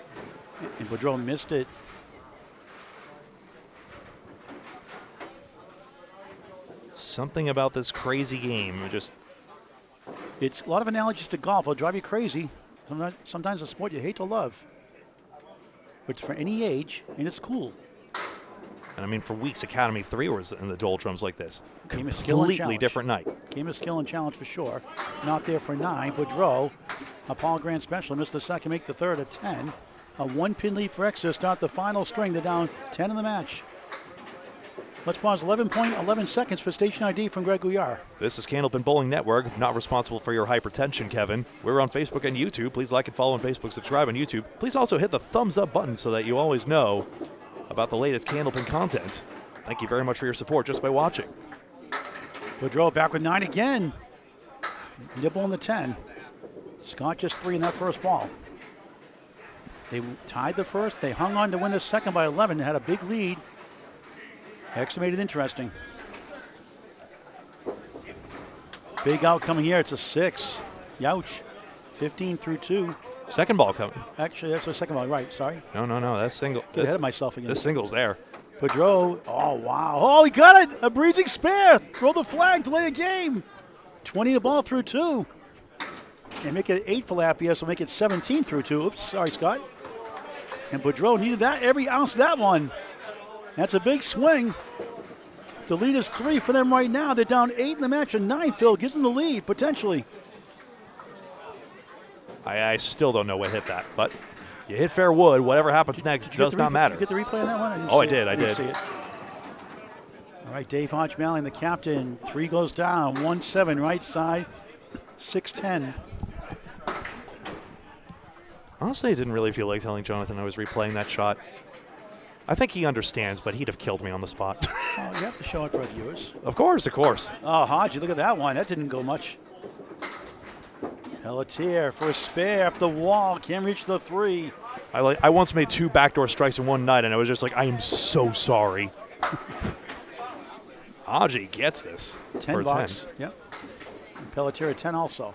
And Boudreau missed it. something about this crazy game. It's a lot of analogies to golf. It'll drive you crazy. Sometimes a sport you hate to love. But for any age, and it's cool. And I mean, for weeks, Academy 3 was in the doldrums like this. Game of skill and Completely challenge. different night. Game of skill and challenge for sure. Not there for 9. Boudreau, a Paul Grant special, missed the second, make the third at 10. A 1-pin lead for Exeter, start the final string. They're down 10 in the match. Let's pause 11 seconds for station ID from Greg Gouillart. This is Candlepin Bowling Network, not responsible for your hypertension, Kevin. We're on Facebook and YouTube. Please like and follow on Facebook, subscribe on YouTube. Please also hit the thumbs up button so that you always know about the latest Candlepin content. Thank you very much for your support just by watching. Boudreau back with 9 again. Nibble in the 10. Scott just 3 in that first ball. They tied the first. They hung on to win the second by 11. They had a big lead. Exeter made it interesting. Big outcome here. It's a 6. Youch. 15 through 2. Second ball coming. Actually, that's the second ball. Right, sorry. No. That's single. Get ahead of myself again. This single's there. Boudreau. Oh, wow. Oh, he got it. A breezing spare. Throw the flag. Delay a game. 20 to ball through 2. And make it 8 for Lapierre, so make it 17 through 2. Oops, sorry, Scott. And Boudreau needed that every ounce of that one. That's a big swing. The lead is 3 for them right now. They're down 8 in the match, and 9, Phil, gives them the lead, potentially. I still don't know what hit that, but you hit fair wood. Whatever happens next does not matter. Did you get the replay on that one? I did. I did. See it. All right, Dave Hodge-Mallahan, the captain. 3 goes down. 1-7 right side. 6-10. Honestly, I didn't really feel like telling Jonathan I was replaying that shot. I think he understands, but he'd have killed me on the spot. Oh, you have to show it for our viewers. Of course. Oh, Hodge, look at that one. That didn't go much. Pelletier for a spare up the wall. Can't reach the 3. I once made 2 backdoor strikes in one night, and I was just like, I am so sorry. Hodgie gets this. 10 bucks. Yep. And Pelletier at 10 also.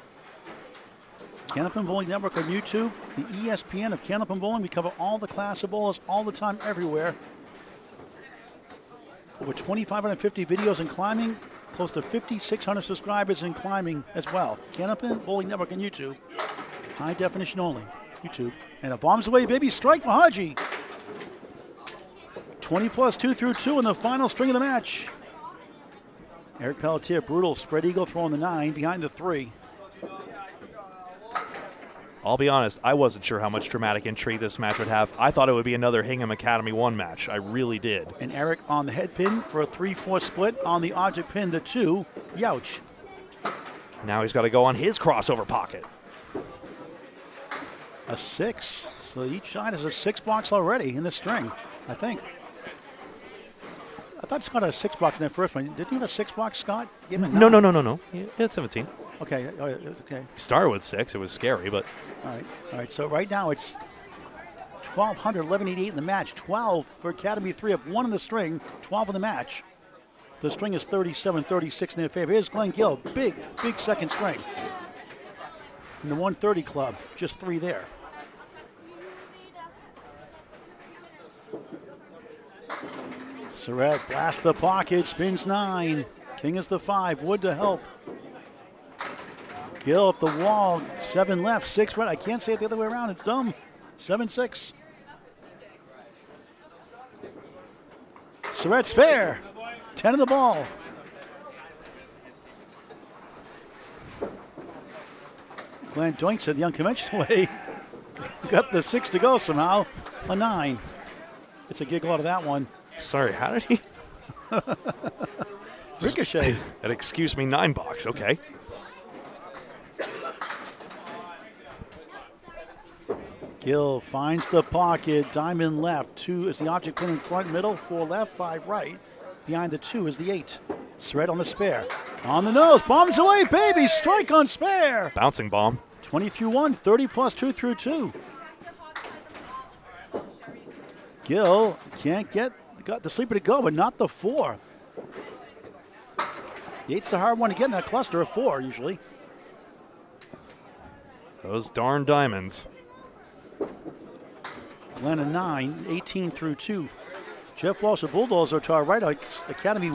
Candlepin Bowling Network on YouTube, the ESPN of Candlepin Bowling. We cover all the class of bowlers all the time, everywhere. Over 2,550 videos in climbing, close to 5,600 subscribers in climbing as well. Candlepin Bowling Network on YouTube, high definition only, YouTube. And a bombs away, baby, strike for Hodgie. 20 plus 2 through 2 in the final string of the match. Eric Pelletier, brutal spread eagle, throwing the 9 behind the 3. I'll be honest, I wasn't sure how much dramatic intrigue this match would have. I thought it would be another Hingham Academy 1 match. I really did. And Eric on the head pin for a 3-4 split. On the object pin, the 2, Youch. Now he's got to go on his crossover pocket. A 6. So each side has a 6 box already in the string, I think. I thought Scott had a 6 box in that first one. Didn't you have a 6 box, Scott? No. He had 17. Okay, okay. Started with 6. It was scary, but... All right. So right now it's 1,200, 1188 in the match. 12 for Academy 3 up 1 in the string, 12 in the match. The string is 37-36 in their favor. Here's Glen Gill, big second string. In the 130 club, just 3 there. Surette blasts the pocket, spins 9. King is the 5, Wood to help. Gill up the wall, 7 left, 6 right. I can't say it the other way around, it's dumb. 7-6. Surette spare, 10 of the ball. Glen doinks it the unconventional way. Got the 6 to go somehow, a 9. It's a giggle out of that one. Sorry, how did he? Ricochet. That excuse me 9 box, okay. Gill finds the pocket, diamond left. 2 is the object pin in front, middle, 4 left, 5 right. Behind the 2 is the 8. Surette on the spare. On the nose, bombs away, baby, strike on spare. Bouncing bomb. 20 through 1, 30 plus 2 through 2. Gill can't got the sleeper to go, but not the 4. The 8's the hard one to get in that cluster of 4 usually. Those darn diamonds. Glen a 9, 18 through 2. Jeff Walsh, the Bulldozer to our right. Academy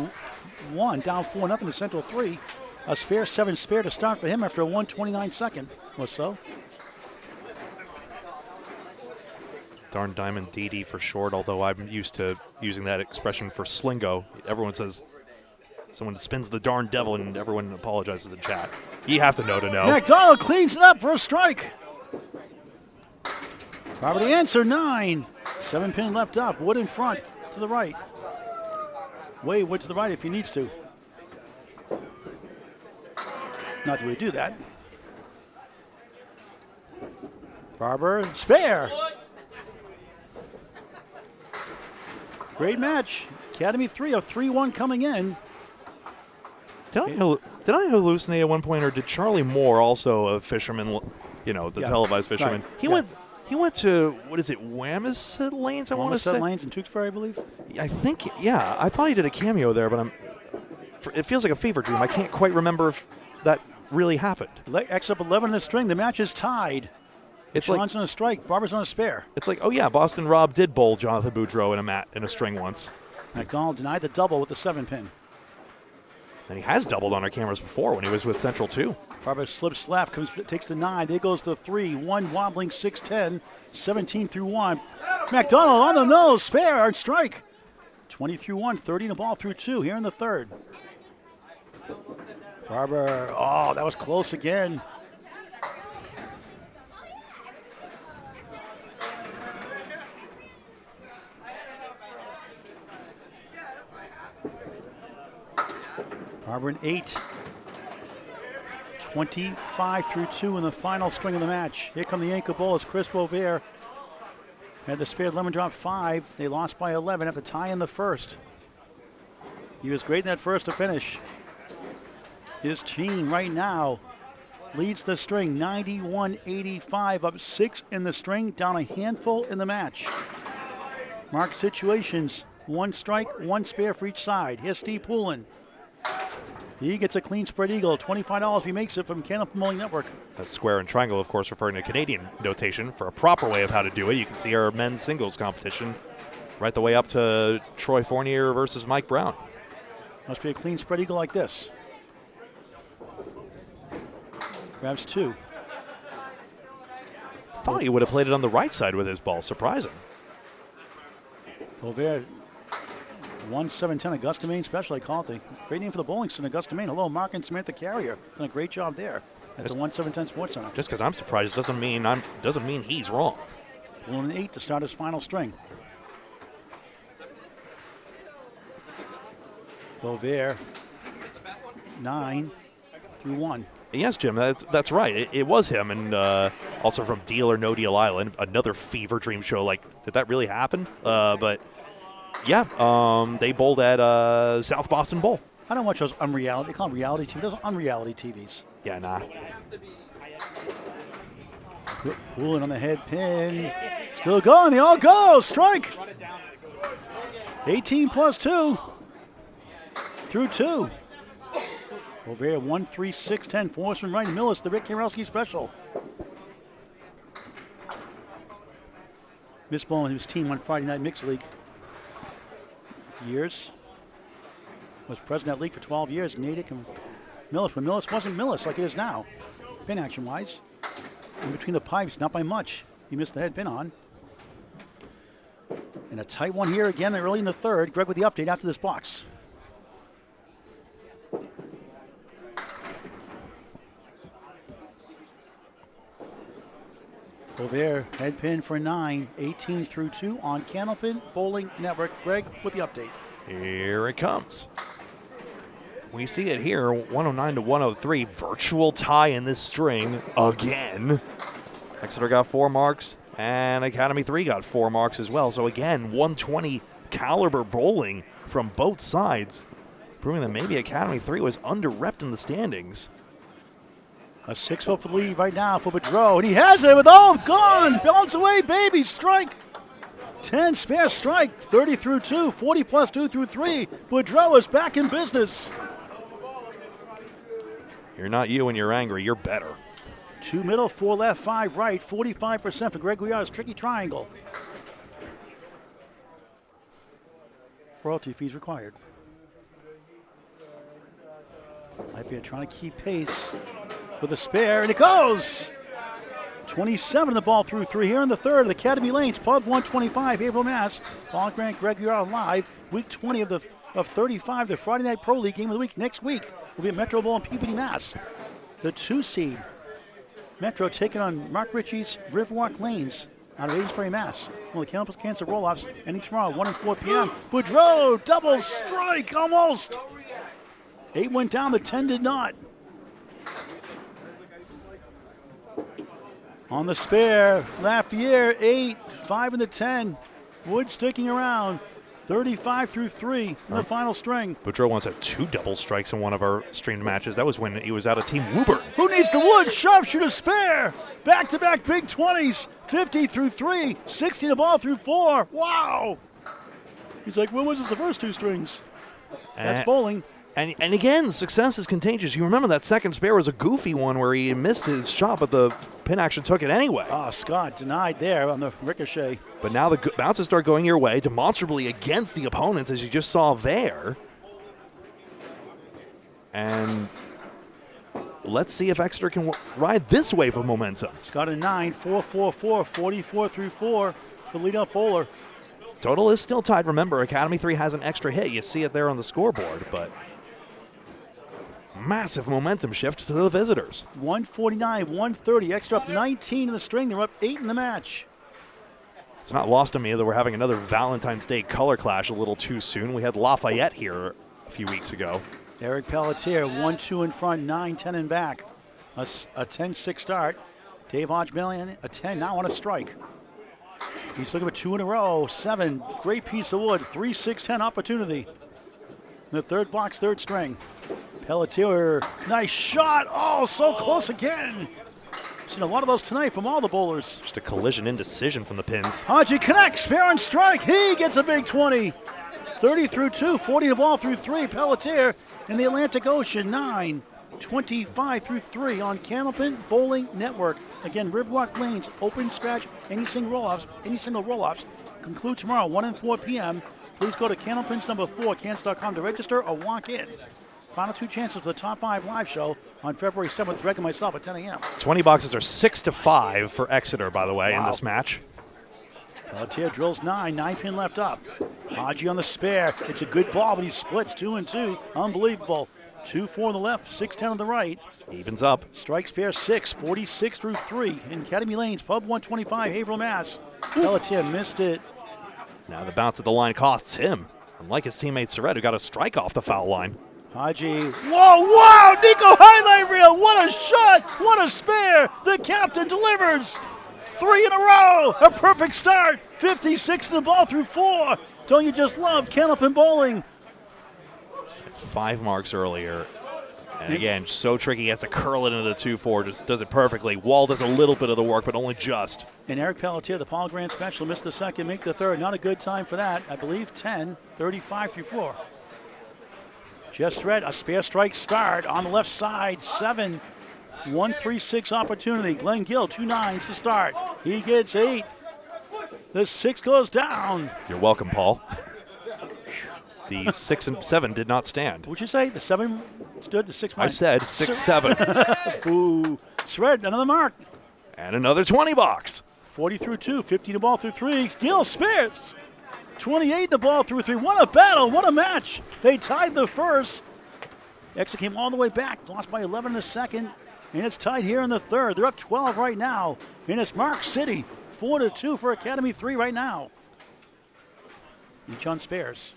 1, down 4-0 to Central 3. A spare 7 spare to start for him after a 1:29 second or so. Darn diamond DD for short, although I'm used to using that expression for slingo. Everyone says someone spins the darn devil and everyone apologizes in chat. You have to know to know. MacDonald cleans it up for a strike. Barber the answer, 9. 7 pin left up, Wood in front to the right. Way Wood to the right if he needs to. Not that we do that. Barber, spare. Great match. Academy 3, a 3-1 coming in. Did I hallucinate at one point, or did Charlie Moore, also a fisherman, the televised fisherman, Right. he went to, what is it, Wamisett Lanes, I want to say? Wamisett Lanes in Tewksbury, I believe. I think, yeah. I thought he did a cameo there, but it feels like a fever dream. I can't quite remember if that really happened. X up 11 in the string. The match is tied. It's Shaun's on a strike. Barber's on a spare. It's like, oh yeah, Boston Rob did bowl Jonathan Boudreau in a string once. MacDonald denied the double with the 7-pin. And he has doubled on our cameras before when he was with Central too. Barber slips left, takes the 9. There goes the 3. 1 wobbling 6-10. 17 through 1. MacDonald on the nose. Spare and strike. 20 through 1. 30 in the ball through 2 here in the third. Barber. Oh, that was close again. Barber an 8. 25 through 2 in the final string of the match. Here come the ankle bowlers. Chris Boisvert had the spared lemon drop 5. They lost by 11 after tying the first. He was great in that first to finish. His team right now leads the string 91-85, up 6 in the string, down a handful in the match. Mark situations, 1 strike, 1 spare for each side. Here's Steve Poulin. He gets a clean spread eagle, $25 if he makes it from Candlepin Bowling Network. That's square and triangle, of course, referring to Canadian notation. For a proper way of how to do it, you can see our men's singles competition right the way up to Troy Fournier versus Mike Brown. Must be a clean spread eagle like this. Grabs 2. Thought he would have played it on the right side with his ball. Surprising. Boisvert, 1-7-10 Augusta, Maine special. I call it the great name for the bowling center, Augusta, Maine. Hello, Mark and Samantha Carrier. Done a great job there at the 1-7-10 Sports Center. Just because I'm surprised doesn't mean he's wrong. Pulling an 8 to start his final string. Boisvert, 9 through 1. Yes, Jim, that's right. It was him, and also from Deal or No Deal Island, another fever dream show. Like, did that really happen? But yeah, they bowled at South Boston Bowl. I don't watch those unreality. They call them reality TV. Those are unreality TVs. Yeah, nah. Poulin on the head pin. Still going. They all go. Strike. 18 plus 2 through 2. Over here, 1-3-6-10. Forceman right. Millis, the Rick Karelski special. Missed ball in his team on Friday Night Mixed League. Years. Was president of that league for 12 years. Natick and Millis. When Millis wasn't Millis like it is now, pin action wise. In between the pipes, not by much. He missed the head pin on. And a tight one here again early in the third. Greg with the update after this box. Boisvert, head pin for 9, 18 through 2 on Candlepin Bowling Network. Greg with the update. Here it comes. We see it here, 109 to 103. Virtual tie in this string again. Exeter got 4 marks, and Academy 3 got 4 marks as well. So again, 120 caliber bowling from both sides, proving that maybe Academy 3 was under-repped in the standings. A 6-foot for the lead right now for Boudreau, and he has it with all gone. Bounce away, baby, strike. 10 spare strike, 30 through 2, 40 plus 2 through 3. Boudreau is back in business. You're not you when you're angry, you're better. 2 middle, 4 left, 5 right, 45% for Greg Gouillart's tricky triangle. Royalty fees required. Lapierre trying to keep pace with a spare, and it goes! 27 the ball through 3 here in the third of the Academy Lanes, Pub 125, Haverhill, Mass. Paul Grant, Greg Gouillart live. Week 20 of 35, the Friday Night Pro League game of the week. Next week will be at Metro Bowl in Peabody, Mass. The 2 seed, Metro taking on Mark Ritchie's Riverwalk Lanes out of Amesbury, Mass. Well, the Candlepins Cancer roll-offs ending tomorrow, 1 and 4 p.m. Boudreau, double strike, almost. 8 went down, the 10 did not. On the spare, Lapierre, 8, 5 in the 10. Wood sticking around. 35 through 3 in the final string. Boudreau once had 2 double strikes in one of our streamed matches. That was when he was out of Team Woburn. Who needs the wood? Sharpshooter spare. Back-to-back big 20s. 50 through 3. 60 the ball through 4. Wow. He's like, when was this the first 2 strings? That's bowling. And again, success is contagious. You remember that second spare was a goofy one where he missed his shot, but the pin action took it anyway. Ah, Scott denied there on the ricochet. But now the bounces start going your way, demonstrably against the opponents, as you just saw there. And let's see if Exeter can ride this wave of momentum. Scott a 9, 4-4-4, 44 through 4 for lead-up bowler. Total is still tied. Remember, Academy 3 has an extra hit. You see it there on the scoreboard, but massive momentum shift for the visitors. 149, 130. Extra up 19 in the string. They're up 8 in the match. It's not lost on me that we're having another Valentine's Day color clash a little too soon. We had Lafayette here a few weeks ago. Eric Pelletier, 1-2 in front, 9-10 in back. A 10-6 start. Dave Hodge-Mallahan, a 10, now on a strike. He's looking for 2 in a row. 7, great piece of wood. 3-6-10 opportunity. In the third box, third string. Pelletier, nice shot. Oh, so close again. Seen a lot of those tonight from all the bowlers. Just a collision indecision from the pins. Hodgie connects, spare and strike. He gets a big 20. 30 through 2, 40 the ball through 3. Pelletier in the Atlantic Ocean, 9. 25 through 3 on Candlepin Bowling Network. Again, Riverwalk Lanes, open scratch, any single roll-offs. Conclude tomorrow, 1 and 4 p.m. Please go to Candlepins number 4, cans.com to register or walk in. Final 2 chances for the Top 5 live show on February 7th, Greg and myself at 10 a.m. 20 boxes are 6-5 for Exeter, by the way, in this match. Pelletier drills 9 pin left up. Hodgie on the spare. It's a good ball, but he splits 2 and 2. Unbelievable. 2-4 on the left, 6-10 on the right. Evens up. Strike spare 6, 46 through 3 in Academy Lanes, Pub 125, Haverhill, Mass. Pelletier missed it. Now the bounce at the line costs him, unlike his teammate Surette, who got a strike off the foul line. Hodgie, whoa, wow, Nico highlight reel, what a shot, what a spare. The captain delivers. 3 in a row, a perfect start. 56 in the ball through 4. Don't you just love Candlepin Bowling? 5 marks earlier. And again, so tricky. He has to curl it into the 2-4. Just does it perfectly. Wall does a little bit of the work, but only just. And Eric Pelletier, the Paul Grant special, missed the second, make the third. Not a good time for that. I believe 10, 35 through 4. Just read a spare strike start on the left side. 7, 1-3-6 opportunity. Glen Gill, 2 9s to start. He gets 8. The 6 goes down. You're welcome, Paul. The 6 and 7 did not stand. What'd you say? The 7 stood, the 6 went. I said 6-7. Boo. Surette, another mark. And another 20 box. 40 through 2, 50 the ball through 3. Gill spares. 28 the ball through 3. What a battle, what a match. They tied the first. Exeter came all the way back, lost by 11 in the second, and it's tied here in the third. They're up 12 right now, and it's Mark City, 4-2 for Academy 3 right now. Each on spares.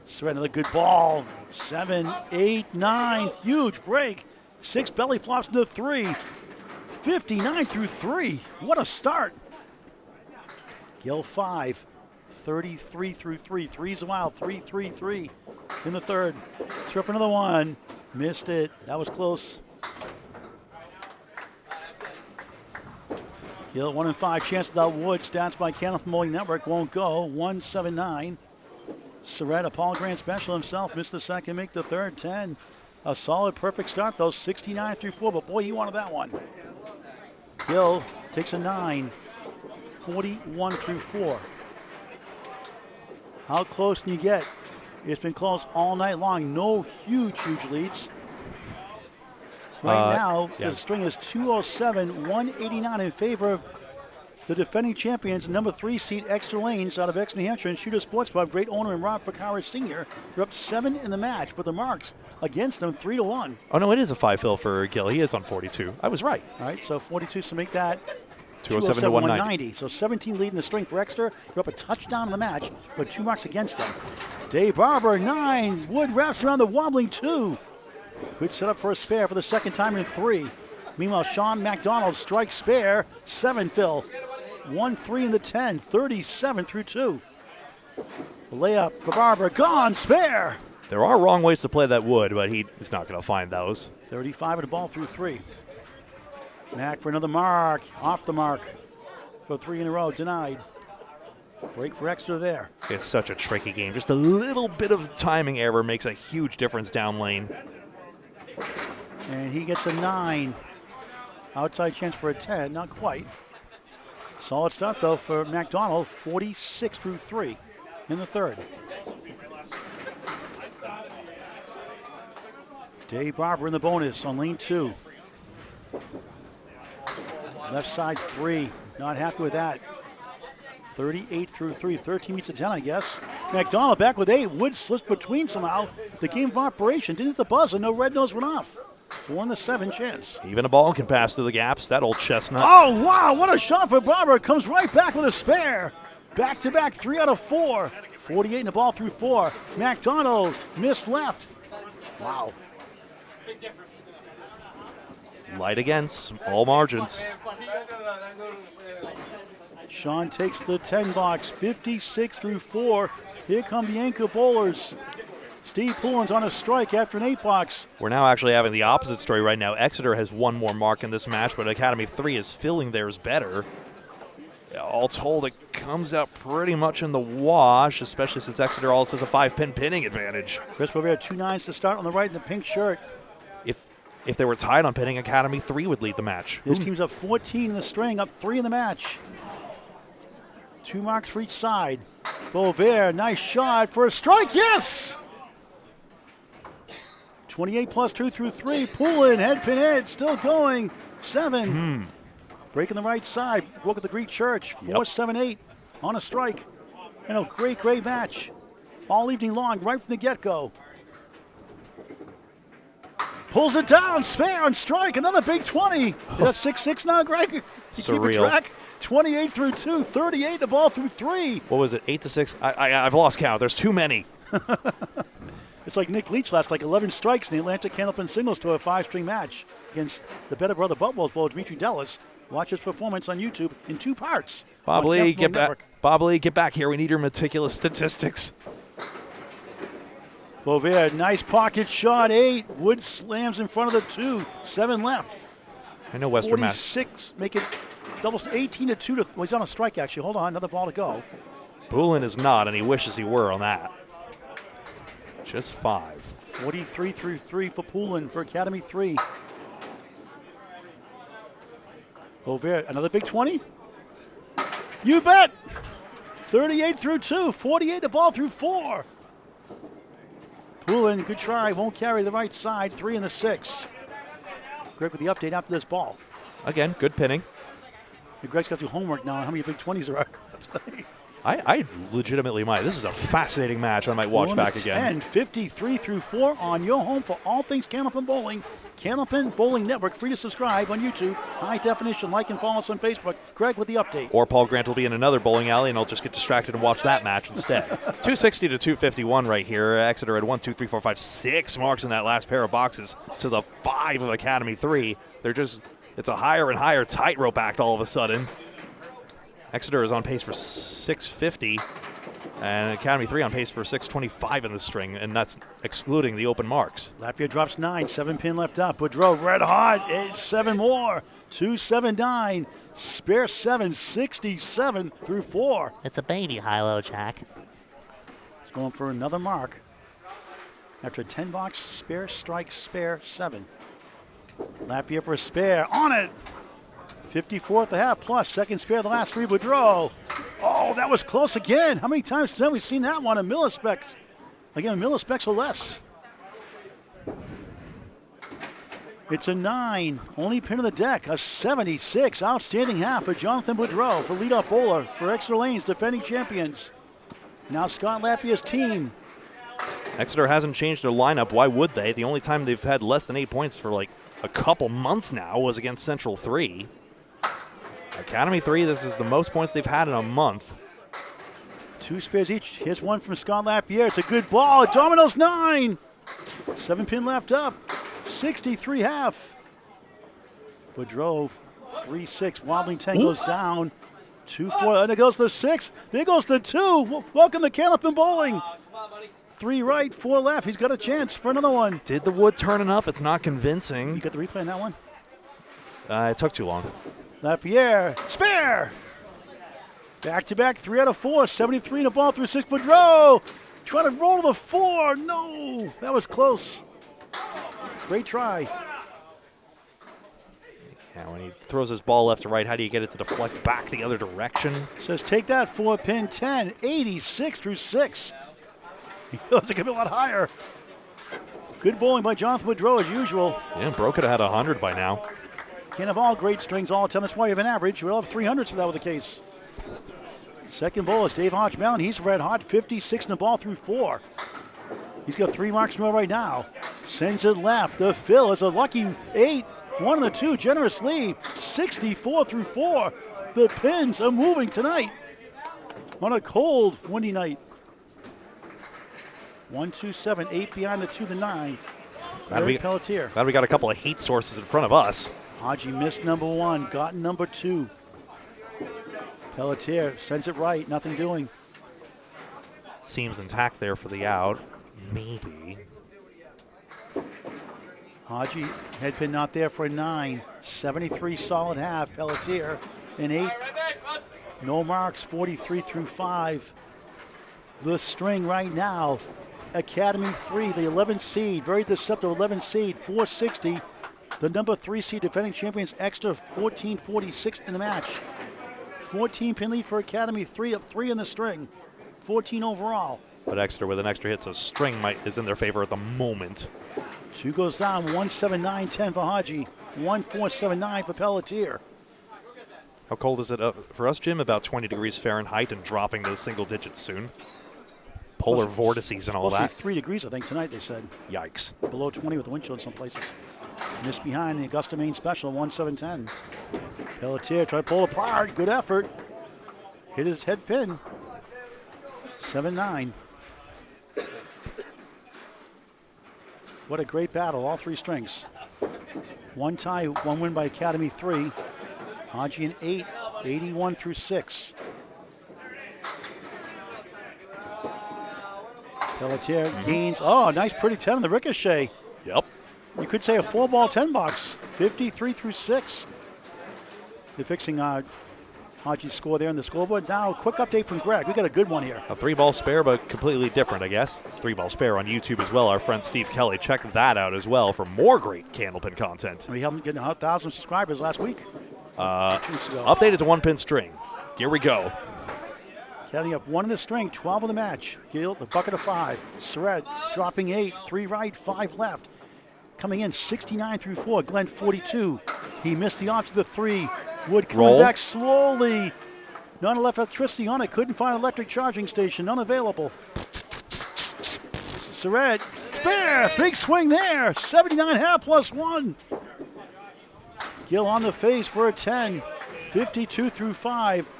Surette, another good ball. 7, 8, 9, huge break. 6 belly flops into 3. 59 through 3. What a start. Gill 5, 33 through 3. 3's a while, 3-3-3 in the third. Surette for another one. Missed it. That was close. Gill 1 and 5. Chance without wood. Stats by Candlepin Bowling Network won't go. 1-7-9. Surette, a Paul Grant special himself, missed the second, make the third. 10. A solid, perfect start, though. 69 through 4, but boy, he wanted that one. Gill takes a 9. 41 through 4. How close can you get? It's been close all night long. No huge leads. Right now, the string is 207, 189 in favor of the defending champions, number 3 seed Exeter Lanes out of Exeter, New Hampshire, and Shooter Sports Pub, great owner and Rob Ficara Sr. They're up 7 in the match, but the marks against them 3-1. Oh, no, it is a 5-fill for Gill. He is on 42. I was right. All right, so 42, so make that 207 to 190. So 17 lead in the string for Exeter. They're up a touchdown in the match, but 2 marks against them. Dave Barber, 9. Wood wraps around the wobbling 2. Good setup for a spare for the second time in 3. Meanwhile, Shaun MacDonald strikes spare, 7 fill. 1-3 in the 10, 37 through 2. Layup for Barber, gone, spare. There are wrong ways to play that wood, but he is not going to find those. 35 and the ball through 3. Mac for another mark, off the mark for 3 in a row, denied. Break for Exeter there. It's such a tricky game. Just a little bit of timing error makes a huge difference down lane. And he gets a 9. Outside chance for a 10, not quite. Solid start though for MacDonald, 46 through 3 in the third. Dave Barber in the bonus on lane 2. Left side 3, not happy with that. 38 through 3, 13 meets a 10, I guess. MacDonald back with 8. Wood slips between somehow. The game of operation didn't hit the buzzer. No red nose went off. 4 in the 7 chance. Even a ball can pass through the gaps. That old chestnut. Oh, wow. What a shot for Barber. Comes right back with a spare. Back-to-back, 3 out of 4. 48 in the ball through 4. MacDonald missed left. Wow. Light again. Small margins. Shaun takes the 10 box, 56 through 4. Here come the anchor bowlers. Steve Poulin's on a strike after an 8 box. We're now actually having the opposite story right now. Exeter has one more mark in this match, but Academy 3 is filling theirs better. All told, it comes out pretty much in the wash, especially since Exeter also has a 5-pin pinning advantage. Chris Boisvert, 2 9s to start on the right in the pink shirt. If they were tied on pinning, Academy 3 would lead the match. This team's up 14 in the string, up 3 in the match. 2 marks for each side. Boisvert, nice shot for a strike, yes! 28 plus 2 through 3. Poulin, head pin hit, still going. 7. Breaking the right side. Broke at the Greek Church. 4, 7, 8 on a strike. And a great, great match. All evening long, right from the get-go. Pulls it down, spare on strike. Another big 20. That's 6-6 now, Greg. You Surreal. keep a track. 28 through 2, 38 the ball through 3. What was it, 8-6? I've lost count. There's too many. It's like Nick Leach last, like 11 strikes in the Atlantic Candlepin singles to a 5-string match against the better brother Buffalo's Bowl, Dimitri Dellis. Watch his performance on YouTube in 2 parts. Bob Lee, get back. Bob Lee, get back here. We need your meticulous statistics. Boisvert, nice pocket shot, 8. Wood slams in front of the 2. 7 left. I know Western Mass. 46, make it doubles 18 to 2. Well, he's on a strike, actually. Hold on, another ball to go. Poulin is not, and he wishes he were on that. Just 5. 43 through 3 for Poulin for Academy 3. Boisvert, another big 20? You bet! 38 through 2, 48 the ball through 4. Poulin, good try, won't carry the right side, 3 in the 6. Greg with the update after this ball. Again, good pinning. Greg's got to do homework now on how many big 20s there are. I legitimately might. This is a fascinating match. I might watch back again. 10, 53 through 4 on your home for all things Candlepin Bowling. Candlepin Bowling Network, free to subscribe on YouTube. High definition, like and follow us on Facebook. Greg with the update. Or Paul Grant will be in another bowling alley, and I'll just get distracted and watch that match instead. 260 to 251 right here. Exeter had 1, 2, 3, 4, 5, 6 marks in that last pair of boxes to the 5 of Academy 3. It's a higher and higher tightrope act all of a sudden. Exeter is on pace for 650, and Academy 3 on pace for 625 in the string, and that's excluding the open marks. Lapierre drops 9, 7 pin left up. Boudreau red hot, 8, 7 more. 2, 7, 9. Spare 7, 67 through 4. It's a baby high-low, Jack. It's going for another mark. After a 10 box, spare strike, spare 7. Lapierre for a spare, on it. 54 at the half plus, second spare the last 3, Boudreau. Oh, that was close again. How many times have we seen that one? A millispecs. Again, a millispecs or less. It's a 9, only pin of the deck, a 76. Outstanding half for Jonathan Boudreau for leadoff bowler for Exeter Lanes, defending champions. Now Scott Lapierre's team. Exeter hasn't changed their lineup. Why would they? The only time they've had less than 8 points for like a couple months now was against Central 3. Academy 3, this is the most points they've had in a month. 2 spares each. Here's one from Scott Lapierre. It's a good ball. Domino's 9. 7 pin left up. 63 half. Boudreau 3-6. Wobbling 10 goes down. 2-4, and there goes the 6. There goes the 2. Welcome to Candlepin Bowling. 3 right, 4 left. He's got a chance for another one. Did the wood turn enough? It's not convincing. You got the replay on that one? It took too long. Lapierre, spare! Back-to-back, 3 out of 4, 73 in the ball through 6. Boudreau trying to roll to the 4. No, that was close. Great try. Yeah, when he throws his ball left to right, how do you get it to deflect back the other direction? Says take that 4-pin 10, 86 through 6. He goes, it could be a lot higher. Good bowling by Jonathan Boudreau as usual. Yeah, Bro could have had 100 by now. Can't have all great strings all the time. That's why you have an average. We'll have 300s if that were the case. Second bowl is Dave Hodge-Mallahan. He's red hot, 56 in the ball through 4. He's got 3 marks in a row right now. Sends it left. The fill is a lucky 8. 1 and the 2, generous lead. 64 through 4. The pins are moving tonight on a cold, windy night. 1, 2, 7, 8 behind the 2, the 9. Pelletier. Glad we got a couple of heat sources in front of us. Haji missed number 1, got number 2. Pelletier sends it right, nothing doing. Seems intact there for the out. Maybe. Haji, head pin not there for a 9. 73 solid half. Pelletier, an 8. No marks, 43 through 5. The string right now, Academy 3, the 11th seed, very deceptive 11th seed, 460. The number 3 seed defending champions, Exeter, 1446 in the match. 14 pin lead for Academy 3, up 3 in the string. 14 overall. But Exeter with an extra hit, so string is in their favor at the moment. 2 goes down, 179.10 for Haji, 1479 for Pelletier. How cold is it for us, Jim? About 20 degrees Fahrenheit and dropping to single digits soon. Polar vortices and all that. 3 degrees, I think, tonight, they said. Yikes. Below 20 with the wind chill in some places. Missed behind the Augusta Main Special, 1710. Pelletier tried to pull apart. Good effort. Hit his head pin. 7-9. What a great battle, all 3 strings. 1 tie, 1 win by Academy 3. Haji an 8, 81 through 6. Pelletier gains, nice pretty 10 on the ricochet. Yep. You could say a 4-ball 10 box, 53 through 6. They're fixing Haji's score there on the scoreboard. Now, quick update from Greg. We got a good one here. A 3-ball spare, but completely different, I guess. 3-ball spare on YouTube as well. Our friend Steve Kelly. Check that out as well for more great Candlepin content. We helped get 1,000 subscribers last week. 2 weeks ago. Updated to 1-pin string. Here we go. Counting up 1 in the string, 12 in the match. Gill, the bucket of 5. Surette dropping 8, 3 right, 5 left. Coming in 69 through 4. Glen 42. He missed the option to the 3. Wood coming Roll. back slowly. None left electricity on it. Couldn't find an electric charging station. None available. Surette, spare. Big swing there. 79 half plus 1. Gill on the face for a 10. 52 through 5.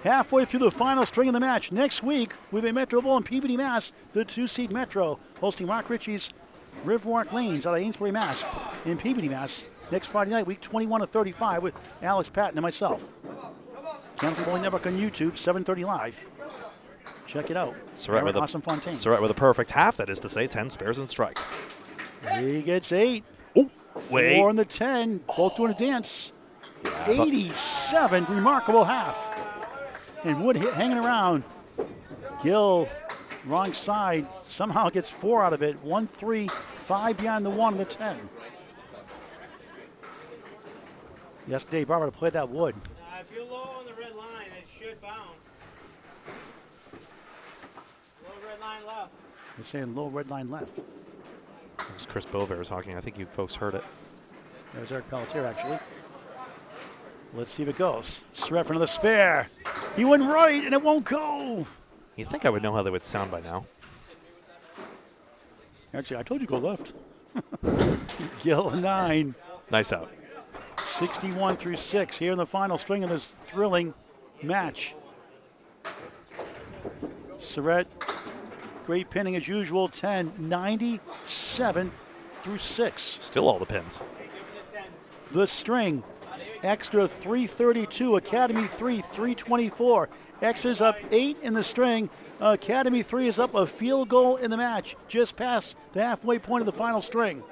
Halfway through the final string of the match. Next week, we have a Metro Bowl in Peabody, Mass. The 2-seed Metro hosting Mark Ritchie's Riverwalk Lanes out of Amesbury, Mass. In Peabody, Mass. Next Friday night, week 21 to 35 with Alex Patton and myself. Candlepin Bowling Network on YouTube, 7:30 live. Check it out. Surette with, Surette with a perfect half, that is to say 10 spares and strikes. He gets 8. Oh, wait. 4 in the 10, both doing a dance. 87, remarkable half. And Wood hanging around. Gill, wrong side, somehow gets 4 out of it. 1, 3, 5 behind the 1 and the 10. Yesterday, Barber to play that Wood. If you're low on the red line, it should bounce. Low red line left. They're saying low red line left. That was Chris Boisvert talking. I think you folks heard it. There's Eric Pelletier, actually. Let's see if it goes. Surette for another spare. He went right, and it won't go. You think I would know how they would sound by now. Actually, I told you to go left. Gill, 9. Nice out. 61 through 6 here in the final string of this thrilling match. Surette, great pinning as usual, 10, 97 through 6. Still all the pins. The string, Exeter 332, Academy 3, 324. Exeter's up 8 in the string. Academy 3 is up a field goal in the match, just past the halfway point of the final string.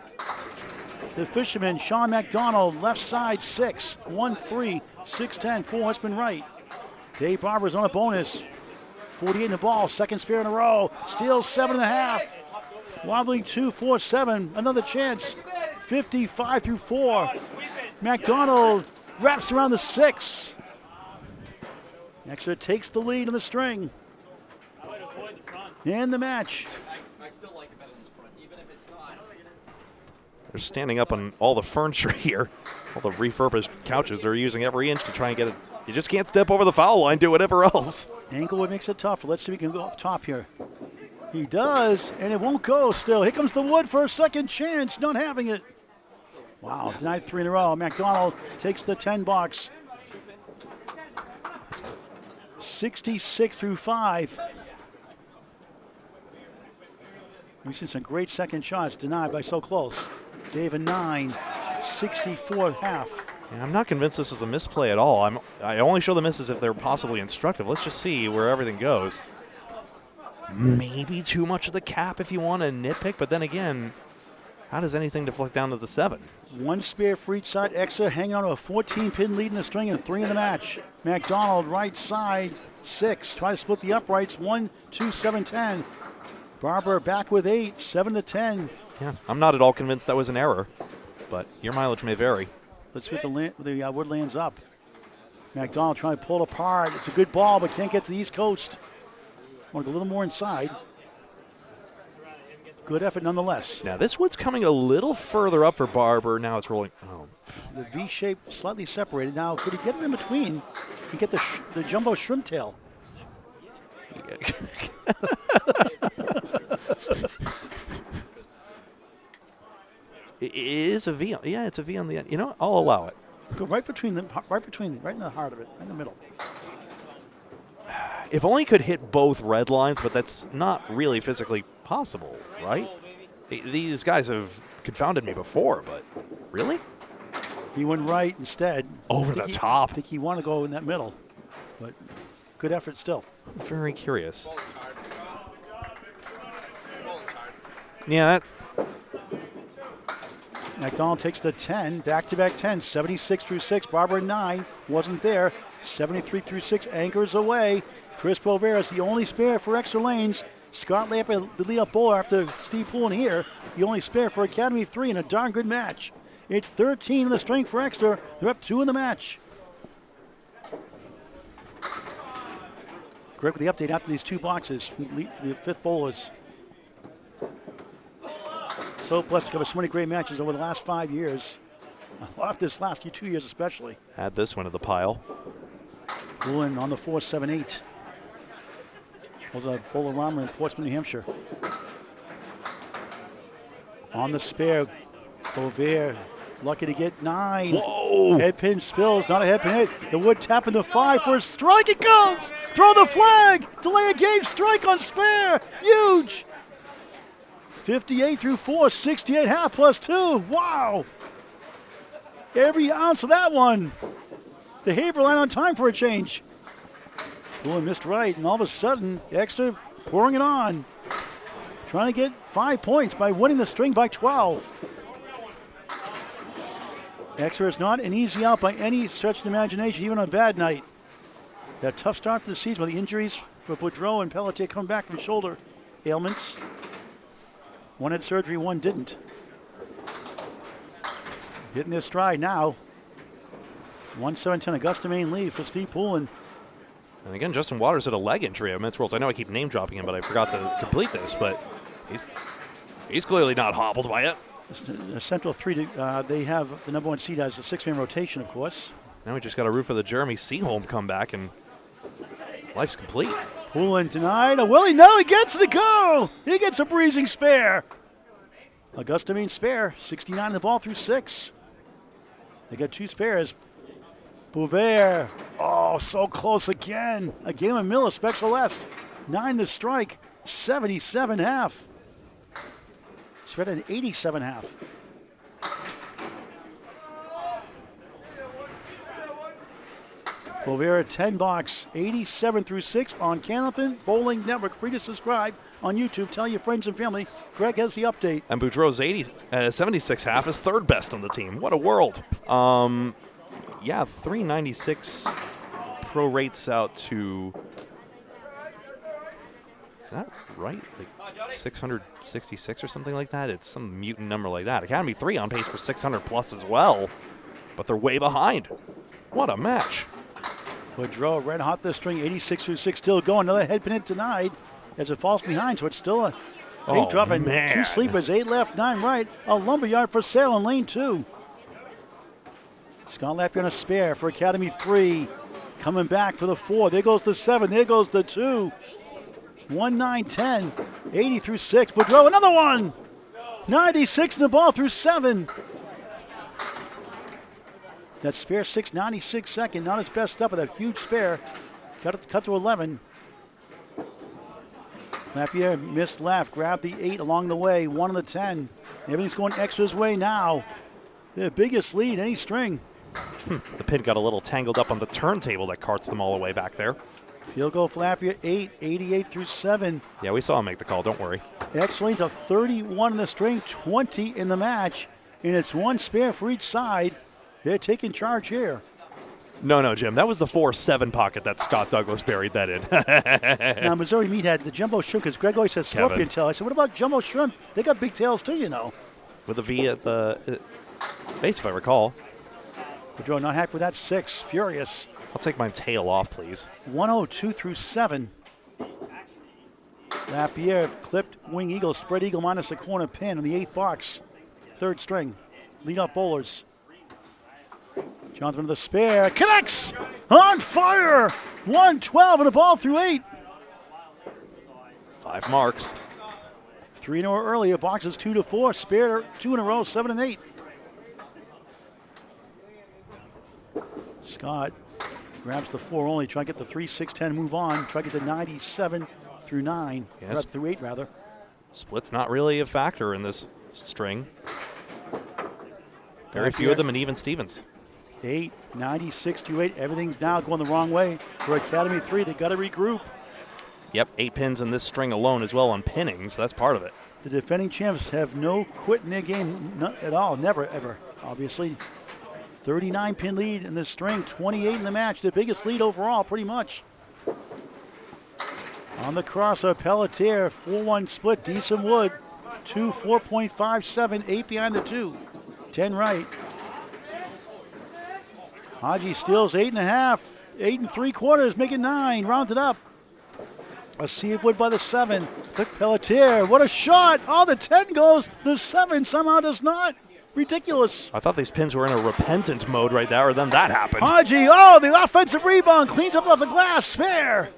The fisherman, Shaun MacDonald, left side 6, 1-3, 6-10, 4 horseman right. Dave Barber's on a bonus. 48 in the ball, second spare in a row. Steals 7.5. Wobbling 2-4-7, another chance. 55 through 4. MacDonald wraps around the 6. Exeter takes the lead in the string. In the match. I still like it better than the front, even if it's not. They're standing up on all the furniture here. All the refurbished couches. They're using every inch to try and get it. You just can't step over the foul line, do whatever else. Englewood makes it tough. Let's see if he can go up top here. He does, and it won't go still. Here comes the wood for a second chance, not having it. Wow, denied 3 in a row. MacDonald takes the 10 box. 66 through 5. We've seen some great second shots denied by so close. Dave a 9, 64 half. Yeah, I'm not convinced this is a misplay at all. I only show the misses if they're possibly instructive. Let's just see where everything goes. Maybe too much of the cap if you want to nitpick, but then again, how does anything deflect down to the 7? 1 spare for each side. Exeter hanging on to a 14-pin lead in the string and 3 in the match. MacDonald right side 6. Try to split the uprights. 1, 2, 7, 10. Barber back with 8, 7-10. Yeah, I'm not at all convinced that was an error, but your mileage may vary. Let's see if the wood lands up. MacDonald trying to pull it apart. It's a good ball, but can't get to the East Coast. Want to go a little more inside. Good effort nonetheless. Now this wood's coming a little further up for Barber. Now it's rolling. Oh. The V shape slightly separated. Now could he get it in between and get the jumbo shrimp tail? It is a V. Yeah, it's a V on the end. You know what? I'll allow it. Go right between them, right in the heart of it, right in the middle. If only could hit both red lines, but that's not really physically possible, right? These guys have confounded me before, but really? He went right instead. Over the top. I think he wanted to go in that middle, but good effort still. Very curious. Yeah, that. MacDonald takes the 10, back-to-back 10, 76 through 6. Barber 9, wasn't there. 73 through 6, anchors away. Chris Boisvert is the only spare for Exeter Lanes. Scott Lapierre, the lead-up bowler after Steve Poulin here. The only spare for Academy 3 in a darn good match. It's 13 in the string for Exeter. They're up 2 in the match. Greg with the update after these 2 boxes for the 5th bowlers. So blessed to cover so many great matches over the last 5 years. A lot this last 2 years especially. Add this one to the pile. Poulin on the 4-7-8. Was a bowler Romler in Portsmouth, New Hampshire. On the spare, Boisvert lucky to get 9. Whoa! Head pin spills, not a head pin hit. The wood tapping the 5 for a strike. It goes! Throw the flag! Delay a game strike on spare. Huge! 58 through 4, 68 half plus 2. Wow! Every ounce of that one. The Haverhill line on time for a change. Poulin missed right, and all of a sudden, Exeter pouring it on. Trying to get 5 points by winning the string by 12. Exeter is not an easy out by any stretch of the imagination, even on a bad night. That tough start to the season with the injuries for Boudreau and Pelletier coming back from shoulder ailments. One had surgery, one didn't. Hitting their stride now. 1-7-10 Augusta Main lead for Steve Poulin. And again, Justin Waters had a leg injury at immense rolls. I know I keep name dropping him, but I forgot to complete this. But he's clearly not hobbled by it. Central 3, they have the number 1 seed as a 6-man rotation, of course. Now we just got to root for the Jeremy Seaholm comeback, and life's complete. Poulin denied. A Willie, no, he gets it to go. He gets a breezing spare. Augusta Main spare, 69 in the ball through 6. They got 2 spares. Boisvert, oh, so close again. A game of Miller, special less. 9 to strike, 77 half. Surette at 87 half. Boisvert 10 box, 87 through 6 on Candlepin Bowling Network. Free to subscribe on YouTube. Tell your friends and family. Greg has the update. And Boudreau's 76 half is third best on the team. What a world. Yeah, 396 prorates out to, is that right? Like 666 or something like that? It's some mutant number like that. Academy 3 on pace for 600 plus as well, but they're way behind. What a match. Boudreau red hot this string, 86 through 6 still going. Another head pin denied as it falls behind, so it's still a 8 drop and man. 2 sleepers, 8 left, 9 right. A lumberyard for sale in lane 2. Scott Lapierre on a spare for Academy 3. Coming back for the 4. There goes the 7. There goes the 2. 1, 9, 10. 80 through 6. Boudreau, another one. 96 in the ball through 7. That spare 6, 96 second. Not his best stuff, but that huge spare. Cut to 11. Lapierre missed left. Grabbed the 8 along the way. 1 of the 10. Everything's going Exeter's way now. The biggest lead, any string. The pin got a little tangled up on the turntable that carts them all the way back there. Field goal for Lapierre, 8, 88 through 7. Yeah, we saw him make the call, don't worry. X-Lane's a 31 in the string, 20 in the match. And it's 1 spare for each side. They're taking charge here. No, Jim. That was the 4-7 pocket that Scott Douglas buried that in. Now, Missouri Meat had the jumbo shrimp, because Greg always says scorpion tail. I said, what about jumbo shrimp? They got big tails too, you know. With a V at the base, if I recall. Boudreau not happy with that 6. Furious. I'll take my tail off, please. 102 through 7. Lapierre clipped wing eagle, spread eagle minus the corner pin in the 8th box. 3rd string. Lead up bowlers. Jonathan with the spare. Connects! On fire! 112 and a ball through 8. 5 marks. 3 in a row earlier. Boxes 2 to 4. Spare 2 in a row, 7 and 8. Scott grabs the 4 only. Try to get the 3, 6, 10 move on. Try to get the 97 through 9. Yes. Through 8, rather. Split's not really a factor in this string. Very few of them in even Stevens. 8, 96 to 8. Everything's now going the wrong way for Academy 3. They got to regroup. Yep, 8 pins in this string alone as well on pinning, so that's part of it. The defending champs have no quit in their game, not at all. Never, ever, obviously. 39 pin lead in this string, 28 in the match. The biggest lead overall, pretty much. On the crosser, Pelletier, 4-1 split, decent wood. 2, 4.57, 8 behind the 2. 10 right. Haji steals 8.5, 8 3/4, make it 9, rounded up. A sea of wood by the 7. Pelletier, what a shot! Oh, the 10 goes, the 7 somehow does not. Ridiculous. I thought these pins were in a repentant mode right there, and then that happened. Haji, oh, the offensive rebound, cleans up off the glass, spare.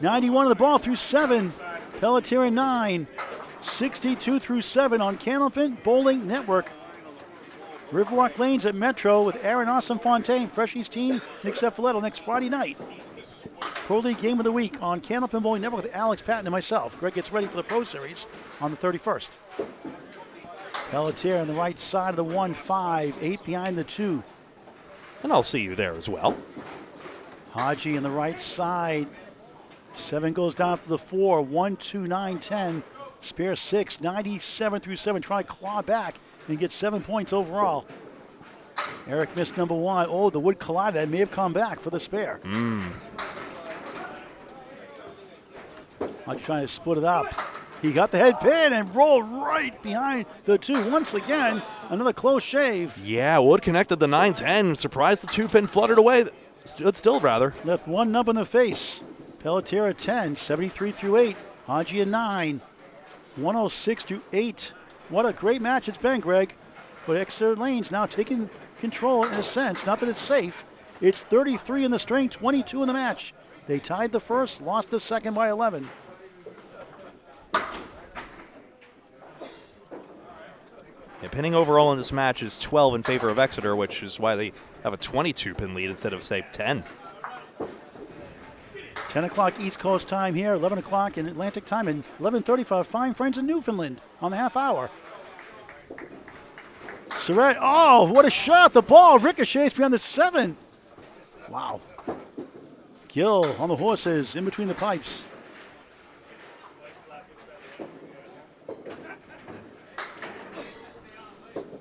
91 of the ball through 7. Pelletier in 9. 62 through 7 on Candlepin Bowling Network. Riverwalk Lanes at Metro with Aaron Austin-Fontaine, Freshies team, Nick Cefaletto next Friday night. Pro League Game of the Week on Candlepin Bowling Network with Alex Patton and myself. Greg gets ready for the Pro Series on the 31st. Pelletier on the right side of the 1-5, 8 behind the 2. And I'll see you there as well. Haji on the right side. 7 goes down to the 4, 1, 2, 9, 10. Spare 6, 97 through 7. Try to claw back and get 7 points overall. Eric missed number 1. Oh, the wood collided. That may have come back for the spare. I'm trying to split it up. He got the head pin and rolled right behind the 2. Once again, another close shave. Yeah, Wood connected the 9-10. Surprised the 2-pin fluttered away. Stood still, rather. Left 1 nub in the face. Pelletier at 10, 73 through 8. Haji at 9, 106 through 8. What a great match it's been, Greg. But Exeter Lanes now taking control in a sense. Not that it's safe. It's 33 in the string, 22 in the match. They tied the first, lost the second by 11. Yeah, pinning overall in this match is 12 in favor of Exeter, which is why they have a 22-pin lead instead of, say, 10. 10 o'clock East Coast time here, 11 o'clock in Atlantic time, and 11:35 fine friends in Newfoundland on the half hour. Surette, oh, what a shot. The ball ricochets behind the 7. Wow. Gill on the horses, in between the pipes.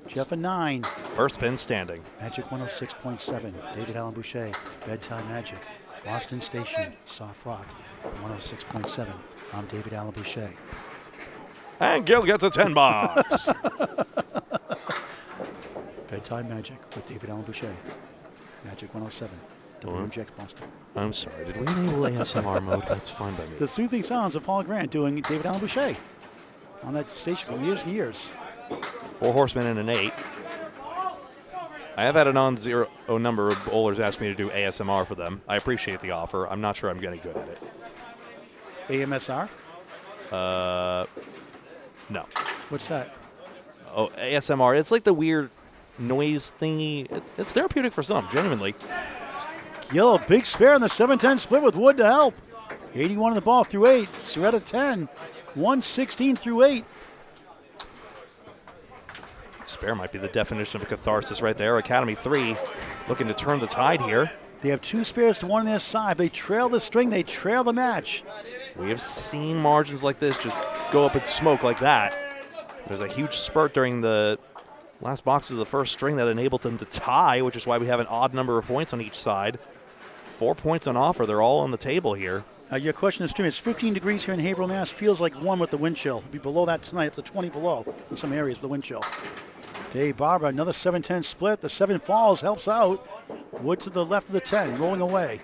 Jeff a 9. First pin standing. Magic 106.7. David Allen Boucher. Bedtime Magic. Boston Station. Soft Rock. 106.7. I'm David Allen Boucher. And Gill gets a 10 box. Bedtime Magic with David Allen Boucher. Magic 107. WMGX Boston. I'm sorry, did we enable ASMR mode? That's fine by me. The soothing sounds of Paul Grant doing David Allen Boucher on that station for years and years. 4 horsemen and an 8. I have had a non-zero number of bowlers ask me to do ASMR for them. I appreciate the offer. I'm not sure I'm getting good at it. AMSR? No. What's that? Oh, ASMR. It's like the weird noise thingy. It's therapeutic for some, genuinely. Gill, big spare in the 7-10 split with Wood to help. 81 on the ball through 8. Surette 10. 116 through 8. Spare might be the definition of a catharsis right there. Academy 3 looking to turn the tide here. They have 2 spares to 1 on their side. They trail the string. They trail the match. We have seen margins like this just go up in smoke like that. There's a huge spurt during the last boxes of the first string that enabled them to tie, which is why we have an odd number of points on each side. 4 points on offer. They're all on the table here. Your question is, it's 15 degrees here in Haverhill, Mass. Feels like 1 with the wind chill. It'll be below that tonight, up to 20 below in some areas with the wind chill. Dave Barber, another 7-10 split. The 7 falls, helps out. Wood to the left of the 10, rolling away.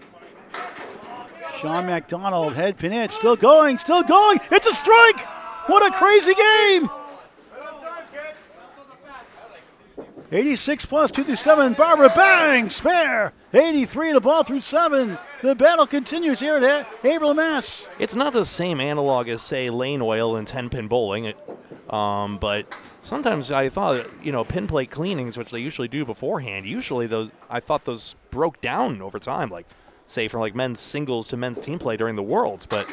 Shaun MacDonald, head pin in, still going, still going. It's a strike! What a crazy game! 86 plus, 2 through 7. Barber, bang, spare. 83 and a ball through 7. The battle continues here at Haverhill, Mass. It's not the same analog as, say, lane oil and 10-pin bowling, but sometimes I thought, pin plate cleanings, which they usually do beforehand, I thought those broke down over time, like, say, from like men's singles to men's team play during the Worlds, but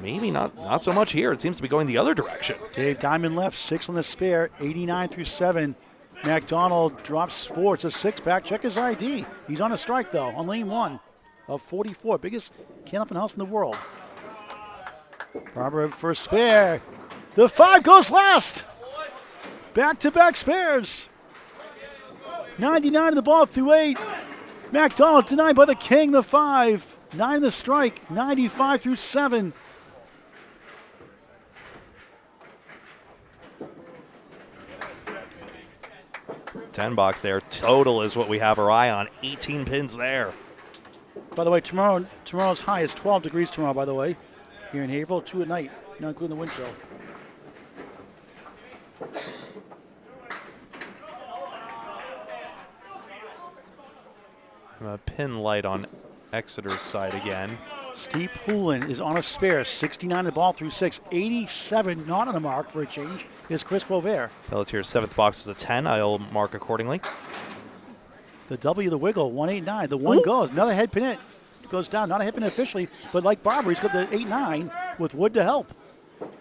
maybe not so much here. It seems to be going the other direction. Dave Diamond left, 6 on the spare, 89 through 7. MacDonald drops 4. It's a 6-pack. Check his ID. He's on a strike, though, on lane 1 of 44. Biggest Candlepin house in the world. Barber for spare. The 5 goes last. Back-to-back spares. 99 to the ball through 8. MacDonald denied by the king, the 5. 9 the strike. 95 through 7. $10 box there. Total is what we have our eye on. 18 pins there. By the way, tomorrow's high is 12 degrees tomorrow, by the way, here in Haverhill, 2 at night, not including the wind chill. I'm a pin light on Exeter's side again. Steve Poulin is on a spare, 69 the ball through 6, 87 not on the mark for a change is Chris Boisvert. Pelletier's 7th box is a 10. I'll mark accordingly. The W, the wiggle, 189. The 1 goes. Another head pin it. Goes down. Not a head pin officially, but like Barber, he's got the 8-9 with Wood to help.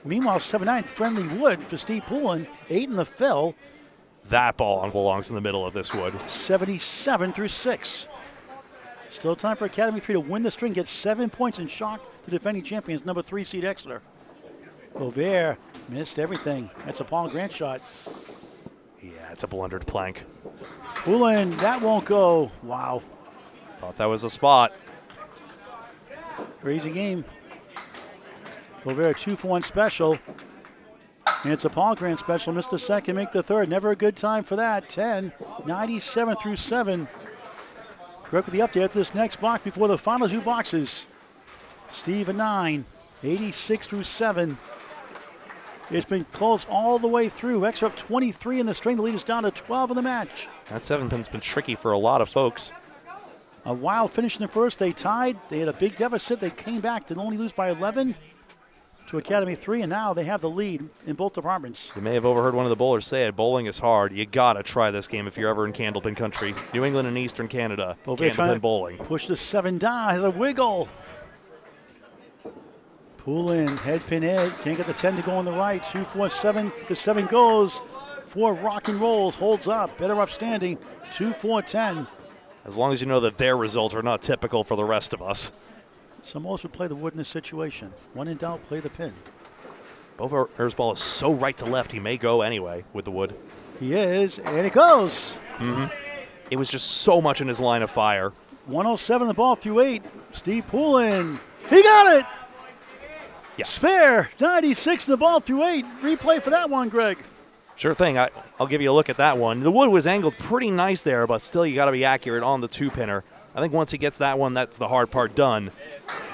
Meanwhile, 7-9 friendly Wood for Steve Poulin. 8 in the fill. That ball belongs in the middle of this Wood. 77 through 6. Still time for Academy 3 to win the string, get 7 points and shock the defending champions, number 3 seed Exeter. Boisvert missed everything. That's a Paul Grant shot. Yeah, it's a blundered plank. Poulin, that won't go. Wow. Thought that was a spot. Crazy game. Boisvert 2-for-1 special. And it's a Paul Grant special. Missed the second, make the third. Never a good time for that. 10, 97 through 7. Greg with the update at this next box before the final 2 boxes. Steve a 9, 86 through 7. It's been close all the way through. Extra up 23 in the string. The lead is down to 12 in the match. That 7 pin's been tricky for a lot of folks. A wild finish in the first. They tied. They had a big deficit. They came back to only lose by 11 to Academy 3, and now they have the lead in both departments. You may have overheard one of the bowlers say it. Bowling is hard. You got to try this game if you're ever in Candlepin country. New England and Eastern Canada. Candlepin Bowling. Push the 7 down. Has a wiggle. Poulin, head pin in. Can't get the 10 to go on the right. 2, 4, 7. The 7 goes. 4 rock and rolls. Holds up. Better upstanding. 2, 4, 10. As long as you know that their results are not typical for the rest of us. Samoas would play the wood in this situation. When in doubt, play the pin. Boisvert's ball is so right to left, he may go anyway with the wood. He is, and it goes. It was just so much in his line of fire. 107 the ball through 8. Steve Poulin. He got it. Yeah. Spare. 96 in the ball through 8. Replay for that one, Greg. Sure thing. I'll give you a look at that one. The wood was angled pretty nice there, but still you got to be accurate on the 2-pinner. I think once he gets that one, that's the hard part done.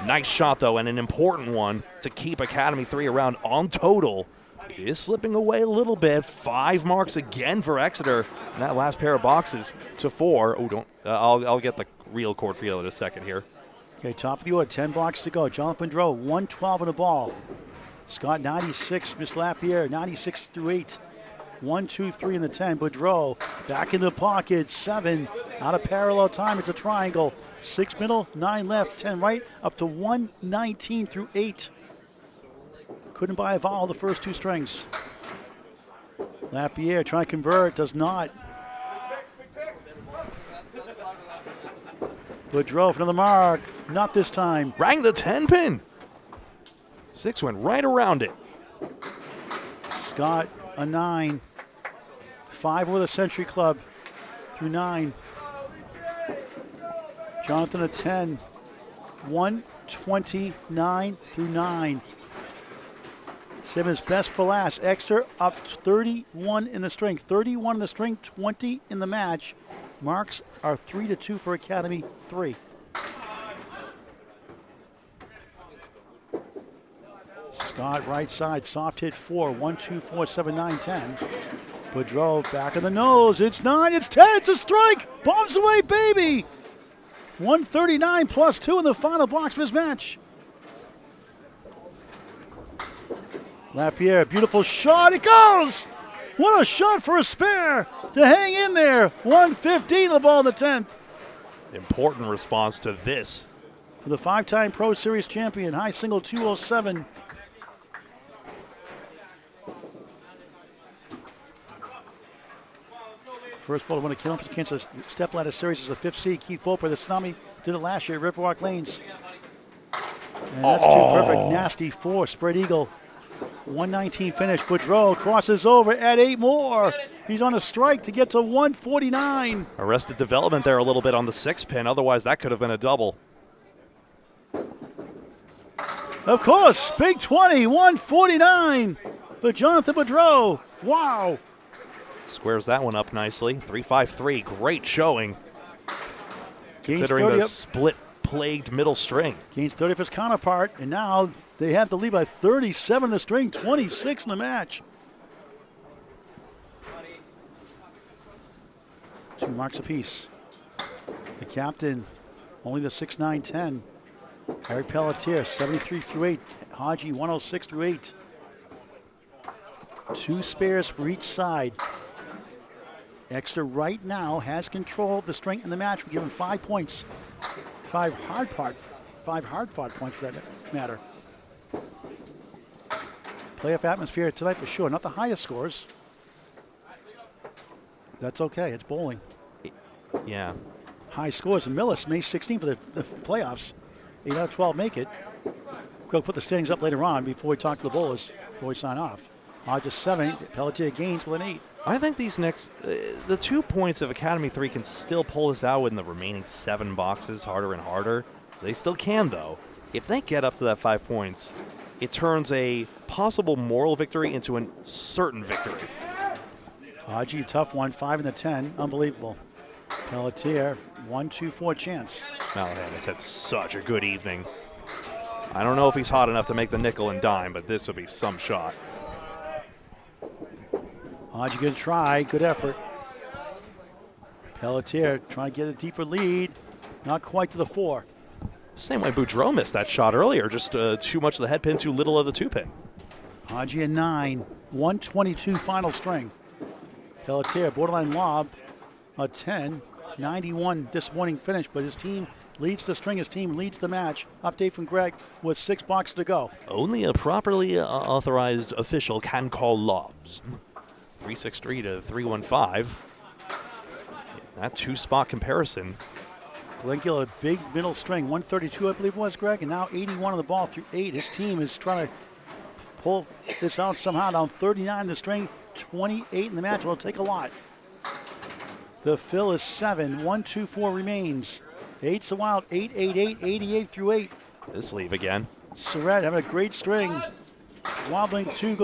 Nice shot, though, and an important one to keep Academy 3 around on total. It is slipping away a little bit. 5 marks again for Exeter in that last pair of boxes to 4. Oh, don't. I'll get the real court feel in a second here. Okay, top of the order, 10 blocks to go. Jonathan Boudreau, 112 in the ball. Scott, 96. Mr. Lapierre, 96 through 8. 1, 2, 3 in the 10. Boudreau back in the pocket. 7 out of parallel time. It's a triangle. 6 middle, 9 left, 10 right, up to 119 through 8. Couldn't buy a vowel the first 2 strings. Lapierre trying to convert, does not. Boudreau for another mark. Not this time. Rang the 10-pin. 6 went right around it. Scott, a 9. 5 over the Century Club through 9. Jonathan, a 10. 129 through 9. Saving his best for last. Exeter up 31 in the string. 31 in the string, 20 in the match. Marks are 3-2 for Academy 3. Scott, right side, soft hit 4. 1, 2, 4, 7, 9, 10. Boudreau back of the nose. It's 9, it's 10, it's a strike. Bombs away, baby. 139 plus 2 in the final box of his match. Lapierre, beautiful shot. It goes. What a shot for a spare to hang in there. 115 the ball in the 10th. Important response to this. For the 5-time Pro Series champion, high single 207. First ball to win a kill against a step ladder series is the 5th seed. Keith Boper, the Tsunami, did it last year at Riverwalk Lanes. And that's too perfect. Nasty 4, spread eagle. 119 finish. Boudreau crosses over at 8 more. He's on a strike to get to 149. Arrested development there a little bit on the 6-pin. Otherwise, that could have been a double. Of course, big 20, 149 for Jonathan Boudreau. Wow. Squares that one up nicely. 3-5-3. Great showing. Gains Considering 30 the up. split-plagued middle string. Gains 30 for his counterpart, and now they have the lead by 37 in the string, 26 in the match. 2 marks apiece. The captain, only the 6-9-10. Eric Pelletier, 73 through 8. Hodgie, 106 through 8. 2 spares for each side. Exeter right now has control of the string in the match. We're given 5 points. 5 hard-fought points for that matter. Playoff atmosphere tonight for sure. Not the highest scores. That's okay. It's bowling. Yeah. High scores. And Millis, May 16th for the playoffs. 8 out of 12 make it. We'll put the standings up later on before we talk to the bowlers, before we sign off. Hodges 7. Pelletier gains with an 8. I think these next, the 2 points of Academy 3 can still pull this out in the remaining 7 boxes, harder and harder. They still can, though. If they get up to that 5 points, it turns a possible moral victory into a certain victory. Hodgie, tough one, 5 in the 10, unbelievable. Pelletier, 1-2-4 chance. Mallahan has had such a good evening. I don't know if he's hot enough to make the nickel and dime, but this would be some shot. Hodgie good try, good effort. Pelletier trying to get a deeper lead, not quite to the 4. Same way Boudreau missed that shot earlier, just too much of the head pin, too little of the 2-pin. Hodgie a 9, 122 final string. Pelletier, borderline lob, a 10, 91 disappointing finish, but his team leads the string, his team leads the match. Update from Greg with 6 boxes to go. Only a properly authorized official can call lobs. 363 to 315. That 2-spot comparison Glen Gill, a big middle string, 132 I believe it was, Greg, and now 81 on the ball through 8. His team is trying to pull this out somehow, down 39 the string, 28 in the match. Will take a lot. The fill is 7, 1-2-4 remains. 8's a wild, 8-8-8, 88 through 8. This leave again. Surette having a great string. Wobbling 3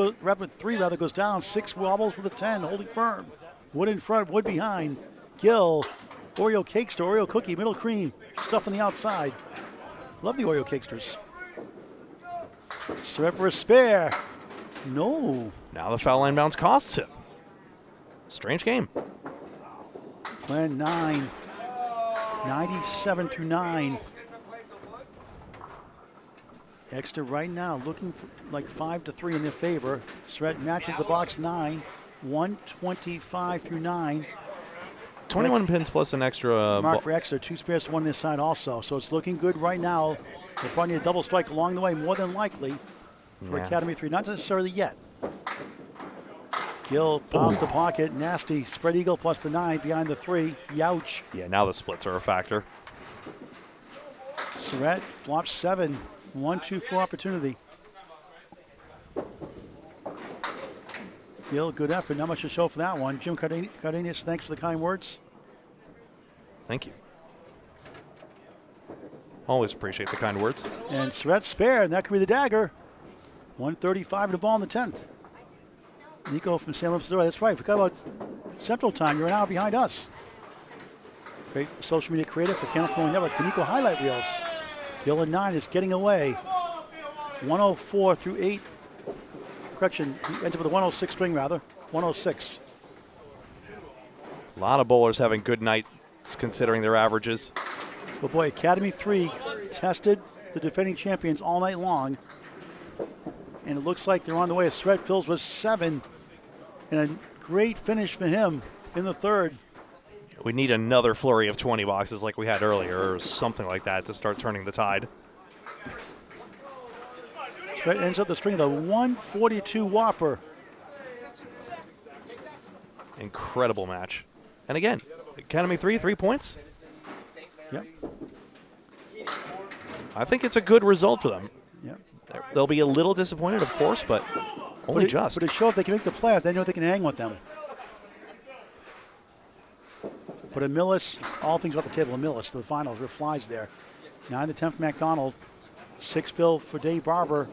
goes down. 6 wobbles with a 10, holding firm. Wood in front, wood behind. Gill, Oreo cakester, Oreo cookie, middle cream, stuff on the outside. Love the Oreo cakesters. Surette for a spare. No. Now the foul line bounce costs him. Strange game. Glen 9, 97 through 9. Exeter right now looking for like 5-3 in their favor. Surette matches the box 9, 125 through 9. 21 pins plus an extra. Mark for Exeter, 2 spares to 1 this side also. So it's looking good right now. They'll probably need a double strike along the way, more than likely, for Academy 3. Not necessarily yet. Gill pounds the pocket, nasty. Spread eagle plus the 9 behind the 3. Youch. Yeah, now the splits are a factor. Surette flops 7. 1-2-4 opportunity. Gill, good effort. Not much to show for that one. Jim Cardenas, thanks for the kind words. Thank you. Always appreciate the kind words. And Surette spare, and that could be the dagger. 135 to ball in the 10th. Nico from San Luis, Missouri. That's right. Forgot about Central Time. You're an hour behind us. Great social media creator for Candlepin Bowling Network. The Nico highlight reels. Gill at 9 is getting away. 104 through 8. Correction, he ends up with a 106 string rather. 106. A lot of bowlers having good nights considering their averages. But boy, Academy 3 tested the defending champions all night long. And it looks like they're on the way. Surette fills with 7. And a great finish for him in the 3rd. We need another flurry of 20 boxes like we had earlier or something like that to start turning the tide. Surette ends up the string of the 142 whopper. Incredible match. And again, Academy 3 points. Yep. I think it's a good result for them. Yep. They'll be a little disappointed, of course, but only just. But it shows if they can make the playoff, they know they can hang with them. But a Millis, all things off the table, a Millis, the finals, there flies there. 9 to 10 for MacDonald. 6 fill for Dave Barber.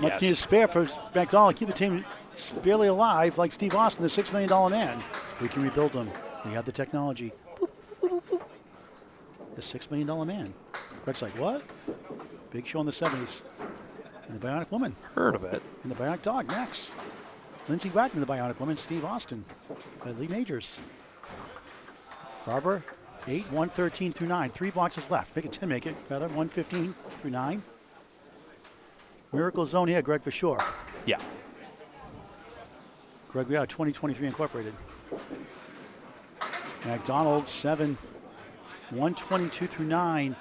Much needed spare for MacDonald. Keep the team barely alive like Steve Austin, the $6 million man. We can rebuild them. We have the technology. The $6 million man. Greg's like, what? Big show in the 70s. And the Bionic Woman. Heard of it. And the Bionic Dog, Max. Lindsey Wagner, the Bionic Woman. Steve Austin by Lee Majors. Barber, 8, 113 through 9. 3 boxes left. Make it 10, make it. Rather, 115 through 9. Miracle zone here, Greg, for sure. Yeah. Greg, we are 2023 Incorporated. MacDonald, 7, 122 through 9.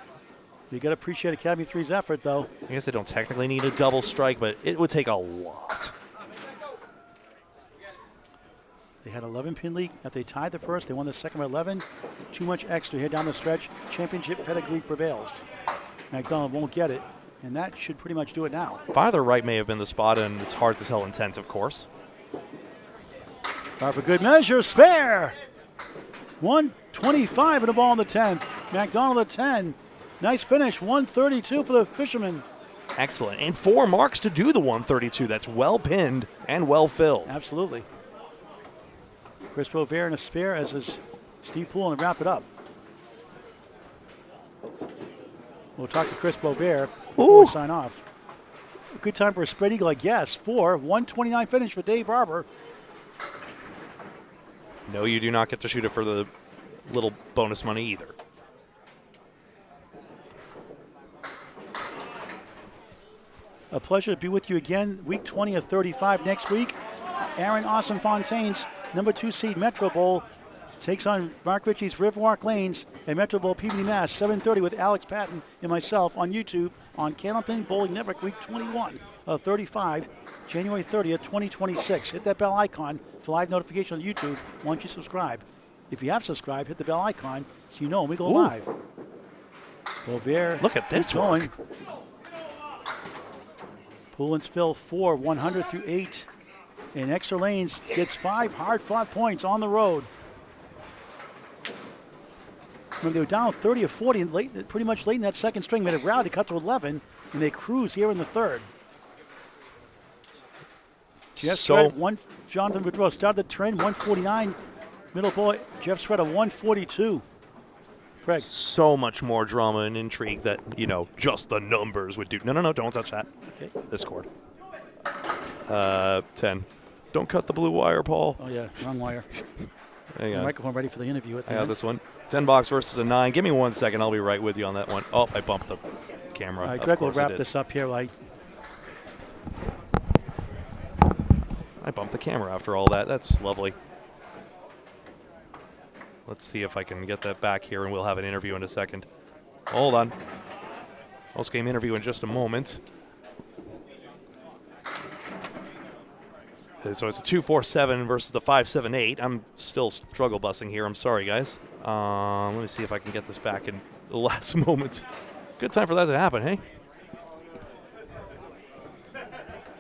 You got to appreciate Academy 3's effort, though. I guess they don't technically need a double strike, but it would take a lot. They had 11 pin lead. After they tied the first, they won the second by 11. Too much extra here down the stretch. Championship pedigree prevails. MacDonald won't get it, and that should pretty much do it now. Farther right may have been the spot, and it's hard to tell intent, of course. For good measure, spare. 125 in the ball in the 10th. MacDonald at 10. Nice finish, 132 for the Fisherman. Excellent, and 4 marks to do the 132. That's well pinned and well filled. Absolutely. Chris Boisvert in a spare, as is Steve Poulin, to wrap it up. We'll talk to Chris Boisvert before we sign off. A good time for a spread eagle, I guess. 4, 129 finish for Dave Barber. No, you do not get to shoot it for the little bonus money either. A pleasure to be with you again. Week 20 of 35 next week. Aaron Awesome Fontaine's number 2 seed Metro Bowl takes on Mark Ritchie's Riverwalk Lanes at Metro Bowl PBD Mass, 7:30 with Alex Patton and myself on YouTube on Candlepin Bowling Network, week 21 of 35, January 30th, 2026. Hit that bell icon for live notification on YouTube once you subscribe. If you have subscribed, hit the bell icon so you know when we go Ooh. live. Boisvert. Look at this going. work. Poulin's fill 4, 100 through 8. And Exeter Lanes gets 5 hard-fought points on the road. Remember, they were down 30 or 40 and pretty much late in that second string. Made a rally to cut to 11, and they cruise here in the third. Jeff Surette, Jonathan Boudreau started the trend, 149. Middle boy, Jeff Surette, 142. Craig. So much more drama and intrigue that, just the numbers would do. No, don't touch that. Okay. This cord. 10. Don't cut the blue wire, Paul. Oh, yeah, wrong wire. Hang on. Microphone ready for the interview at the I got end. this one. 10 box versus a 9. Give me 1 second. I'll be right with you on that one. Oh, I bumped the camera. All right, Of Greg will course I wrap did. this up here. I bumped the camera after all that. That's lovely. Let's see if I can get that back here, and we'll have an interview in a second. Hold on. Postgame interview in just a moment. So it's a 2-4-7 versus the 5-7-8. I'm still struggle busing here. I'm sorry, guys. Let me see if I can get this back in the last moment. Good time for that to happen, hey?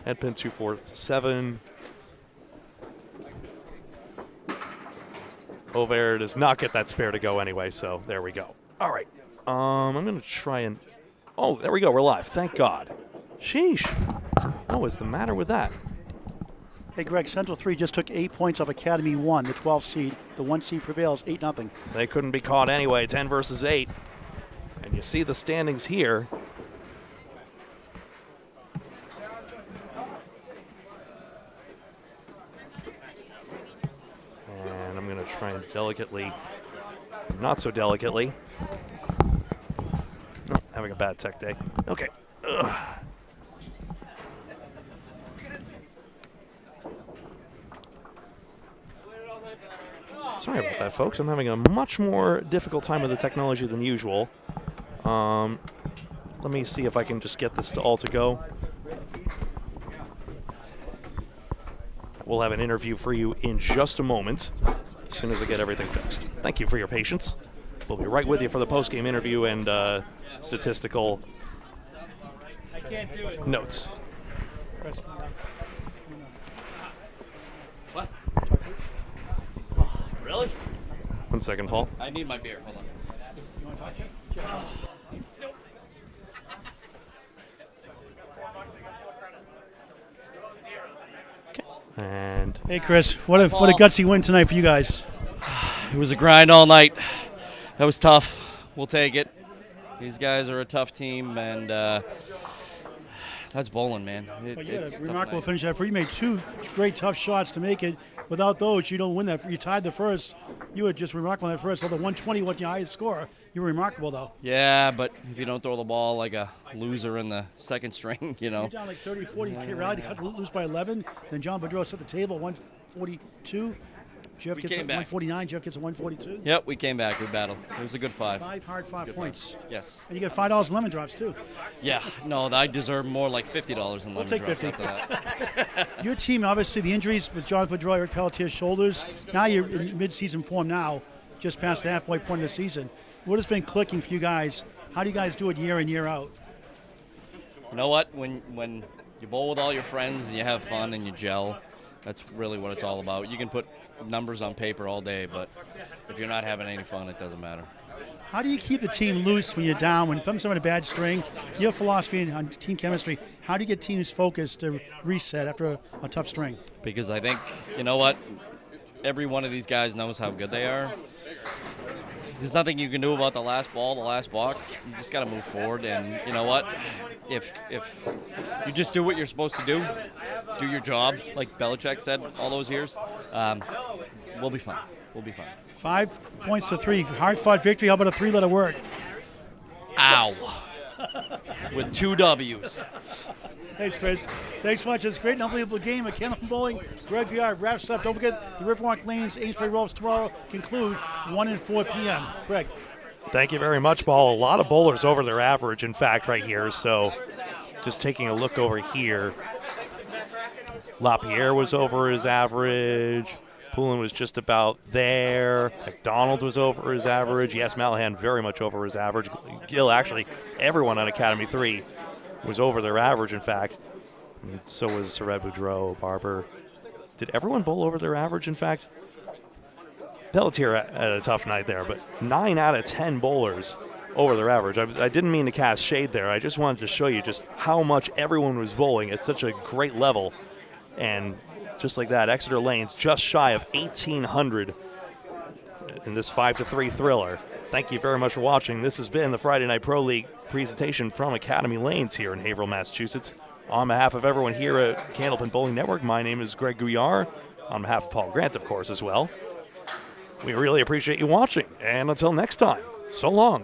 Head pin 2-4-7. Boisvert does not get that spare to go anyway, so there we go. All right. I'm going to try and... Oh, there we go. We're live. Thank God. Sheesh. What was the matter with that? Hey, Greg, Central 3 just took 8 points off Academy 1, the 12th seed. The 1 seed prevails, 8-0. They couldn't be caught anyway, 10 versus 8. And you see the standings here. And I'm going to try and delicately, not so delicately. Oh, having a bad tech day. Okay. Ugh. Sorry about that, folks. I'm having a much more difficult time with the technology than usual. Let me see if I can just get this all to go. We'll have an interview for you in just a moment, as soon as I get everything fixed. Thank you for your patience. We'll be right with you for the post-game interview and statistical notes. What? Really? 1 second, Paul. I need my beer. Hold on. And Hey, Chris, what a gutsy win tonight for you guys. It was a grind all night. That was tough. We'll take it. These guys are a tough team, and that's bowling, man. But you had It's a tough remarkable night. finish that for you. Made 2 great tough shots to make it. Without those, you don't win that. You tied the first. You were just remarkable in that first. Although 120 wasn't your highest score, you were remarkable though. Yeah, but if you don't throw the ball like a loser in the second string, You're down like 30, 40. Rallied to cut loose by 11. Then John Boudreau set the table 142. Jeff gets a came back. 149. Jeff gets a 142. Yep, we came back. We battled. It was a good 5. 5 hard-fought Good points. five. Yes. And you get $5 in lemon drops too. Yeah. No, I deserve more like $50 in lemon take drops 50. after that. Your team, obviously, the injuries with Jonathan Boudreau, Eric Pelletier's shoulders. Now you're in mid-season form now, just past the halfway point of the season. What has been clicking for you guys? How do you guys do it year in, year out? You know what? When you bowl with all your friends and you have fun and you gel, that's really what it's all about. You can put numbers on paper all day, but if you're not having any fun, it doesn't matter. How do you keep the team loose when you're down, when someone's in a bad string? Your philosophy on team chemistry, how do you get teams focused to reset after a tough string? Because I think, you know what? Every one of these guys knows how good they are. There's nothing you can do about the last ball, the last box. You just got to move forward, and you know what? If you just do what you're supposed to do your job, like Belichick said all those years, we'll be fine. We'll be fine. 5 points to 3, hard-fought victory. How about a 3-letter word? Ow. With 2 W's. Thanks, Chris. Thanks so much. It's a great and unbelievable game at Candlepin Bowling. Greg Gouillart wraps up. Don't forget the Riverwalk Lanes, Amesbury Ropes tomorrow conclude 1 and 4 p.m. Greg. thank you very much, Paul. A lot of bowlers over their average, in fact, right here. So just taking a look over here, Lapierre was over his average. Poulin was just about there. MacDonald was over his average. Yes, Mallahan very much over his average. Gill, actually, everyone on Academy 3 was over their average, in fact. And so was Surette, Boudreau, Barber. Did everyone bowl over their average, in fact? Pelletier had a tough night there, but 9 out of 10 bowlers over their average. I didn't mean to cast shade there. I just wanted to show you just how much everyone was bowling at such a great level. And just like that, Exeter Lanes just shy of 1,800 in this 5-3 thriller. Thank you very much for watching. This has been the Friday Night Pro League presentation from Academy Lanes here in Haverhill, Massachusetts. On behalf of everyone here at Candlepin Bowling Network, my name is Greg Gouillart. On behalf of Paul Grant, of course, as well. We really appreciate you watching, and until next time, so long.